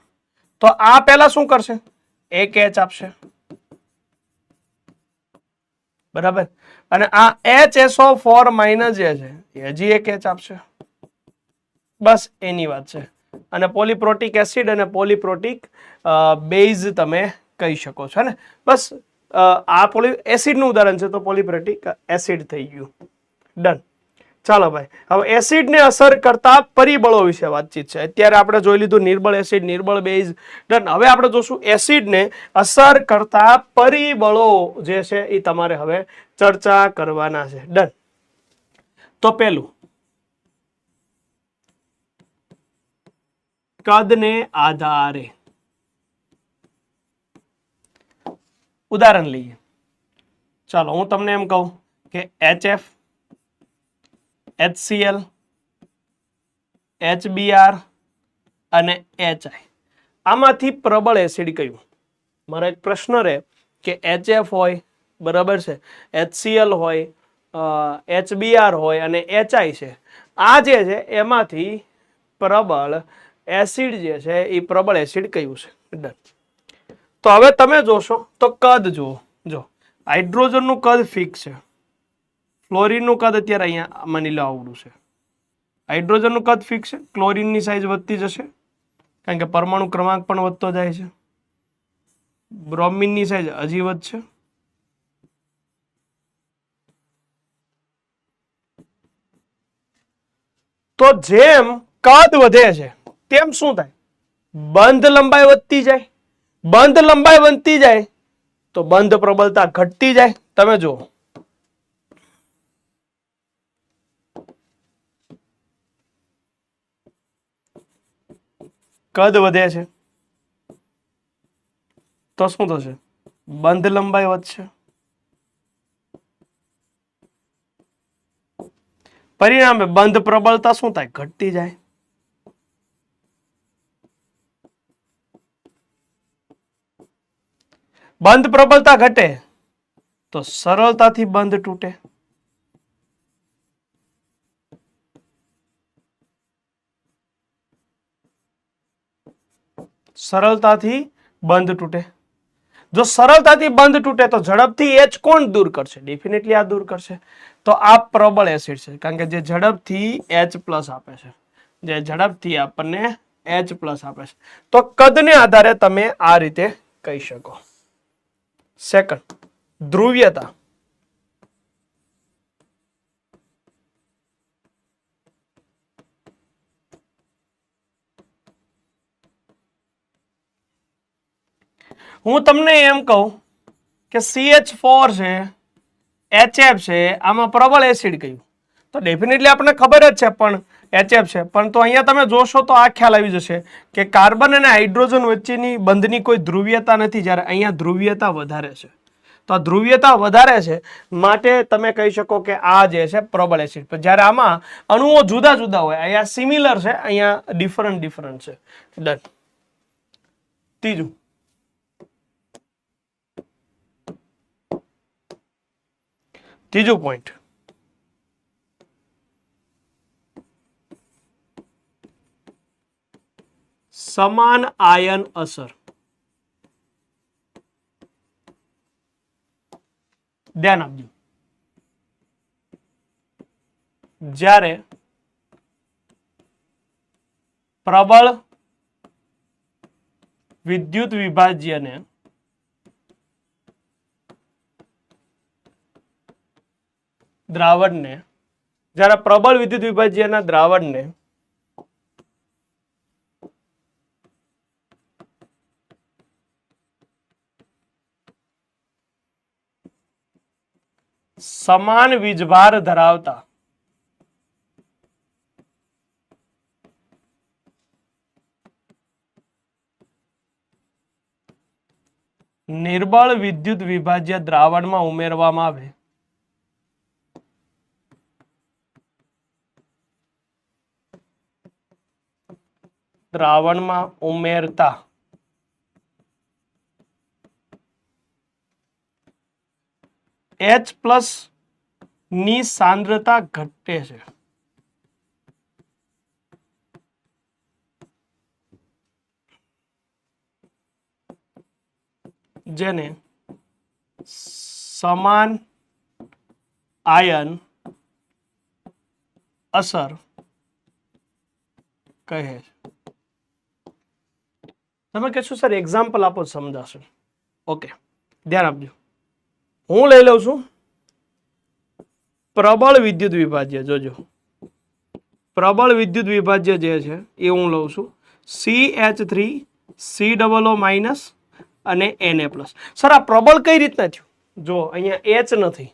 A: તો આ પહેલા શું કરશે? એક H આપશે. બરાબર. અને આ HSO4 માઇનસ જે છે એ હજી એક H આપશે. બસ એની વાત છે. અને પોલીપ્રોટિક એસિડ અને પોલીપ્રોટિક બેઝ તમે કહી શકો છો ને. બસ આ એસિડનું ઉદાહરણ છે તો પોલીપ્રોટિક એસિડ થઈ ગયું. ડન. ચાલો ભાઈ, હવે એસિડને અસર કરતા પરિબળો વિશે વાતચીત છે. અત્યારે આપણે જોઈ લીધું નિર્બળ એસિડ, નિર્બળ બેઝ. ડન. હવે આપણે જોશું એસિડને અસર કરતા પરિબળો જે છે એ તમારે હવે ચર્ચા કરવાના છે. ડન. તો પેલું કદને આધારે. ઉદાહરણ લઈએ. ચાલો હું તમને એમ કહું કે HF, HCl, HBr અને HI આમાંથી પ્રબળ એસિડ કયું? મારો એક પ્રશ્ન રહે કે HF હોય, બરાબર છે, HCl હોય, HBr હોય અને HI છે. આ જે છે એમાંથી પ્રબળ એસિડ જે છે એ પ્રબળ એસિડ કયું છે? ડન. તો હવે તમે જોશો તો કદ જુઓ. જો હાઇડ્રોજનનું કદ ફિક્સ છે, ફ્લોરિનનું કદ અત્યારે અહીંયા માની લો આવડું છે. હાઇડ્રોજનનું કદ ફિક્સ છે, ક્લોરિનની સાઇઝ વધતી જશે કારણ કે પરમાણુ ક્રમાંક પણ વધતો જાય છે. બ્રોમિનની સાઇઝ હજી વધશે. તો જેમ કદ વધે છે તેમ શું થાય? બંધ લંબાઈ વધતી જાય, બંધ લંબાઈ વધતી જાય તો બંધ પ્રબળતા ઘટતી જાય. તમે જુઓ કદ વધે છે તો શું થશે? બંધ લંબાઈ વધશે. પરિણામે બંધ પ્રબળતા શું થાય? ઘટતી જાય. બંધ પ્રબળતા ઘટે તો સરળતાથી બંધ તૂટે. સરળતાથી બંધ તૂટે. જો સરળતાથી બંધ તૂટે તો ઝડપથી એચ કોણ દૂર કરશે? ડેફિનેટલી આ દૂર કરશે. તો આ પ્રબળ એસિડ છે, કારણ કે જે ઝડપથી H+ આપે છે, જે ઝડપથી આપણને H+ આપે છે. તો કદને આધારે તમે આ રીતે કહી શકો. સેકન્ડ, ધ્રુવીયતા. હું તમને એમ કહું કે CH4 છે, HF છે, આમાં પ્રબળ એસિડ કયું? તો ડેફિનેટલી આપણને ખબર જ છે પણ HF છે. પણ તો અહીંયા તમે જોશો તો આ ખ્યાલ આવી જશે કે કાર્બન અને હાઇડ્રોજન વચ્ચેની બંધની કોઈ ધ્રુવીયતા નથી, જ્યારે અહીંયા ધ્રુવીયતા વધારે છે. તો આ ધ્રુવીયતા વધારે છે માટે તમે કહી શકો કે આ જે છે પ્રબળ એસિડ. પણ જ્યારે આમાં અણુઓ જુદા જુદા હોય, અહીંયા સિમિલર છે, અહીંયા ડિફરન્ટ છે. ડન. ત્રીજું, પોઈન્ટ, સમાન આયન અસર. ધ્યાન આપજો. જ્યારે પ્રબળ વિદ્યુત વિભાજ્યને દ્રાવણને, જ્યારે પ્રબળ વિદ્યુત વિભાજ્યના દ્રાવણને સમાન વીજભાર ધરાવતા નિર્બળ વિદ્યુત વિભાજ્ય દ્રાવણમાં ઉમેરવામાં આવે દ્રાવણમાં ઉમેરતા H+ ની સાંદ્રતા ઘટે છે. જેને સમાન આયન અસર કહે છે. તમે કહેશો સર એક્ઝામ્પલ આપો સમજાશે. ઓકે, ધ્યાન આપજો. હું લઈ લઉં છું પ્રબળ વિદ્યુત વિભાજ્ય. જોજો, પ્રબળ વિદ્યુત વિભાજ્ય જે છે એ હું લઉં છું CH3 COO- અને Na+. સર આ પ્રબળ કઈ રીતના થયું? જો અહીંયા H નથી,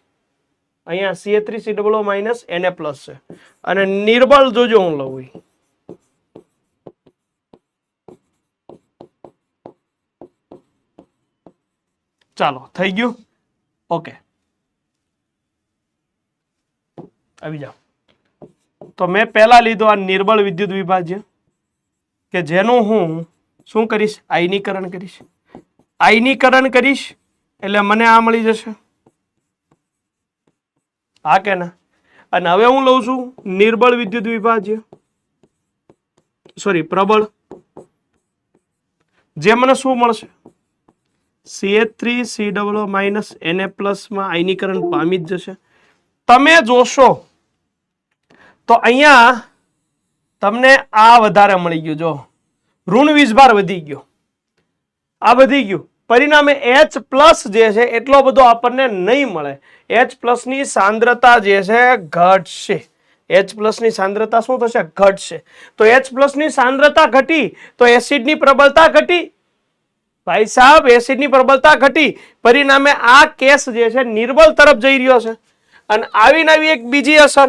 A: અહીંયા CH3 COO- Na+ છે. અને નિર્બળ જોજો હું લઉં. ચાલો, થઈ ગયું. ઓકે, આવી જાઓ. તો મેં પહેલા લીધો આ નિર્બળ વિદ્યુત વિભાજ્ય, કે જેનું હું શું કરીશ? આયનીકરણ કરીશ. આયનીકરણ કરીશ એટલે મને આ મળી જશે, હા કે ના? અને હવે હું લઉં છું નિર્બળ વિદ્યુત વિભાજ્ય, સોરી પ્રબળ, જે મને શું મળશે? CH3 COO- Na+ માં આયનીકરણ પામી જ જશે. તમે જોશો તો અહીંયા તમને આ વધારે મળી ગયું. જો ઋણ વીજભાર વધી ગયો, આ વધી ગયું. પરિણામે H+ જે છે એટલો બધો આપણને નહીં મળે. H+ ની સાંદ્રતા જે છે ઘટશે. H+ ની સાંદ્રતા શું થશે? ઘટશે. તો H+ ની સાંદ્રતા ઘટી તો એસિડની પ્રબળતા ઘટી. ભાઈ સાહેબ, એસિડની પ્રબળતા ઘટી, પરિણામે આ કેસ જે છે નિર્બળ તરફ જઈ રહ્યો છે. અને આવીને આવી એક બીજી અસર,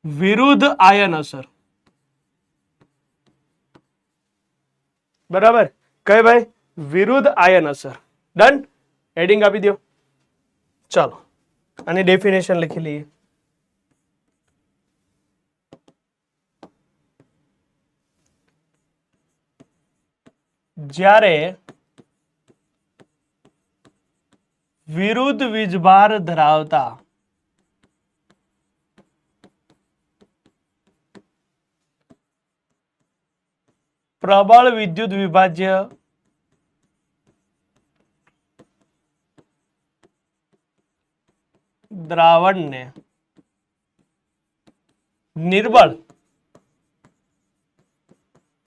A: વિરુદ્ધ આયન અસર. બરાબર, કઈ ભાઈ? વિરુદ્ધ આયન અસર. ડન, હેડિંગ આપી દો. ચાલો અને ડેફિનેશન લખી લઈએ. જ્યારે વિરુદ્ધ વીજભાર ધરાવતા પ્રબળ વિદ્યુત વિભાજ્ય દ્રાવણને નિર્બળ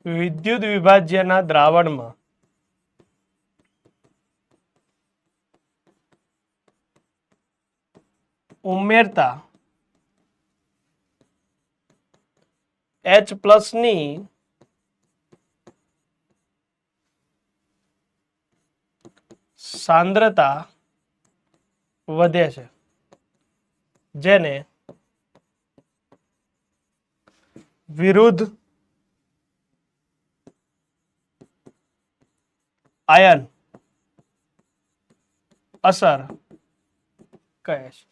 A: વિદ્યુત વિભાજ્યના દ્રાવણમાં ઉમેરતા H+ ની સાંદ્રતા વધે છે, જેને વિરુદ્ધ આયન અસર કહે છે.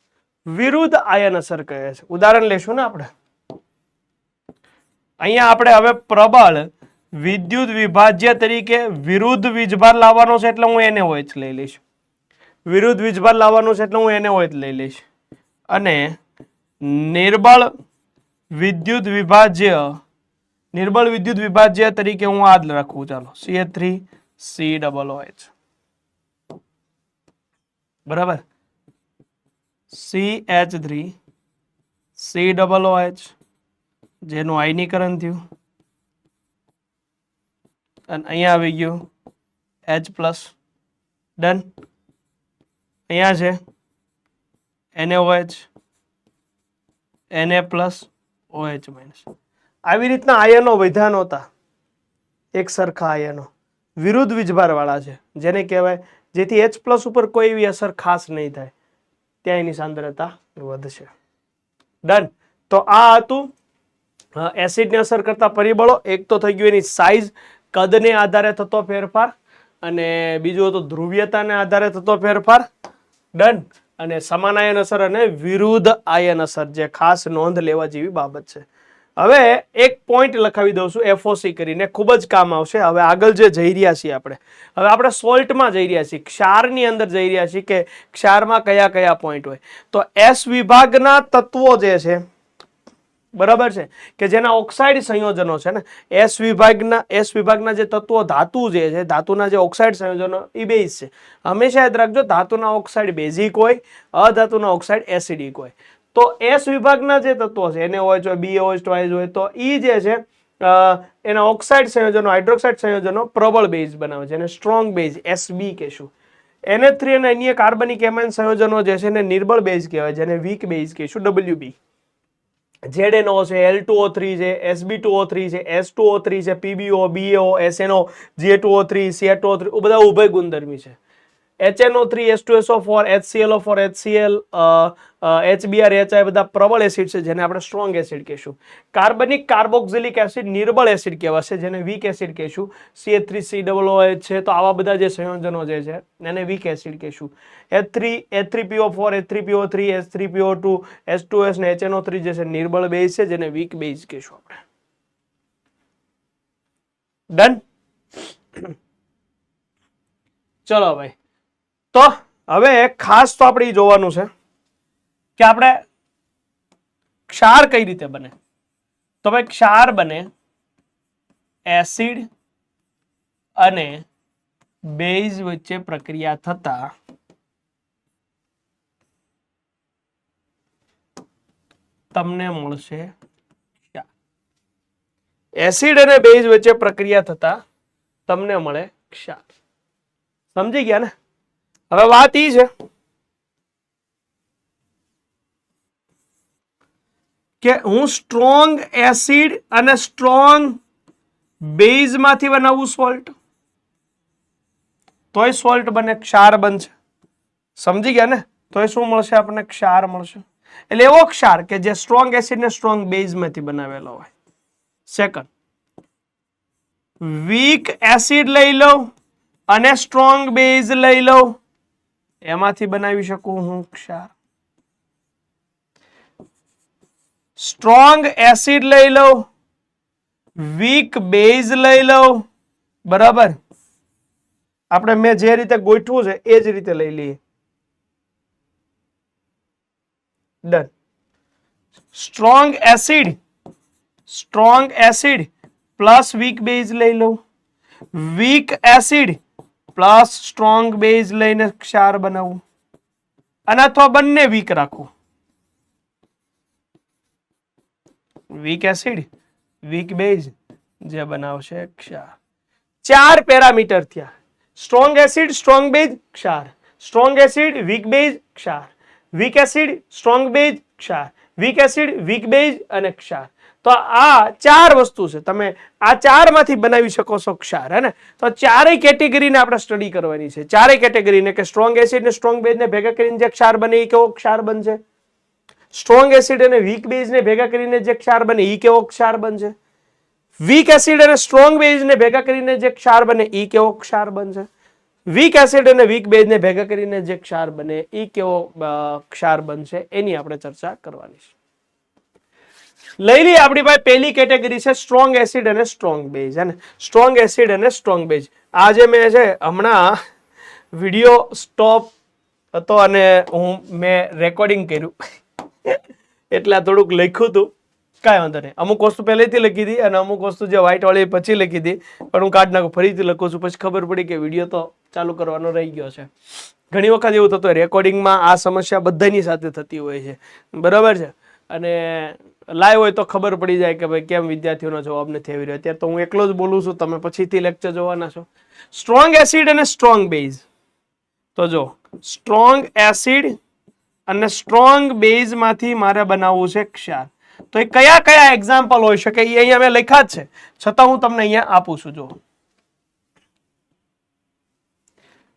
A: વિરુદ્ધ આયન અસર કહે છે. ઉદાહરણ લેશું ને આપણે. અહીંયા આપણે હવે પ્રબળ વિદ્યુત વિભાજ્ય તરીકે વિરુદ્ધ વીજભાર લાવવાનો છે, એટલે હું NaOH લઈ લઈશ. વિરુદ્ધ વીજભાર લાવવાનો છે એટલે હું NaOH લઈ લઈશ. અને નિર્બળ વિદ્યુત વિભાજ્ય તરીકે હું આ જ રાખું. ચાલો, CH3COOH. બરાબર, CH3COOH જેનું આયનીકરણ થયું અને અહીંયા આવી ગયું H+. ડન. અહીંયા છે NaOH, Na+OH-. આવી રીતના આયનો વધ્યા નહોતા, એક સરખા આયનો વિરુદ્ધ વીજભાર વાળા છે, જેને કહેવાય, જેથી H+ ઉપર કોઈ એવી અસર ખાસ નહીં થાય, ત્યાં એની સાંદ્રતા વધશે. ડન. તો આ હતું એસિડને અસર કરતા પરિબળો. એક તો થઈ ગયું એની સાઇઝ, કદને આધારે થતો ફેરફાર, અને બીજું હતું ધ્રુવીયતાને આધારે થતો ફેરફાર. ડન. અને સમાન આયન અસર અને વિરુદ્ધ આયન અસર, જે ખાસ નોંધ લેવા જેવી બાબત છે. હવે એક પોઈન્ટ લખાવી દઉં છું FOC કરીને, ખૂબ જ કામ આવશે. હવે આગળ જે જઈ રહ્યા છીએ આપણે, હવે આપણે સોલ્ટમાં જઈ રહ્યા છીએ, ક્ષારની અંદર જઈ રહ્યા છીએ કે ક્ષારમાં કયા કયા પોઈન્ટ હોય. તો S વિભાગના તત્વો જે છે, બરાબર છે, કે જેના ઓક્સાઇડ સંયોજનો છે ને, S વિભાગના જે તત્વો, ધાતુ જે છે, ધાતુના જે ઓક્સાઇડ સંયોજનો એ બેઝ છે. હંમેશા યાદ રાખજો, ધાતુના ઓક્સાઇડ બેઝિક હોય, અધાતુના ઓક્સાઇડ એસિડિક હોય. તો S વિભાગના જે તત્વો છે, NaOH હોય, BaOH ટ્વાઇસ હોય, તો એ જે છે એના ઓક્સાઇડ સંયોજનો, હાઇડ્રોક્સાઇડ સંયોજનો પ્રબળ બેઝ બનાવે છે, એને સ્ટ્રોંગ બેઝ SB કહેશું. NH3 અને અન્ય કાર્બનિક એમાઇન સંયોજનો જે છે એને નિર્બળ બેઝ કહેવાય, જેને વીક બેઝ કહેશું, WB. ZNO છે, L2O3 છે, Sb2O3 છે, S2O3 છે, PbO, BaO, SNO, Ga2O3, Ca2O3 બધા ઉભય ગુણધર્મી છે. HNO3, H2SO4, HClO4, HCl, HBr, HI બધા પ્રબળ એસિડ છે, જેને આપણે સ્ટ્રોંગ એસિડ કહેશું. કાર્બનિક કાર્બોક્સિલિક એસિડ નિર્બળ એસિડ કહેવાશે, જેને વીક એસિડ કહેશું. CH3COOH છે, તો આવા બધા જે સંયોજનો જે છે એને વીક એસિડ કહેશું. H3PO4, H3PO3, H3PO2, H2S ને HNO3 જે છે નિર્બળ બેઝ છે, જેને વીક બેઝ કહેશું આપણે. ડન. ચલો ભાઈ, તો હવે ખાસ તો આપણે જોવાનું છે કે આપણે ક્ષાર કઈ રીતે બને. તો ભાઈ ક્ષાર બને એસિડ અને બેઝ વચ્ચે પ્રક્રિયા થતા તમને મળશે ક્ષાર. એસિડ અને બેઝ વચ્ચે પ્રક્રિયા થતા તમને મળે ક્ષાર. સમજી ગયા ને? હવે વાત ઈ છે કે હું સ્ટ્રોંગ એસિડ અને સ્ટ્રોંગ બેઝ માંથી બનાવું સોલ્ટ, તોય સોલ્ટ બને, ક્ષાર બનશે. સમજી ગયા ને? તોય શું મળશે આપણને? ક્ષાર મળશે. એટલે એવો ક્ષાર કે જે સ્ટ્રોંગ એસિડ ને સ્ટ્રોંગ બેઝ માંથી બનાવેલો હોય. સેકન્ડ, વીક એસિડ લઈ લઉં અને સ્ટ્રોંગ બેઝ લઈ લઉં, એમાંથી બનાવી શકું હું ક્ષાર. સ્ટ્રોંગ એસિડ લઈ લઉં, વીક બેઝ લઈ લઉં, બરાબર, આપણે મેં જે રીતે ગોઠવું છે એ જ રીતે લઈ લઈએ. Done. Strong acid plus weak base લઈ લઉં, weak acid plus strong base લઈને ક્ષાર બનાવું, અને અથવા બંને વીક રાખવું. વીક એસિડ વીક બેઝ જે બનાવશે ક્ષાર. 4 પેરામીટર થયા. સ્ટ્રોંગ એસિડ સ્ટ્રોંગ બેઝ ક્ષાર, સ્ટ્રોંગ એસિડ વીક બેઝ ક્ષાર, વીક એસિડ સ્ટ્રોંગ બેઝ ક્ષાર, વીક એસિડ વીક બેઝ અને ક્ષાર. તો આ 4 વસ્તુ છે. તમે આ 4 માંથી બનાવી શકો છો ક્ષાર, હે ને? તો ચારેય કેટેગરીને આપણે સ્ટડી કરવાની છે. ચારેય કેટેગરીને કે સ્ટ્રોંગ એસિડ ને સ્ટ્રોંગ બેઝ ને ભેગા કરીને જે ક્ષાર બને એ કેવો ક્ષાર બનશે, સ્ટ્રોંગ એસિડ અને વીક બેઝ ને ભેગા કરીને જે ક્ષાર બને એ કેવો ક્ષાર બનશે, વીક એસિડ અને સ્ટ્રોંગ બેઝ ને ભેગા કરીને જે ક્ષાર બને એ કેવો ક્ષાર બનશે, વીક એસિડ અને વીક બેઝ ને ભેગા કરીને જે ક્ષાર બને એ કેવો ક્ષાર બનશે, એની આપણે ચર્ચા કરવાની છે. લઈ લઈએ આપણી પાસે પહેલી કેટેગરી છે સ્ટ્રોંગ એસિડ અને સ્ટ્રોંગ બેઝ, હે ને? સ્ટ્રોંગ એસિડ અને સ્ટ્રોંગ બેઝ. આજે મેં છે હમણાં વિડીયો સ્ટોપ હતો અને મેં રેકોર્ડિંગ કર્યું એટલે આ થોડુંક લખ્યું હતું. કાંઈ વાંધો નહીં, અમુક વસ્તુ પહેલેથી લખી હતી અને અમુક વસ્તુ જે વ્હાઇટ વાળી પછી લખી હતી, પણ હું કાઢ નાખું, ફરીથી લખું છું. પછી ખબર પડી કે વિડીયો તો ચાલુ કરવાનો રહી ગયો છે. ઘણી વખત એવું થતું હોય રેકોર્ડિંગમાં, આ સમસ્યા બધાની સાથે થતી હોય છે, બરાબર છે? અને લાઈવ હોય તો ખબર પડી જાય કે ભાઈ કેમ વિદ્યાર્થીઓનો જવાબ નથી આવી રહ્યો. અત્યારે તો હું એકલો જ બોલું છું, તમે પછીથી લેક્ચર જોવાના છો. સ્ટ્રોંગ એસિડ અને સ્ટ્રોંગ બેઝ. તો જો સ્ટ્રોંગ એસિડ અને સ્ટ્રોંગ બેઝ માંથી મારે બનાવવું છે ક્ષાર. તો એ કયા કયા એક્ઝામ્પલ હોઈ શકે એ અહીંયા મેં લખ્યા જ છે, છતાં હું તમને અહીંયા આપું છું. જો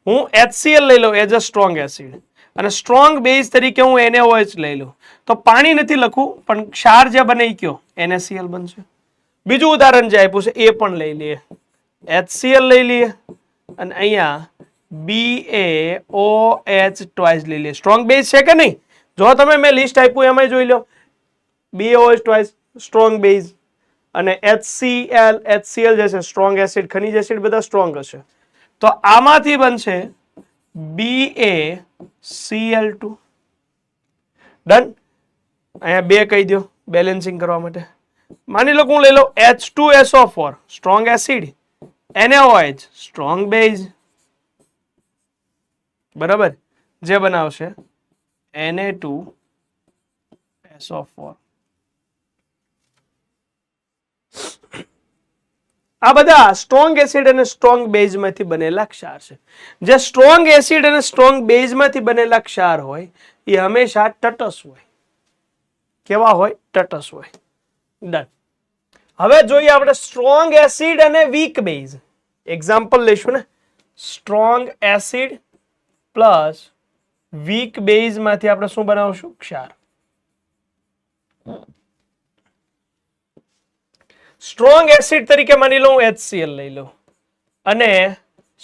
A: હું HCl લઈ લઉં એઝ અ સ્ટ્રોંગ એસિડ અને સ્ટ્રોંગ બેઝ તરીકે હું NaOH લઈ લઉં, તો પાણી નથી લખવું, પણ ક્ષાર જે બને એ કયો NaCl બનશે. બીજું ઉદાહરણ જે આપ્યું છે એ પણ લઈ લઈએ. HCl લઈ લઈએ અને અહીંયા BaOH ટ્વાઇસ લઈ લઈએ. સ્ટ્રોંગ બેઝ છે કે નહીં? જો તમે મેં લિસ્ટ આપ્યું એમાં જોઈ લો. BaOH ટ્વાઇસ સ્ટ્રોંગ બેઝ અને HCl જે છે સ્ટ્રોંગ એસિડ, ખનિજ એસિડ બધા સ્ટ્રોંગ હશે. તો આમાંથી બનશે BaCl2. ડન. અહીંયા 2 કહી દો બેલેન્સિંગ કરવા માટે. માની લો હું લઈ લઉં H2SO4 strong acid, NaOH strong base, બરાબર, જે બનાવશે Na2SO4. આ બધા સ્ટ્રોંગ એસિડ અને સ્ટ્રોંગ બેઝ માંથી બનેલા ક્ષાર છે. જે સ્ટ્રોંગ એસિડ અને સ્ટ્રોંગ બેઝ માંથી બનેલા ક્ષાર હોય એ હંમેશા તટસ્થ હોય. કેવા હોય? તટસ્થ હોય. ડન. હવે જોઈએ આપણે સ્ટ્રોંગ એસિડ અને વીક બેઝ. એક્ઝામ્પલ લઈશું ને. Strong acid plus weak base માંથી આપણે શું બનાવશું? ક્ષાર. સ્ટ્રોંગ એસિડ તરીકે માની લો હું HCl લઈ લઉં અને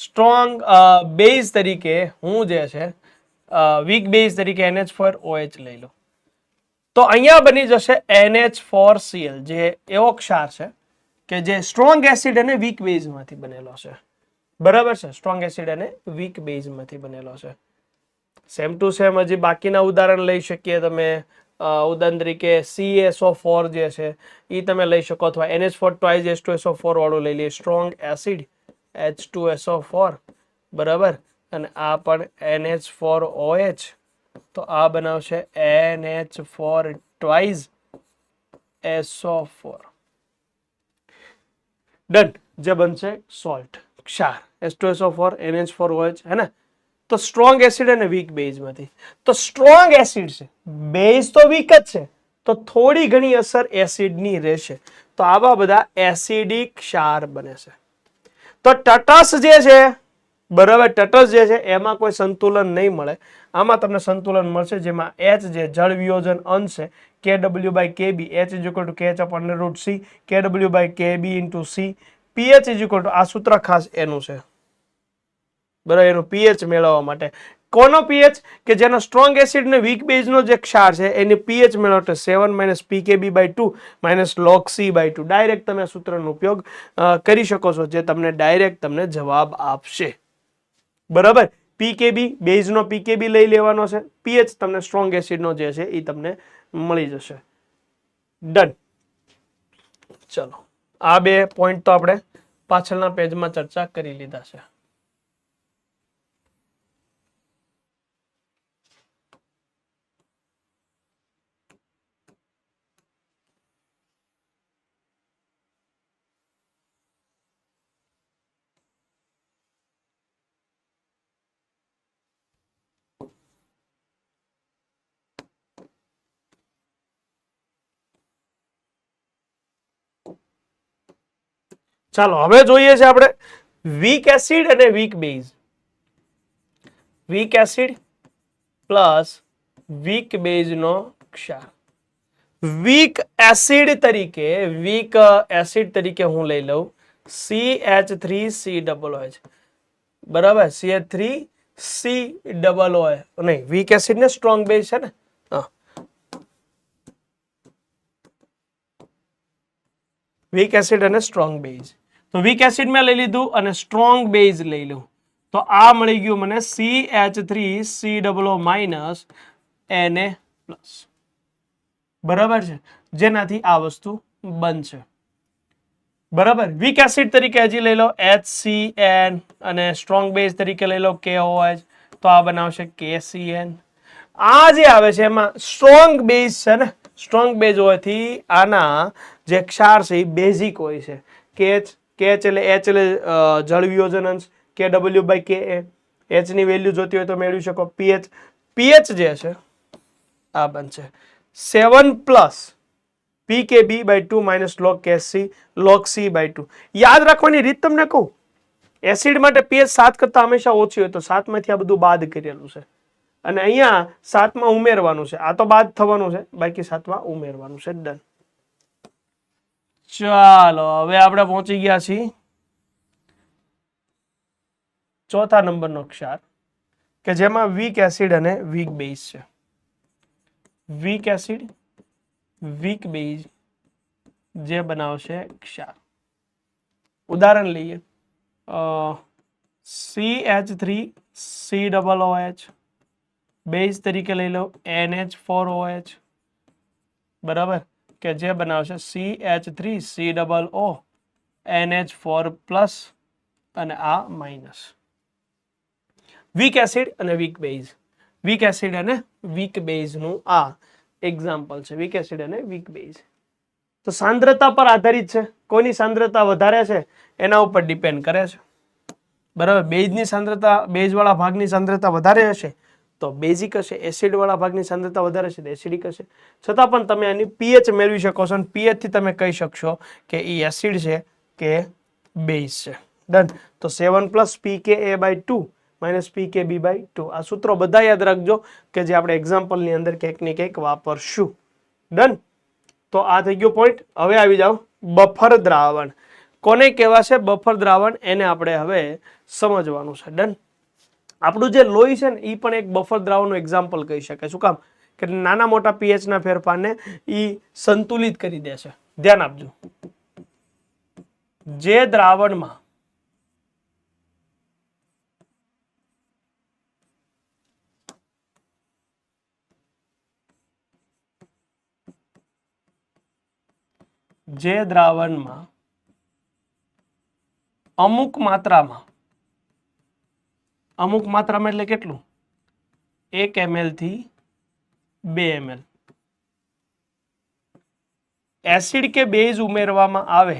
A: સ્ટ્રોંગ બેઝ તરીકે હું જે છે વીક બેઝ તરીકે NH4OH લઈ લઉં. તો અહીંયા બની જશે NH4Cl, જે એવો ક્ષાર છે કે જે સ્ટ્રોંગ એસિડ અને વીક બેઝ માંથી બનેલો છે. બરાબર છે? સ્ટ્રોંગ એસિડ અને વીક બેઝ માંથી બનેલો છે. સેમ ટુ સેમ હજી બાકીના ઉદાહરણ લઈ શકીએ તમે. ઉદાહરણ તરીકે CaSO4 જે છે એ તમે લઈ શકો, અથવા NH4 ટ્વાઇસ H2SO4 વાળું લઈ લઈએ. સ્ટ્રોંગ એસિડ H2SO4, બરાબર, અને આ પણ NH4OH, તો આ બનાવશે NH4 ટ્વાઇસ SO4. ડન. જે બનશે સોલ્ટ, ક્ષાર, H2SO4 NH4OH, હે ને? તો સ્ટ્રોંગ એસિડ અને વીક બેઝ માંથી, તો સ્ટ્રોંગ એસિડ છે, બેઝ તો વીક જ છે, તો થોડી ઘણી અસર એસિડની રહેશે, તો આવા બધા એસિડિક ક્ષાર બને છે. તો તટસ્થ જે છે, બરાબર, તટસ્થ જે છે એમાં કોઈ સંતુલન નહીં મળે. આમાં તમને સંતુલન મળશે, જેમાં H જે જળ વિયોજન અંશ છે, KW/Kb, H = KH/√C, KW/Kb × C, pH = આ સૂત્ર ખાસ એનું છે, બરાબર, એનું pH મેળવવા માટે. કોનો pH? કે જેનો સ્ટ્રોંગ એસિડ ને વીક બેઝ નો જે ક્ષાર છે એની pH મેળવવા 7 - pKb/2 - log C/2. ડાયરેક્ટ તમે સૂત્રનો ઉપયોગ કરી શકો છો, જે તમને ડાયરેક્ટ તમને જવાબ આપશે, બરાબર. પીકેબી બેઝ નો પીકેબી લઈ લેવાનો છે, પીએચ તમને સ્ટ્રોંગ એસિડ નો જે છે એ તમને મળી જશે. ડન. ચલો, આ બે પોઈન્ટ તો આપણે પાછળના પેજમાં ચર્ચા કરી લીધા છે. ચાલો, હવે જોઈએ છે આપણે વીક એસિડ અને weak base. Weak acid plus weak base નો ક્ષાર. વીક એસિડ તરીકે હું લઈ લઉં CH3COOH, બરાબર, CH3COOH. નહીં, વીક એસિડ ને સ્ટ્રોંગ બેઝ છે ને, વીક એસિડ અને સ્ટ્રોંગ બેઝ. તો વીક એસિડ મેં લઈ લીધું અને સ્ટ્રોંગ બેઝ લઈ લઉં, તો આ મળી ગયું મને CH3COO- Na+, બરાબર છે, જેનાથી આ વસ્તુ બનશે, બરાબર. વીક એસિડ તરીકે હજી લઈ લો HCN અને સ્ટ્રોંગ બેઝ તરીકે લઈ લો KOH, તો આ બનાવશે KCN. આ જે આવે છે એમાં સ્ટ્રોંગ બેઝ છે ને, સ્ટ્રોંગ બેઝ હોવાથી આના જે ક્ષાર છે એ બેઝિક હોય છે. KH એટલે H એટલે જળ વિયોજન અંશ, KW/Ka, H ની વેલ્યુ જોતી હોય તો મેળવી શકો. pH જે છે આ બનશે 7 + pKb/2 - log C/2. યાદ રાખવાની રીત તમને કહું, એસિડ માટે pH 7 કરતા હંમેશા ઓછી હોય, તો 7 માંથી આ બધું બાદ કરેલું છે, અને અહીંયા 7 માં ઉમેરવાનું છે. આ તો બાદ થવાનું છે, બાકી 7 માં ઉમેરવાનું છે. ડન. ચાલો, હવે આપણે પહોંચી ગયા છીએ ચોથા નંબરનો ક્ષાર, કે જેમાં વીક એસિડ અને વીક બેઝ છે. વીક એસિડ, વીક બેઝ જે બનાવશે ક્ષાર. ઉદાહરણ લઈએ, CH3COOH, બેઝ તરીકે લઈ લો NH4OH, બરાબર, કે જે બનાવશે CH3COO NH4+ અને આ માઇનસ. વીક એસિડ અને વીક બેઝ, વીક એસિડ અને વીક બેઝ નું આ એક્ઝામ્પલ છે, વીક એસિડ અને વીક બેઝ. તો સાંદ્રતા પર આધારિત છે, કોની સાંદ્રતા વધારે છે એના ઉપર ડિપેન્ડ કરે છે, બરાબર. બેઝની સાંદ્રતા, બેઝ વાળા ભાગની સાંદ્રતા વધારે હશે તો બેઝિક હશે, એસિડ વાળા ભાગની સાંદ્રતા વધારે છે તો એસિડિક હશે. છતાં પણ તમે આની pH મેળવી શકો છો, અને pH થી તમે કહી શકશો કે એ એસિડ છે કે બેઝ છે. ડન. તો 7 + pKa/2 - pKb/2. આ સૂત્રો બધા યાદ રાખજો, કે જે આપણે એક્ઝામ્પલ ની અંદર કંઈક ને કંઈક વાપરશું. ડન. તો આ થઈ ગયો પોઈન્ટ. હવે આવી જાવ બફર દ્રાવણ. કોને કહેવાશે બફર દ્રાવણ, એને આપણે હવે સમજવાનું છે. ડન. આપણું જે લોહી છે ને એ પણ એક બફર દ્રાવણનું એક્ઝામ્પલ કહી શકાય. શું કામ? કે નાના મોટા pH ના ફેરફારને એ સંતુલિત કરી દે છે. ધ્યાન આપજો, જે દ્રાવણમાં અમુક માત્રામાં એટલે કેટલું? 1 ml થી 2 ml એસિડ કે બેઝ ઉમેરવામાં આવે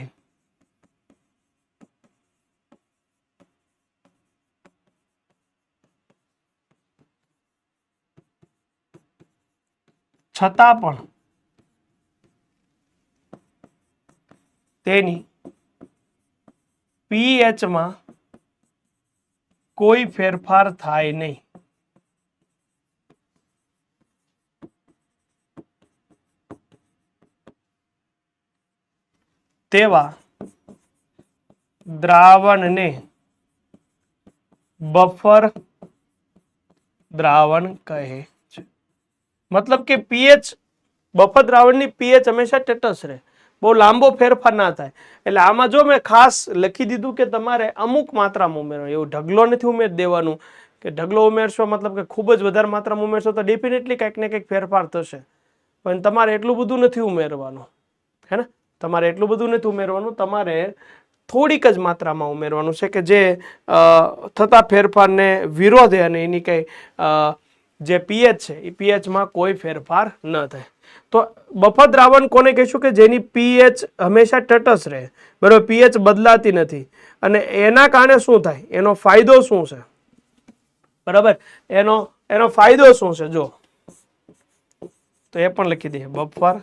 A: છતાં પણ તેની પીએચ માં કોઈ ફેરફાર થાય નહીં તેવા દ્રાવણને બફર દ્રાવણ કહે છે. મતલબ કે પીએચ બફર દ્રાવણની પીએચ હંમેશા સ્ટેટસ રહે, બહુ લાંબો ફેરફાર ના થાય. એટલે આમાં જો મેં ખાસ લખી દીધું કે તમારે અમુક માત્રામાં ઉમેરવાનું, એવું ઢગલો નથી ઉમેર દેવાનું કે ઢગલો ઉમેરશો મતલબ કે ખૂબ જ વધારે માત્રામાં ઉમેરશો તો ડેફિનેટલી કંઈક ને કંઈક ફેરફાર થશે, પણ તમારે એટલું બધું નથી ઉમેરવાનું, હે ને? તમારે એટલું બધું નથી ઉમેરવાનું, તમારે થોડીક જ માત્રામાં ઉમેરવાનું છે કે જે થતા ફેરફારને વિરોધે અને એની કઈ જે પીએચ છે એ પીએચમાં કોઈ ફેરફાર ન થાય. તો બફર દ્રાવણ કોને કહીશું કે જેની પીએચ હંમેશા તટસ્થ રહે, બરાબર, પીએચ બદલાતી નથી. અને એના કારણે શું થાય, એનો ફાયદો શું છે, બરાબર, એનો ફાયદો શું છે જો, તો એ પણ લખી દઈએ. બફર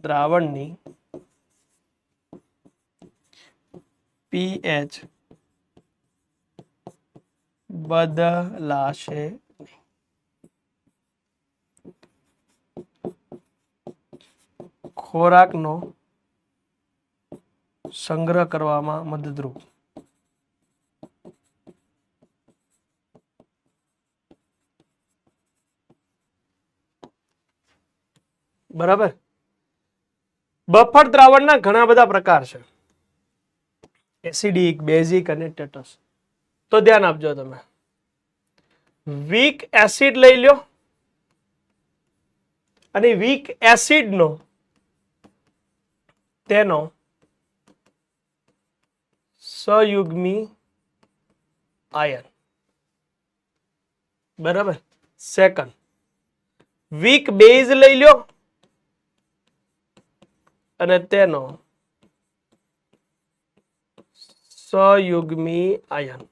A: દ્રાવણની પીએચ બદલાશે નહીં. ખોરાકનો સંગ્રહ કરવામાં મદદરૂપ. બરાબર. બફર દ્રાવણના ઘણા બધા પ્રકાર છે, એસિડિક, બેઝિક અને ટેટસ. તો ધ્યાન આપજો તમે. વીક એસિડ લઈ લો અને વીક એસિડ નો તેનો સહયુગ્મી આયન, બરાબર. સેકન્ડ, વીક બેઝ લઈ લો અને તેનો સહયુગ્મી આયન,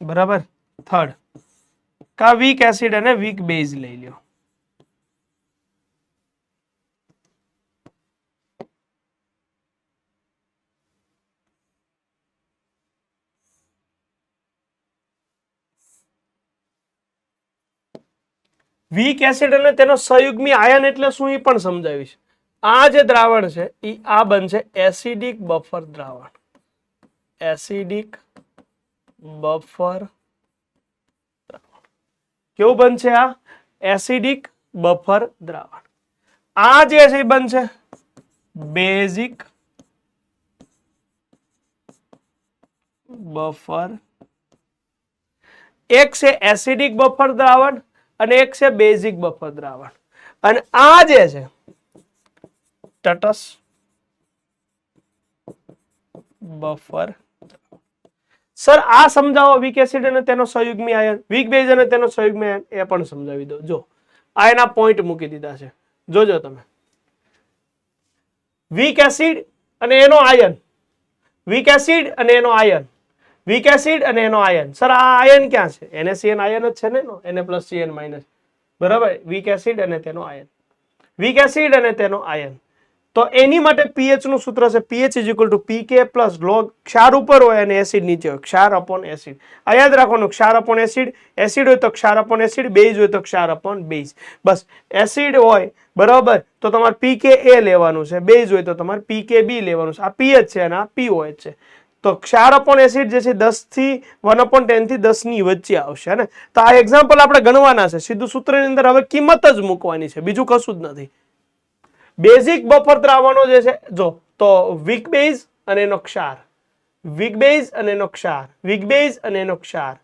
A: બરાબર. થર્ડ, કા વીક એસિડ અને વીક બેઝ લઈ લો. વીક એસિડ અને તેનો સહયુગ્મી આયન એટલે શું એ પણ સમજાવીશ. આ જે દ્રાવણ છે એ આ બનશે એસિડિક બફર દ્રાવણ. એસિડિક બફર કેવું બનશે? આ એસિડિક બફર દ્રાવણ. આ જે છે એ બનશે બેઝિક બફર. એક છે એસિડિક બફર દ્રાવણ અને એક છે બેઝિક બફર દ્રાવણ. અને આ જે છે તટસ્થ બફર. સર આ સમજાવો, વીક એસિડ અને તેનો સહયુગ્મી આયન, વીક બેઝ અને તેનો સહયુગ્મી આયન, એ પણ સમજાવી દો. જો આ એના પોઈન્ટ મૂકી દીધા છે, જોજો તમે. વીક એસિડ અને એનો આયન, વીક એસિડ અને એનો આયન, વીક એસિડ અને એનો આયન. સર આ આયન ક્યાં છે? NaCN આયન જ છે ને, Na+CN-, બરાબર. વીક એસિડ અને તેનો આયન, વીક એસિડ અને તેનો આયન. તો એની માટે પીએચ નું સૂત્ર છે pH = pK + log. ક્ષાર ઉપર હોય અને એસિડ નીચે હોય, ક્ષાર અપોન એસિડ. આ યાદ રાખવાનું, ક્ષાર અપોન એસિડ, એસિડ હોય તો ક્ષાર અપોન એસિડ, બેઝ હોય તો ક્ષાર અપોન બેઝ. બસ એસિડ હોય બરાબર તો તમારે pKa લેવાનું છે, બેઝ હોય તો તમારે pKb લેવાનું છે. આ pH છે અને આ pOH છે. તો ક્ષાર અપોન એસિડ જે છે 10 થી 1/10 થી 10 ની વચ્ચે આવશે ને. તો આ એક્ઝામ્પલ આપણે ગણવાના છે, સીધું સૂત્રની અંદર હવે કિંમત જ મૂકવાની છે, બીજું કશું જ નથી. બેઝિક બફર દ્રાવણો જે છે જો, તો વીક બેઝ અને એનો ક્ષાર, વીક બેઝ અને એનો ક્ષાર, વીક બેઝ અને એનો ક્ષાર.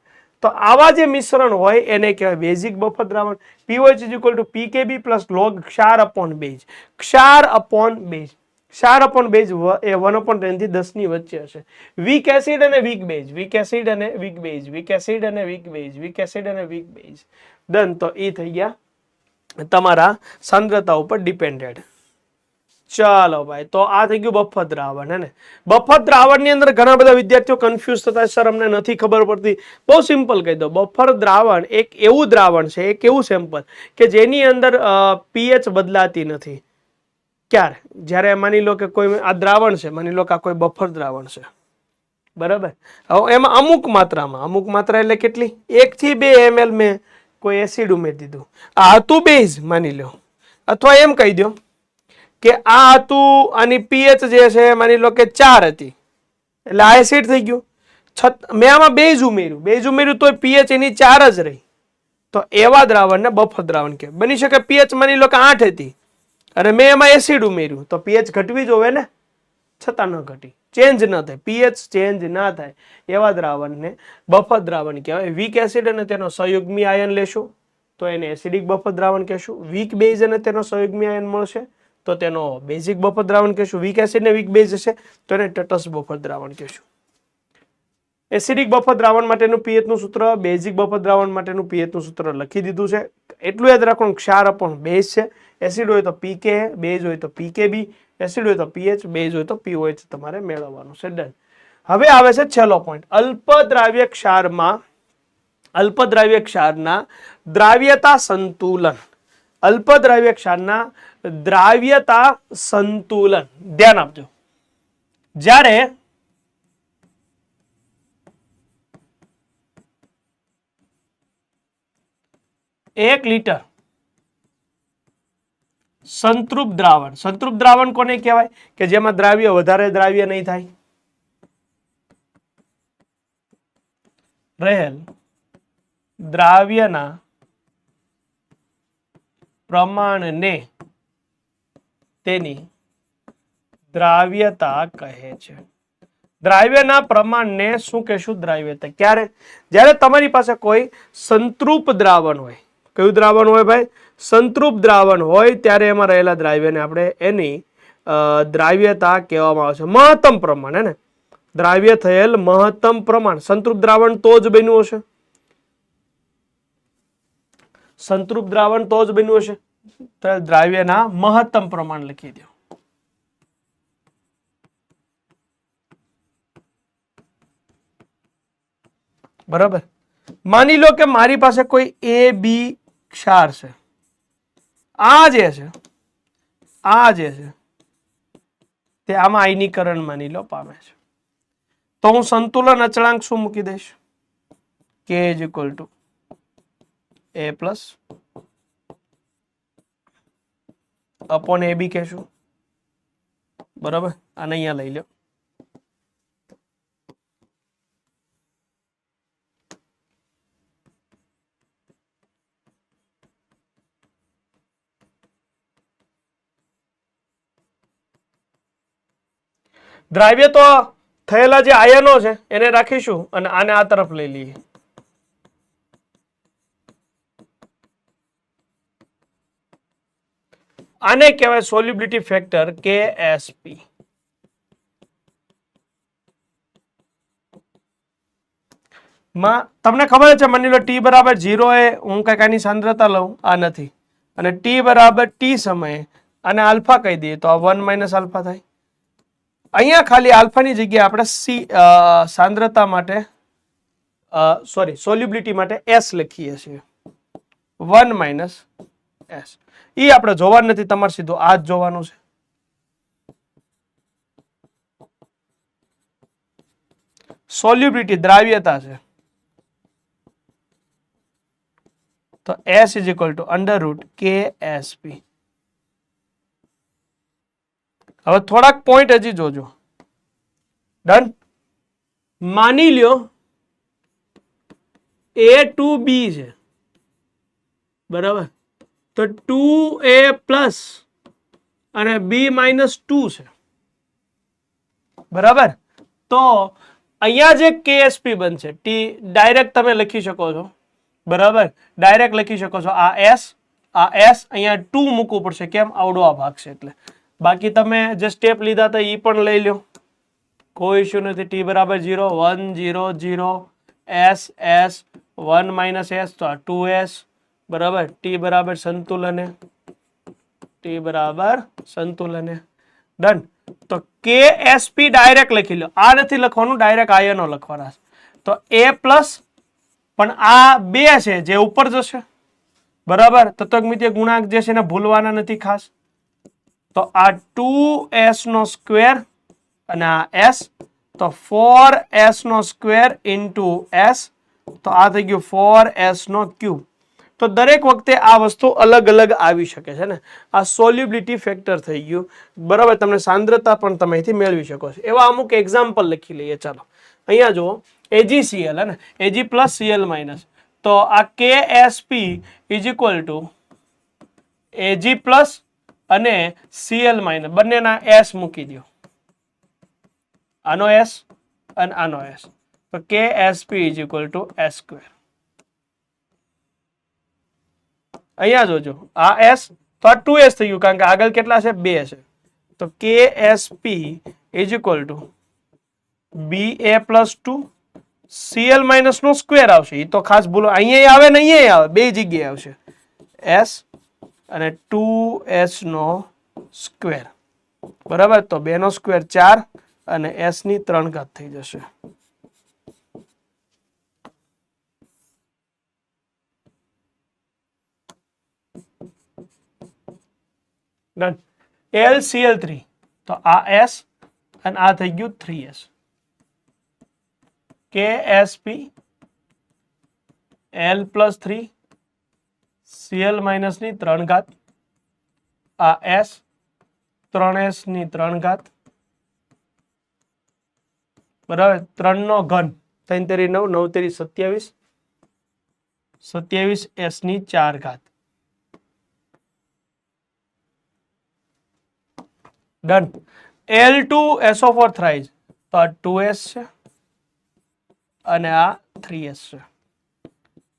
A: તો આવા જે મિશ્રણ હોય એને કહેવાય બેઝિક બફર દ્રાવણ. pOH = pKb + log ક્ષાર અપોન બેઝ, ક્ષાર અપોન બેઝ. ક્ષાર અપોન બેઝ એ 1/10 થી 10 ની વચ્ચે હશે. વીક એસિડ અને વીક બેઝ, વીક એસિડ અને વીક બેઝ, વીક એસિડ અને વીક બેઝ, વીક એસિડ અને વીક બેઝ. ડન. તો એ થઈ ગયા તમારા સાંદ્રતા ઉપર ડિપેન્ડેડ. ચાલો ભાઈ, તો આ થઈ ગયું બફર દ્રાવણ. હે ને? બફર દ્રાવણની અંદર ઘણા બધા વિદ્યાર્થીઓ કન્ફ્યુઝ થતા, સર અમને નથી ખબર પડતી. બહુ સિમ્પલ કહી દો. બફર દ્રાવણ એક એવું દ્રાવણ છે, એક એવું સેમ્પલ કે જેની અંદર પીએચ બદલાતી નથી. ક્યારે? જ્યારે માની લો કે કોઈ આ દ્રાવણ છે, માની લો કે આ કોઈ બફર દ્રાવણ છે, બરાબર. હવે એમાં અમુક માત્રા એટલે કેટલી? 1 થી 2 ml મેં કોઈ એસિડ ઉમેરી દીધું. આ હતું બેઝ માની લો, અથવા એમ કહી દો કે આ હતું, આની પીએચ જે છે માની લો કે 4 હતી, એટલે આ એસિડ થઈ ગયું. મેં આમાં બેઝ ઉમેર્યું તો પીએચ એની 4 જ રહી. તો એવા દ્રાવણને બફર દ્રાવણ કહેવાય. બની શકે પીએચ માની લો કે 8 હતી અને મેં એમાં એસિડ ઉમેર્યું, તો પીએચ ઘટવી જ હોવે ને, છતાં ન ઘટી, ચેન્જ ન થાય, પીએચ ચેન્જ ના થાય, એવા દ્રાવણને બફર દ્રાવણ કહેવાય. વીક એસિડ અને તેનો સંયુગ્મી આયન લેશું તો એને એસિડિક બફર દ્રાવણ કહેશું. વીક બેઝ અને તેનો સંયુગ્મી આયન મળશે તો તેનો બેઝિક બફર દ્રાવણ કહેશું. વીક એસિડ ને વીક બેઝ હશે તો એને તટસ્થ બફર દ્રાવણ કહેશું. એસિડિક બફર દ્રાવણ માટેનું પીએચ નું સૂત્ર, બેઝિક બફર દ્રાવણ માટેનું પીએચ નું સૂત્ર લખી દીધું છે. એટલું યાદ રાખવાનું, ક્ષાર અપૂર્ણ બેઝ છે. એસિડ હોય તો પીકે, બેઝ હોય તો પીકેબી, એસિડ હોય તો પીએચ, બેઝ હોય તો પીઓએચ તમારે મેળવવાનું છે. ડન. હવે આવે છે છેલ્લો પોઈન્ટ. અલ્પદ્રાવ્ય ક્ષારના દ્રાવ્યતા સંતુલન. અલ્પદ્રાવ્ય ક્ષારના દ્રાવ્યતા સંતુલન. ધ્યાન આપજો. જ્યારે 1 લીટર સંતૃપ્ત દ્રાવણ કોને કહેવાય? કે જેમાં વધારે દ્રાવ્ય નહીં થાય, રહેલ દ્રાવ્યના પ્રમાણને તેની દ્રાવ્યતા કહે છે. દ્રાવ્યના પ્રમાણને શું કહેશું? દ્રાવ્યતા. ક્યારે? જ્યારે તમારી પાસે કોઈ સંતૃપ્ત દ્રાવણ હોય. કયું દ્રાવણ હોય ભાઈ? સંતૃપ્ત દ્રાવણ હોય ત્યારે એમાં રહેલા દ્રાવ્યને આપણે એની દ્રાવ્યતા કહેવામાં આવે છે. મહત્તમ પ્રમાણ, હે ને? દ્રાવ્ય થયેલ મહત્તમ પ્રમાણ. સંતૃપ્ત દ્રાવણ તો જ બન્યું હશે, સંતૃપ્ત દ્રાવણ તો જ બન્યું હશે. તો દ્રાવ્યના મહત્તમ પ્રમાણ લખી દો. બરાબર. માની લો કે મારી પાસે કોઈ એ બી ક્ષાર છે. આ જે છે તે આમાં આયનીકરણ માની લો પામે છે. તો હું સંતુલન અચળાંક શું મૂકી દઈશ? K is equal to A plus upon AB કહેશું. બરાબર. આને અહીંયા લઈ લો. દ્રાવ્ય તો થયેલા જે આયનો છે એને રાખીશું અને આને આ તરફ લઈ લઈએ. આને કહેવાય સોલ્યુબિલિટી ફેક્ટર KSP. માં તમને ખબર છે, માની લો t બરાબર 0 એ હું કઈક આની સાંદ્રતા લઉં, આ નથી, અને t બરાબર t સમયે આને આલ્ફા કહી દઈએ તો આ 1 માઇનસ આલ્ફા થાય. અહીંયા ખાલી આલ્ફાની જગ્યાએ આપણે સાંદ્રતા માટે સોલ્યુબિલિટી માટે S લખીએ છીએ, 1 માઇનસ S. એ આપણે જોવાનું નથી, તમારે સીધું આ જ જોવાનું છે. સોલ્યુબિલિટી દ્રાવ્યતા છે તો S is equal to under root KSP. હવે થોડાક પોઈન્ટ હજી જોજો. ડન. માની લ્યો A to B છે, બરાબર, તો 2A પ્લસ અને B માઇનસ 2 છે, બરાબર. તો અહીંયા જે KSP બનશે, T ડાયરેક્ટ તમે લખી શકો છો, બરાબર, ડાયરેક્ટ લખી શકો છો. આ S અહીંયા 2 મૂકવું પડશે. કેમ? આવડો આ ભાગ છે એટલે. બાકી તમે જે સ્ટેપ લીધા હતા એ પણ લઈ લો, કોઈ ઇશ્યુ નથી. t બરાબર 0, 1 0 0 S S 1 માઇનસ S તો આ 2S, બરાબર. t બરાબર સંતુલને, ડન. તો KSP ડાયરેક્ટ લખી લો, આ નથી લખવાનું, ડાયરેક્ટ આયનો લખવાના. તો A પ્લસ, પણ આ 2 છે જે ઉપર જશે, બરાબર. તત્વમિતીય ગુણાંક જે છે એને ભૂલવાના નથી ખાસ. તો આ 2s નો સ્ક્વેર અને આ s, તો 4s નો સ્ક્વેર ઇન્ટુ s, તો આ થઈ ગયું 4s નો ક્યુબ. તો દરેક વખતે આ વસ્તુ અલગ અલગ આવી શકે છે ને. આ સોલ્યુબિલિટી ફેક્ટર થઈ ગયું, બરાબર. તમને સાંદ્રતા પણ તમે અહીંથી મેળવી શકો છો. એવા અમુક એક્ઝામ્પલ લખી લઈએ. ચાલો અહીંયા જુઓ, AgCl હે ને, Ag પ્લસ Cl માઇનસ. તો આ KSP is equal two Ag plus અને Cl માઇનસ, બંનેના s મૂકી દો, આનો s અને આનો s. તો KSP is equal two s square. અહીંયા જોજો, આ s તો આ 2s થઈ ગયું, કારણ કે આગળ કેટલા છે? 2 છે. તો KSP is equal to Ba plus 2, Cl minus નો સ્ક્વેર આવશે, એ તો ખાસ ભૂલો, અહીંયા આવે ને અહીંયા આવે, બે જગ્યાએ આવશે, s અને 2s નો સ્ક્વેર, બરાબર. તો 2 નો સ્ક્વેર 4 અને s ની 3 ઘાત થઈ જશે. ડન. LCl3, તો આ s અને આ થઈ ગયું 3s. KSP L plus 3, Cl minus ની 3 ઘાત, આ s 3s ની 3 ઘાત, બરાબર. 3 નો ઘન, 3 તેરી 9, 9 તેરી 27, 27 s ની 4 ઘાત. ડન. L2SO4 થ્રાઇઝ, તો આ 2s છે અને આ 3s છે.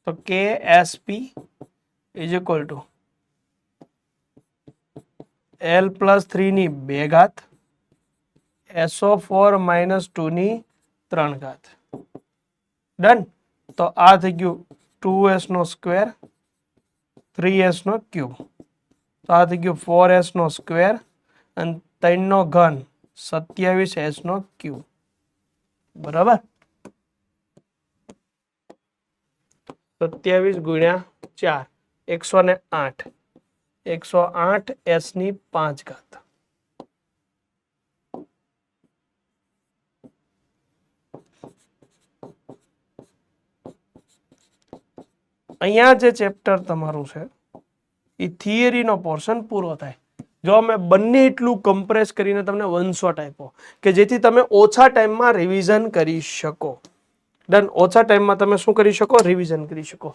A: તો KSP is equal two L plus 3 ની 2 ઘાત, SO4 માઇનસ 2 ની 3 ઘાત. ડન. તો આ થઈ ગયું 2s નો સ્ક્વેર, 3s નો ક્યુબ. તો આ થઈ ગયું 4s નો સ્ક્વેર અને 3 નો ઘન 27s નો ક્યુબ, બરાબર. 27 ગુણ્યા 4, 108, 108 s ની 5 ઘાત. અહીંયા જે ચેપ્ટર તમારું છે એ થિયરીનો પોર્શન પૂરો થાય. જો અમે બંને એટલું કમ્પ્રેસ કરીને તમને વન શોટ આપ્યો કે જેથી તમે ઓછા ટાઈમમાં રિવિઝન કરી શકો. ડન. ઓછા ટાઈમમાં તમે શું કરી શકો? રિવિઝન કરી શકો.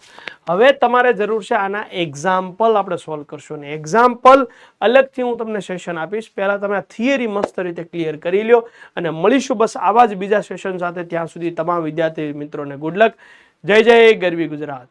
A: હવે તમારે જરૂર છે આના એક્ઝામ્પલ આપણે સોલ્વ કરશું, ને એક્ઝામ્પલ અલગથી હું તમને સેશન આપીશ. પહેલા તમે આ થિયરી મસ્ત રીતે ક્લિયર કરી લ્યો અને મળીશું બસ આવા જ બીજા સેશન સાથે. ત્યાં સુધી તમામ વિદ્યાર્થી મિત્રોને ગુડ લક. જય જય ગરવી ગુજરાત.